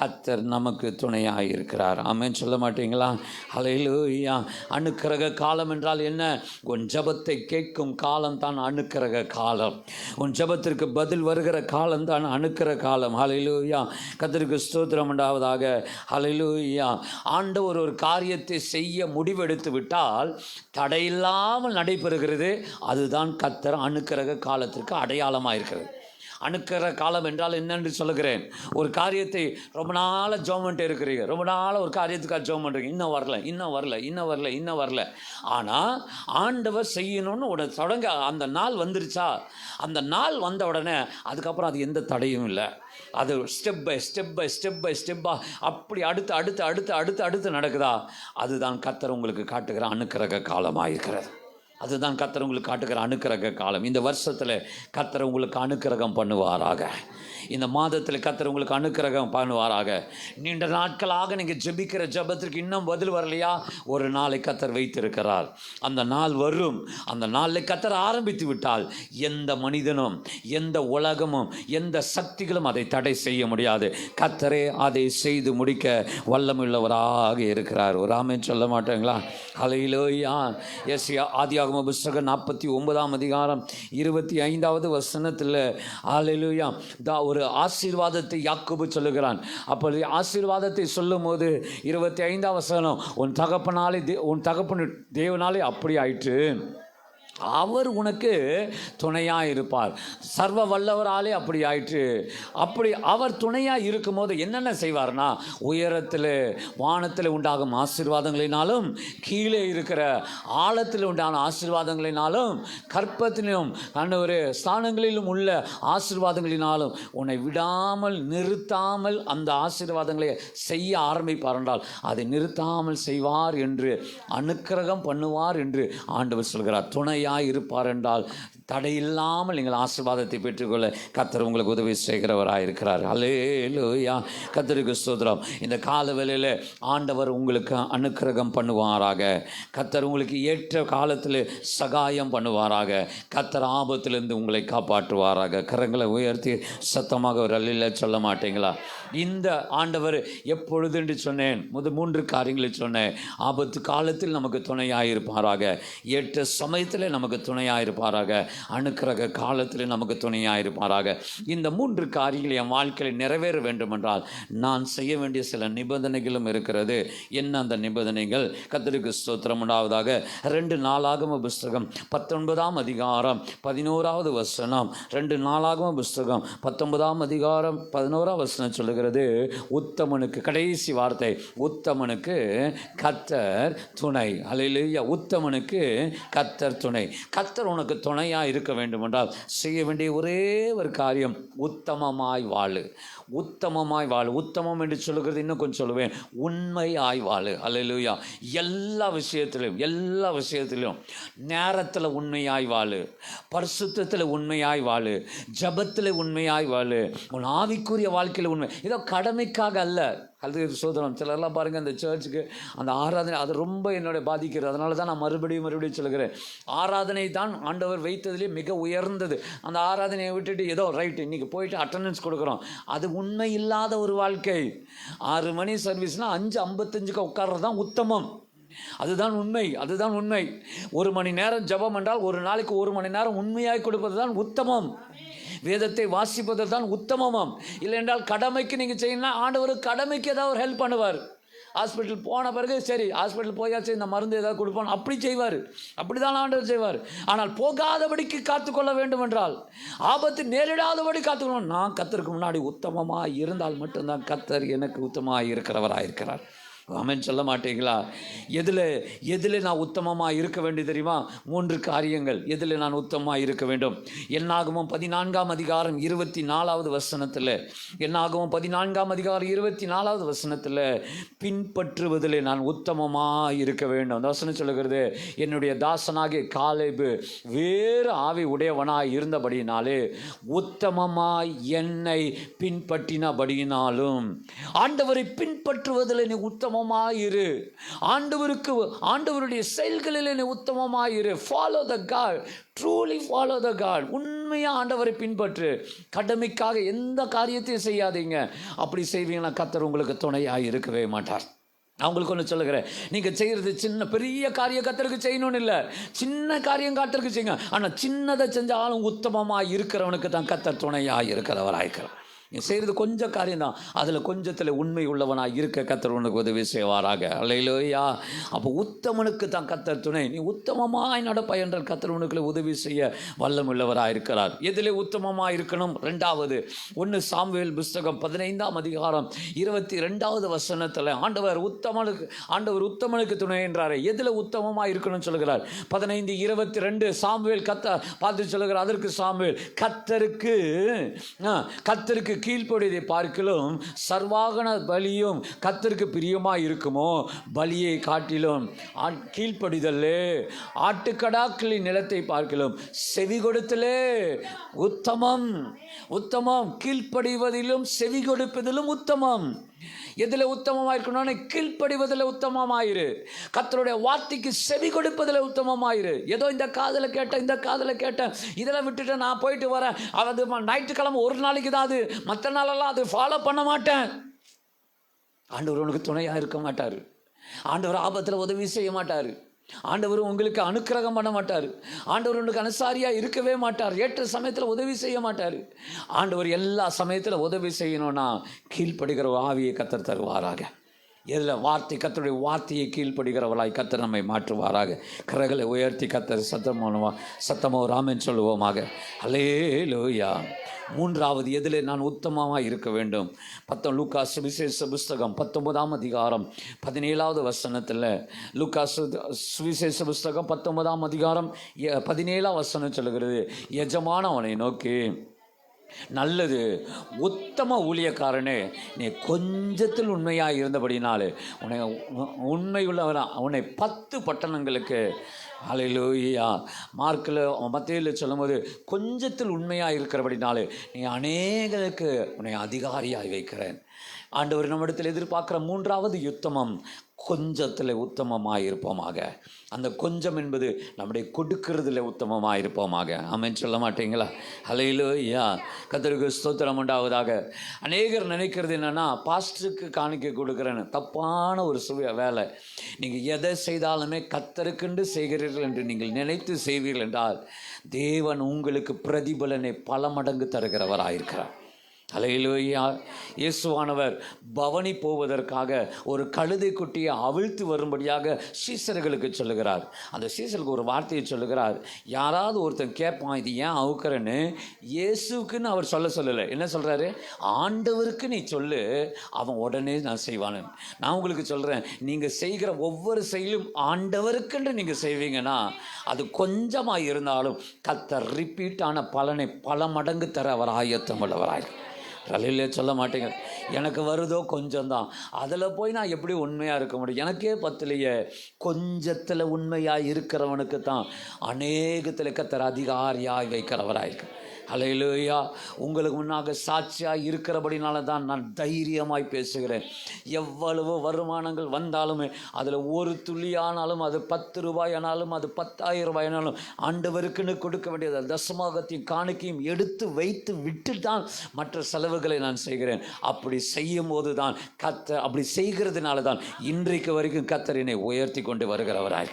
கர்த்தர் நமக்கு துணையாக இருக்கிறார். ஆமென் சொல்ல மாட்டீங்களா? ஹல்லேலூயா. அனுக்கிரக காலம் என்றால் என்ன? உன் ஜெபத்தை கேட்கும் காலம் தான் அனுக்கிரக காலம். உன் ஜெபத்திற்கு பதில் வருகிற காலம் தான் அணுக்கிற காலம். ஹல்லேலூயா. கர்த்தருக்கு ஸ்தோத்திரம் உண்டாவதாக. ஹல்லேலூயா. ஆண்டவர் ஒரு காரியத்தை செய்ய முடிவெடுத்து விட்டால் தடையில்லாமல் நடைபெறுகிறது. அதுதான் கர்த்தர் அணுக்கிற காலத்திற்கு அடையாளமாக இருக்கிறது. அணுக்கிற காலம் என்றால் என்னென்று சொல்லுகிறேன். ஒரு காரியத்தை ரொம்ப நாளாக ஜெபம் பண்ணிட்டு இருக்கிறீங்க, ரொம்ப நாளாக ஒரு காரியத்துக்காக ஜெபம் பண்ணுறீங்க, இன்னும் வரல. ஆனால் ஆண்டவர் செய்யணும்னு உடனே தொடங்க அந்த நாள் வந்துருச்சா, அந்த நாள் வந்த உடனே அதுக்கப்புறம் அது எந்த தடையும் இல்லை. அது ஸ்டெப் பை ஸ்டெப்பாக அப்படி அடுத்து நடக்குதா? அதுதான் கர்த்தர் உங்களுக்கு காட்டுகிற அணுக்கிற காலமாக இருக்கிறது. அதுதான் கர்த்தர் உங்களுக்கு காட்டுகிற அனுக்கிரக காலம். இந்த வருஷத்தில் கர்த்தர் உங்களுக்கு அனுக்கிரகம் பண்ணுவாராக. இந்த மாதத்தில் கர்த்தர் உங்களுக்கு அனுக்கிரகம் பண்ணுவாராக. நீண்ட நாட்களாக நீங்கள் ஜெபிக்கிற ஜெபத்திற்கு இன்னும் பதில் வரலையா? ஒரு நாளை கர்த்தர் வைத்திருக்கிறார். அந்த நாள் வரும். அந்த நாளில் கர்த்தர் ஆரம்பித்து விட்டால் எந்த மனிதனும், எந்த உலகமும், எந்த சக்திகளும் அதை தடை செய்ய முடியாது. கர்த்தரே அதை செய்து முடிக்க வல்லமுள்ளவராக இருக்கிறார். ஒரு ஆமென் சொல்ல மாட்டேங்களா? ஹல்லேலூயா. ஆதியாகம புஸ்தகம் 49ஆம் அதிகாரம் 25வது வசனத்தில் ஹல்லேலூயா ஒரு ஆசீர்வாதத்தை யாக்கோபு சொல்லுகிறான். அப்பொழுது ஆசீர்வாதத்தை சொல்லும் போது 25ஆம் வசனம், உன் தகப்பன் தேவனாலே அப்படி ஆயிற்று, அவர் உனக்கு துணையாக இருப்பார். சர்வ வல்லவராலே அப்படி ஆயிற்று. அப்படி அவர் துணையாக இருக்கும் போது என்னென்ன செய்வார்னா, உயரத்தில் வானத்தில் உண்டாகும் ஆசீர்வாதங்களினாலும், கீழே இருக்கிற ஆழத்தில் உண்டான ஆசீர்வாதங்களினாலும், கற்பத்திலும் ஒரு ஸ்தானங்களிலும் உள்ள ஆசீர்வாதங்களினாலும் உன்னை விடாமல் நிறுத்தாமல் அந்த ஆசீர்வாதங்களை செய்ய ஆரம்பிப்பார் என்றால் அதை நிறுத்தாமல் செய்வார் என்று, அனுக்கிரகம் பண்ணுவார் என்று ஆண்டவர் சொல்கிறார். துணையாக இருப்பார் என்றால் தடையில்லாமல் நீங்கள் ஆசீர்வாதத்தை பெற்றுக்கொள்ள கர்த்தர் உங்களுக்கு உதவி செய்கிறவராக இருக்கிறார். ஹல்லேலூயா. கர்த்தருக்கு ஸ்தோத்திரம். இந்த கால வேளையில் ஆண்டவர் உங்களுக்கு அனுக்கிரகம் பண்ணுவாராக. கர்த்தர் உங்களுக்கு ஏற்ற காலத்தில் சகாயம் பண்ணுவாராக. கர்த்தர் ஆபத்திலிருந்து உங்களை காப்பாற்றுவாராக. கரங்களை உயர்த்தி சத்தமாக ஒரு அல்ல சொல்ல மாட்டீங்களா? இந்த ஆண்டவர் எப்பொழுது என்று சொன்னேன், 3 காரியங்களை சொன்னேன். ஆபத்து காலத்தில் நமக்கு துணையாக இருப்பாராக, ஏற்ற சமயத்தில் நமக்கு துணையாக இருப்பாராக, அனுக்கிரக காலத்தில் நமக்கு துணையாக இருப்பாராக. இந்த 3 காரியங்கள் என் வாழ்க்கையில் நிறைவேற வேண்டும் என்றால் நான் செய்ய வேண்டிய சில நிபந்தனைகளும் இருக்கிறது. என்ன அந்த நிபந்தனைகள்? கர்த்தருக்கு ஸ்தோத்திரம் உண்டாவதாக. 2 நாளாகம புஸ்தகம் 19ஆம் அதிகாரம் 11வது வசனம். 2 நாளாகம புஸ்தகம் 19ஆம் அதிகாரம் 11ஆம் வசனம் சொல்லுகிறது, உத்தமனுக்கு, கடைசி வார்த்தை, உத்தமனுக்கு கர்த்தர் துணை. அல்லேலூயா. உத்தமனுக்கு கர்த்தர் துணை. கர்த்தர் உனக்கு துணையாக இருக்க வேண்டும் என்றால் செய்ய வேண்டிய ஒரே ஒரு காரியம், உத்தமமாய் வாழு. உத்தமமாய் வாழு. உத்தமம் என்று சொல்லுகிறது இன்னும் கொஞ்சம் சொல்லுவேன், உண்மையாய் வாழு. அல்லேலூயா. எல்லா விஷயத்திலும் நேரத்தில் உண்மையாய் வாழு, பரிசுத்தத்தில் உண்மையாய் வாழு, ஜபத்தில் உண்மையாய் வாழு, உன் ஆவிக்குரிய வாழ்க்கையில் உண்மை. இதோ கடமைக்காக அல்ல, அது சோதனம். சிலர்லாம் பாருங்கள், அந்த சர்ச்சுக்கு அந்த ஆராதனை அது ரொம்ப என்னோட பாதிக்கிறது. அதனால தான் நான் மறுபடியும் சொல்லுகிறேன், ஆராதனை தான் ஆண்டவர் வைத்ததிலே மிக உயர்ந்தது. அந்த ஆராதனையை விட்டுட்டு ஏதோ ரைட்டு இன்றைக்கி போயிட்டு அட்டண்டன்ஸ் கொடுக்குறோம், அது உண்மை இல்லாத ஒரு வாழ்க்கை. 6 மணி சர்வீஸ்னால் 5:55 உட்கார்றது தான் உத்தமம். அதுதான் உண்மை, அதுதான் உண்மை. 1 மணி நேரம் ஜெபம் என்றால் ஒரு நாளைக்கு 1 மணி நேரம் உண்மையாய் கொடுப்பது தான் உத்தமம். வேதத்தை வாசிப்பது தான் உத்தமமாம். இல்லை என்றால் கடமைக்கு நீங்கள் செய்யணும்னா ஆண்டவர் கடமைக்கு ஏதாவது ஒரு ஹெல்ப் பண்ணுவார். ஹாஸ்பிட்டல் போன பிறகு சரி ஹாஸ்பிட்டல் போயாச்சு, இந்த மருந்து ஏதாவது கொடுப்போம், அப்படி செய்வார். அப்படி தான் ஆண்டவர் செய்வார். ஆனால் போகாதபடிக்கு காத்துக்கொள்ள வேண்டும் என்றால், ஆபத்து நேரிடாதபடி காத்துக்கொள்ளணும். நான் கர்த்தருக்கு முன்னாடி உத்தமமாக இருந்தால் மட்டும்தான் கர்த்தர் எனக்கு உத்தமமாக இருக்கிறவராக இருக்கிறார். ஆமென் சொல்ல மாட்டீங்களா? எதில் நான் உத்தமமாக இருக்க வேண்டும் தெரியுமா? 3 காரியங்கள். எதில் நான் உத்தமமாக இருக்க வேண்டும்? என்னாகமம் 14ஆம் அதிகாரம் 24வது வசனத்தில், என்னாகமம் 14ஆம் அதிகாரம் 24வது வசனத்தில், பின்பற்றுவதில் நான் உத்தமமாக இருக்க வேண்டும். அந்த வசனம் சொல்லுகிறது, என்னுடைய தாசனாகிய காலேபு வேறு ஆவி உடையவனாய் இருந்தபடியினாலே உத்தமமாய் என்னை பின்பற்றினபடியினாலும். ஆண்டவரை பின்பற்றுவதில் நீ உத்தமமாயிரு. ஆண்டவருடைய செயல்களில் நீ உத்தமமாயிரு. Follow the God, truly follow the God. உண்மையாக ஆண்டவரை பின்பற்று. கடமைக்காக எந்த காரியத்தையும் செய்யாதீங்க. அப்படி செய்வீங்கன்னா கர்த்தர் உங்களுக்கு துணையாக இருக்கவே மாட்டார். நான் உங்களுக்கு ஒன்று சொல்லுகிறேன், நீங்கள் செய்கிறது சின்ன பெரிய காரியம் கர்த்தருக்கு செய்யணும்னு இல்லை, சின்ன காரியம் கர்த்தருக்கு செய்யுங்க. ஆனால் சின்னதை செஞ்சாலும் உத்தமமாக இருக்கிறவனுக்கு தான் கர்த்தர் துணையாக இருக்கிறவராக இருக்கிறார். நீ செய்கிறது கொஞ்சம் காரியம்தான், அதில் கொஞ்சத்தில் உண்மை உள்ளவனாக இருக்க கர்த்தர் உனக்கு உதவி செய்வாராக. அல்லேலூயா. அப்போ உத்தமனுக்கு தான் கர்த்தர் துணை. நீ உத்தமமாய் நடப்ப என்றால் கர்த்தர் உனக்கு உதவி செய்ய வல்லமுள்ளவராக இருக்கிறார். எதில் உத்தமமாக இருக்கணும்? 2வது 1 சாமுவேல் புஸ்தகம் 15ஆம் அதிகாரம் 22வது வசனத்தில் ஆண்டவர் உத்தமனுக்கு துணை என்றார். எதில் உத்தமமாக இருக்கணும்னு சொல்கிறார்? 15:22 சாமுவேல் பார்த்து சொல்லுகிறார். அதற்கு சாமுவேல், கர்த்தருக்கு கீழ்ப்படியதை பார்க்கிலும் சர்வாகன பலியும் கர்த்தருக்கு பிரியமாக இருக்குமோ? பலியை காட்டிலும் கீழ்ப்படிதலே, ஆட்டுக்கடாக்களின் நிலத்தை பார்க்கிலும் செவி கொடுத்தலே உத்தமம். கீழ்ப்படிவதிலும் செவி கொடுப்பதிலும் உத்தமம். எதில் உத்தமமாக இருக்கணும்னு? கீழ்ப்படிவதில் உத்தமமாயிரு. கர்த்தருடைய வார்த்தைக்கு செவி கொடுப்பதில் உத்தமமாயிரு. ஏதோ இந்த காதில் கேட்டேன் இதெல்லாம் விட்டுட்டு நான் போயிட்டு வரேன், அது ஞாயிற்றுக்கிழமை ஒரு நாளைக்கு தான், அது மற்ற நாளெல்லாம் அது ஃபாலோ பண்ண மாட்டேன். ஆண்டவர் உனக்கு துணையாக இருக்க மாட்டார். ஆண்டவர் ஆபத்தில் உதவி செய்ய மாட்டார். ஆண்டவர் உங்களுக்கு அனுக்கிரகம் பண்ண மாட்டார். ஆண்டவர் உங்களுக்கு அனுசாரியாக இருக்கவே மாட்டார். ஏற்ற சமயத்தில் உதவி செய்ய மாட்டார். ஆண்டவர் எல்லா சமயத்தில் உதவி செய்யணும்னா கீழ்ப்படுகிற ஆவியை கர்த்தர் தருவாராக. எதில் கர்த்தருடைய வார்த்தையை கீழ்ப்படுகிறவர்களாய் கர்த்தர் நம்மை மாற்றுவாராக. கரங்களை உயர்த்தி கர்த்தர் சத்தமோ ராமன் சொல்லுவோமாக. அல்லேலூயா. 3வது எதில் நான் உத்தமமாக இருக்க வேண்டும்? லூக்கா சுவிசேஷ புஸ்தகம் 19ஆம் அதிகாரம் 17வது வசனத்தில், லூக்கா சுவிசேஷ புஸ்தகம் 19ஆம் அதிகாரம் 17ஆம் வசனம் சொல்லுகிறது, எஜமானவனை நோக்கி, நல்லது உத்தம ஊழியக்காரனே, நீ கொஞ்சத்தில் உண்மையாக இருந்தபடினாலே உண்மை உள்ளவனா உன்னை 10 பட்டணங்களுக்கு. அல்லேலூயா. மார்க்கில் மத்தேயுவில் சொல்லும்போது, கொஞ்சத்தில் உண்மையாக இருக்கிறபடினாலே நீ அநேகருக்கு உன்னை அதிகாரியாய் வைக்கிறேன். ஆண்டவர் நம்மிடத்தில் எதிர்பார்க்குற 3வது யுத்தமம், கொஞ்சத்தில் உத்தமமாக இருப்போமாக. அந்த கொஞ்சம் என்பது நம்முடைய கொடுக்கறதுல உத்தமமாக இருப்போமாக. ஆமென் சொல்ல மாட்டீங்களா? அல்லேலூயா. கர்த்தருக்கு ஸ்தோத்திரம் உண்டாவதாக. அநேகர் நினைக்கிறது என்னென்னா, பாஸ்டருக்கு காணிக்கை கொடுக்குறேன்னு. தப்பான ஒரு வேலை. நீங்கள் எதை செய்தாலுமே கர்த்தருக்கென்று செய்கிறீர்கள் என்று நீங்கள் நினைத்து செய்வீர்கள் என்றால் தேவன் உங்களுக்கு பிரதிபலனை பல மடங்கு தருகிறவராயிருக்கிறார். அல்லேலூயா. இயேசுவானவர் பவனி போவதற்காக ஒரு கழுதை குட்டியை அவிழ்த்து வரும்படியாக சீசர்களுக்கு சொல்லுகிறார். அந்த சீசருக்கு ஒரு வார்த்தையை சொல்லுகிறார். யாராவது ஒருத்தன் கேட்பான், இது ஏன் அவுக்கிறேன்னு. இயேசுக்குன்னு அவர் சொல்லலை. என்ன சொல்கிறாரு? ஆண்டவருக்கு நீ சொல்லு, அவன் உடனே நான் செய்வானு. நான் உங்களுக்கு சொல்கிறேன், நீங்கள் செய்கிற ஒவ்வொரு செயலும் ஆண்டவருக்குன்னு நீங்கள் செய்வீங்கன்னா அது கொஞ்சமாக இருந்தாலும் கர்த்தர் ரிப்பீட்டான பலனை பல மடங்கு தர அவர் ஆயத்தம் உள்ளவராயிருக்கும். ரலையிலே சொல்ல மாட்டேங்க, எனக்கு வருதோ கொஞ்சம்தான், அதில் போய் நான் எப்படி உண்மையாக இருக்க முடியும்? எனக்கே பத்தலையே. கொஞ்சத்தில் உண்மையாக இருக்கிறவனுக்கு தான் அநேகத்தில் கர்த்தர் அதிகாரியாக வைக்கிறவராயிருக்கு. ஹல்லேலூயா. உங்களுக்கு முன்னாக சாட்சியாக இருக்கிறபடினால தான் நான் தைரியமாய் பேசுகிறேன். எவ்வளவு வருமானங்கள் வந்தாலுமே அதில் ஒரு துளியானாலும், அது 10 ரூபாயானாலும், அது 10,000 ரூபாயானாலும் ஆண்டவருக்குன்னு கொடுக்க வேண்டியது தசமாகத்தையும் காணிக்கையும் எடுத்து வைத்து விட்டு தான் மற்ற செலவுகளை நான் செய்கிறேன். அப்படி செய்யும் போது தான் அப்படி செய்கிறதுனால தான் இன்றைக்கு வரைக்கும் கர்த்தர் என்னை உயர்த்தி கொண்டு வருகிறவராக.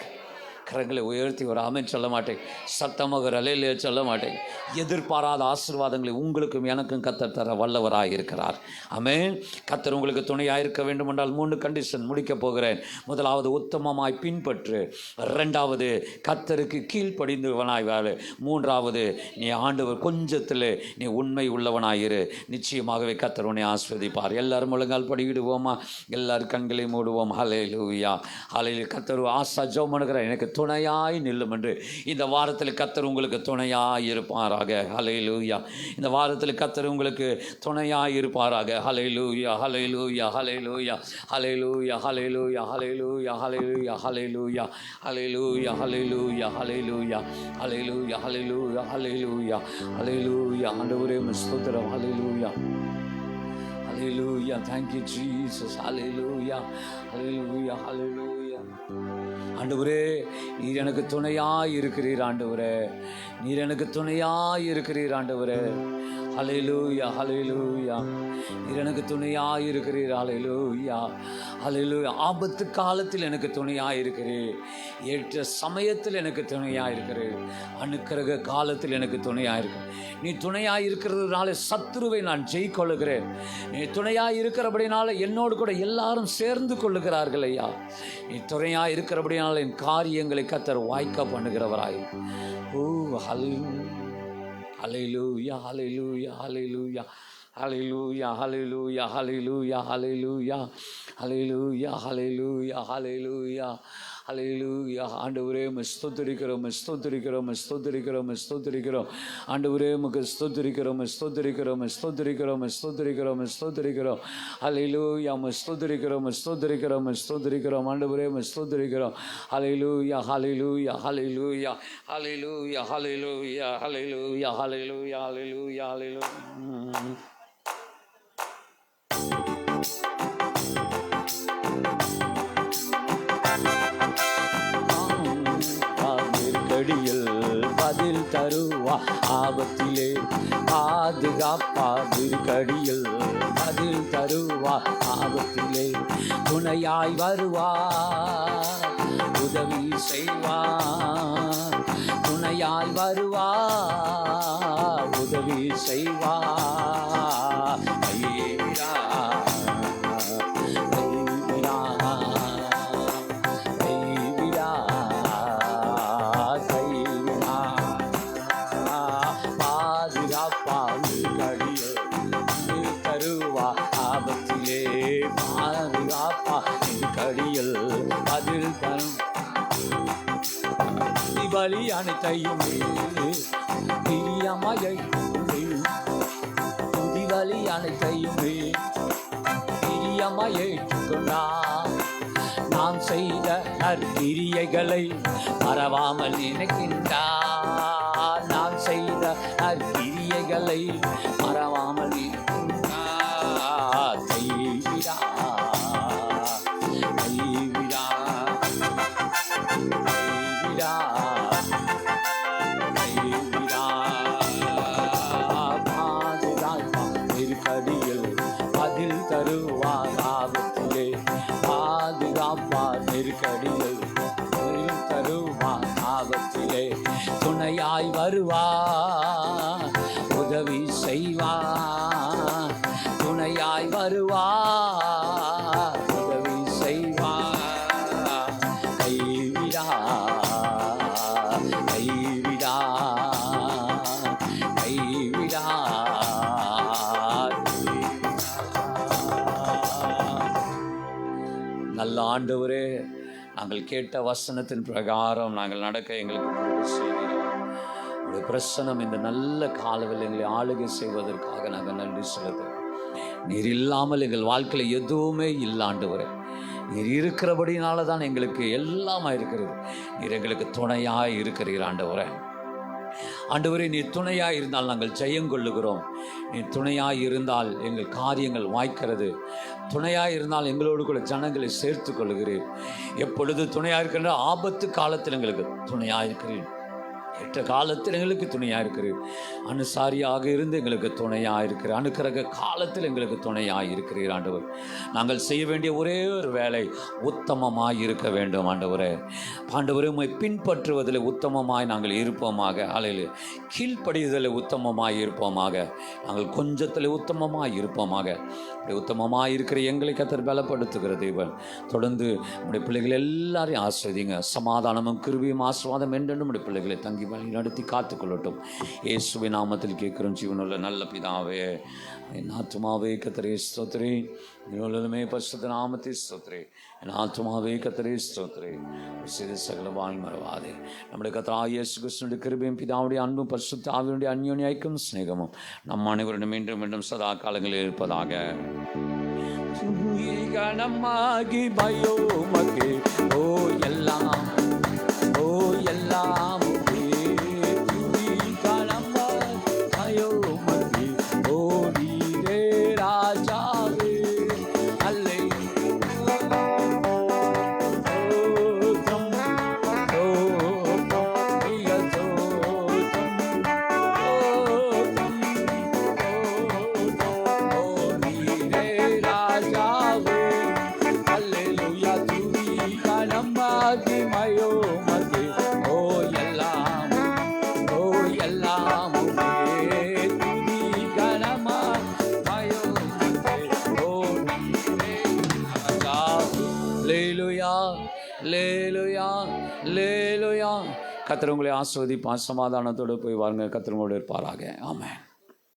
கரங்களை உயர்த்தி ஒரு ஆமென் சொல்ல மாட்டேன், சத்தமாக அல்லேலூயா சொல்ல மாட்டேன். எதிர்பாராத ஆசீர்வாதங்களை உங்களுக்கும் எனக்கும் கர்த்தர் தர வல்லவராக இருக்கிறார். ஆமென். கர்த்தர் உங்களுக்கு துணையாக இருக்க வேண்டும் என்றால் 3 கண்டிஷன் முடிக்கப் போகிறேன். முதலாவது, உத்தமமாய் பின்பற்று. 2வது, கர்த்தருக்கு கீழ்ப்படிந்தவனாய் வாழு. 3வது, நீ ஆண்டவர் கொஞ்சத்தில் நீ உண்மை உள்ளவனாயிரு. நிச்சயமாகவே கர்த்தர் உன்னை ஆசீர்வதிப்பார். எல்லாரும் முழங்கால் படிவிடுவோமா? எல்லாரும் கண்களை மூடுவோம். ஹல்லேலூயா, ஹல்லேலூயா. கர்த்தர் ஆசா ஜெபம் பண்ணுகிறேன், எனக்கு துணையாய் நில்லும் என்று. இந்த வாரத்தில் கர்த்தர் உங்களுக்கு துணையாய் இருப்பாராக. ஹல்லேலூயா. இந்த வாரத்தில் கர்த்தர் உங்களுக்கு துணையாய் இருப்பாராக. ஹல்லேலூயா, ஹல்லேலூயா, ஹல்லேலூயா, ஹல்லேலூயா, ஹல்லேலூயா, ஹல்லேலூயா, ஹல்லேலூயா, ஹல்லேலூயா, ஹல்லேலூயா, ஹல்லேலூயா, ஹல்லேலூயா, ஹல்லேலூயா, ஹல்லேலூயா, ஹல்லேலூயா, ஹல்லேலூயா. ஆண்டவரே உம்மை ஸ்தோத்திரம். ஹல்லேலூயா, ஹல்லேலூயா. Thank you Jesus. ஹல்லேலூயா, ஹல்லேலூயா, ஹல்லேலூயா. ஆண்டவரே, நீர் எனக்கு துணையாய் இருக்கிறீர். ஆண்டவரே, நீர் எனக்கு துணையாய் இருக்கிறீர். ஆண்டவரே, ஹல்லேலூயா, ஹல்லேலூயா. நீர் எனக்கு துணையாய் இருக்கிறீர். ஹல்லேலூயா, ஹல்லேலூயா. ஆபத்து காலத்தில் எனக்கு துணையாய் இருக்கிறீர். ஏற்ற சமயத்தில் எனக்கு துணையாய் இருக்கிறீர். அனுக்கிரக காலத்தில் எனக்கு துணையாய் இருக்கிற. நீ துணையாய் இருக்கிறதுனால சத்துருவை நான் ஜெயிக்கொள்ளுகிறேன். நீ துணையாய் இருக்கிறபடினால என்னோடு கூட எல்லாரும் சேர்ந்து கொள்ளுகிறார்கள் ஐயா. நீ துணையாய் இருக்கிறபடினால என் காரியங்களை கர்த்தர் வாய்க்க பண்ணுகிறவராய். ஓ ஹல்லேலூயா, ஹல்லேலூயா, ஹல்லேலூயா, ஹல்லேலூயா, ஹல்லேலூயா, ஹல்லேலூயா, ஹல்லேலூயா, ஹல்லேலூயா, ஹல்லேலூயா, ஹல்லேலூயா, ஹல்லேலூயா. ஆண்டவரே உம்மை ஸ்தோத்திரிக்கிறோம், ஸ்தோத்திரிக்கிறோம், ஸ்தோத்திரிக்கிறோம், ஸ்தோத்திரிக்கிறோம். ஆண்டவரே உமக்கு ஸ்தோத்திரிக்கிறோம், ஸ்தோத்திரிக்கிறோம், ஸ்தோத்திரிக்கிறோம், ஸ்தோத்திரிக்கிறோம், ஸ்தோத்திரிக்கிறோம். ஹல்லேலூயா, உம்மை ஸ்தோத்திரிக்கிறோம், ஸ்தோத்திரிக்கிறோம், ஸ்தோத்திரிக்கிறோம். ஆண்டவரே உம்மை ஸ்தோத்திரிக்கிறோம். ஹல்லேலூயா, ஹல்லேலூயா, ஹல்லேலூயா, ஹல்லேலூயா, ஹல்லேலூயா, ஹல்லேலூயா, ஹல்லேலூயா, ஹல்லேலூயா, ஹல்லேலூயா. நெருக்கடியில் பதில் தருவா, ஆபத்திலே பாதுகாப்பா. நெருக்கடியில் பதில் தருவா, ஆபத்திலே துணையாய் வருவா, உதவி செய்வா. துணையாய் வருவா, உதவி செய்வா. கைவிடா, கைவிடா, கைவிடா, கைவிடா. பாதுகாப்பா, கடியில் தருவா, ஆபத்திலே பாதுகாப்பா. கடியில் பதில் தரும். பலி அனைத்தையும் பிரியமாயை துதிபலி அனைத்தையும் பிரியமாய் ஏற்றுக்கொண்டார். நாம் செய்த நற்கிரியைகளை மறவாமல் நினைக்கின்றார். நாம் செய்த நற்கிரியைகளை மறவாமல் நினைக்கின்றார். கைவிடா, கைவிடா, கைவிடா, கைவிடா. பாதுகாப்பா, நெருக்கடியில் பதில் தருவார், ஆபத்திலே பாதுகாப்பா. நெருக்கடியில் பதில் தருவார், ஆபத்திலே துணையாய் வருவார், உதவி செய்வார். துணையாய் வருவார், உதவி செய்வார். கைவிடா, கைவிடா, கைவிடா. நல்ல ஆண்டவரே, நாங்கள் கேட்ட வசனத்தின் பிரகாரம் நாங்கள் நடக்க எங்களுக்கு கிருபை செய்கிறோம். உடைய பிரசனம் இந்த நல்ல காலவில் எங்களை ஆளுகை செய்வதற்காக நாங்கள் நன்றி செலுத்துகிறோம். நீர் இல்லாமல் எங்கள் வாழ்க்கையில் எதுவுமே இல்லை ஆண்டவரே. நீர் இருக்கிறபடினால தான் எங்களுக்கு எல்லாமா இருக்கிறது. நீர் எங்களுக்கு துணையாக இருக்கிறீர் ஆண்டவரே. ஆண்டவரே, நீ துணையாக இருந்தால் நாங்கள் ஜெயம் கொள்ளுகிறோம். நீ துணையாக இருந்தால் எங்கள் காரியங்கள் வாய்க்கிறது. துணையாக இருந்தால் எங்களோடு கூட ஜனங்களை சேர்த்து கொள்ளுகிறேன். எப்பொழுது துணையாக இருக்கின்ற ஆபத்து காலத்தில் எங்களுக்கு துணையாக இருக்கிறேன். ஏற்ற காலத்தில் எங்களுக்கு துணையாக இருக்கிறது. அனுசாரியாக இருந்து எங்களுக்கு துணையாக இருக்கிற அனுக்கிரக காலத்தில் எங்களுக்கு துணையாக இருக்கிறீர் ஆண்டவர். நாங்கள் செய்ய வேண்டிய ஒரே ஒரு வேலை உத்தமமாய் இருக்க வேண்டும் ஆண்டவரே. ஆண்டவரே, உம்மை பின்பற்றுவதில் உத்தமமாய் நாங்கள் இருப்போமாக. அலையில் கீழ்ப்படிதலில் உத்தமமாய் இருப்போமாக. நாங்கள் கொஞ்சத்தில் உத்தமமாய் இருப்போமாக. உத்தமமாக இருக்கிற எங்களை கர்த்தர் பலப்படுத்துகிற தேவன். தொடர்ந்து நம்முடைய பிள்ளைகள் எல்லாரையும் ஆஸ்வதிங்க. சமாதானமும் கிருபையும் ஆசீர்வாதம் என்றென்றும் நம்முடைய பிள்ளைகளை தங்கி வழி நடத்தி காத்துக்கொள்ளட்டும். இயேசுவின் நாமத்தில் கேட்கிறோம் ஜீவனுள்ள நல்ல பிதாவே. என் ஆத்துமாவே கர்த்தரே ஸ்தோத்திரி. நீங்களுமே பரிசுத்த நாமத்தை ஸ்தோத்திரி. என் ஆத்துமாவே கர்த்தரே ஸ்தோத்திரி. செய்த சகல வாழ் மறவாதே. நம்முடைய கர்த்தராகிய இயேசு கிறிஸ்துவின் கிருபையும் பிதாவுடைய அன்பும் பரிசுத்த ஆவியுடைய அந்யோன்ய ஐக்கியமும் சிநேகமும் நம் அனைவரிடம் மீண்டும் மீண்டும் சதா காலங்களில் இருப்பதாக. கணமாகி பயோமகே ஓ எல்லாம் ஓ எல்லாம் கர்த்தர் உங்களை ஆசீர்வதிப்பார். சமாதானத்தோடு போய் வாருங்க. கர்த்தர் உங்களோடு இருப்பாராக. ஆமென்.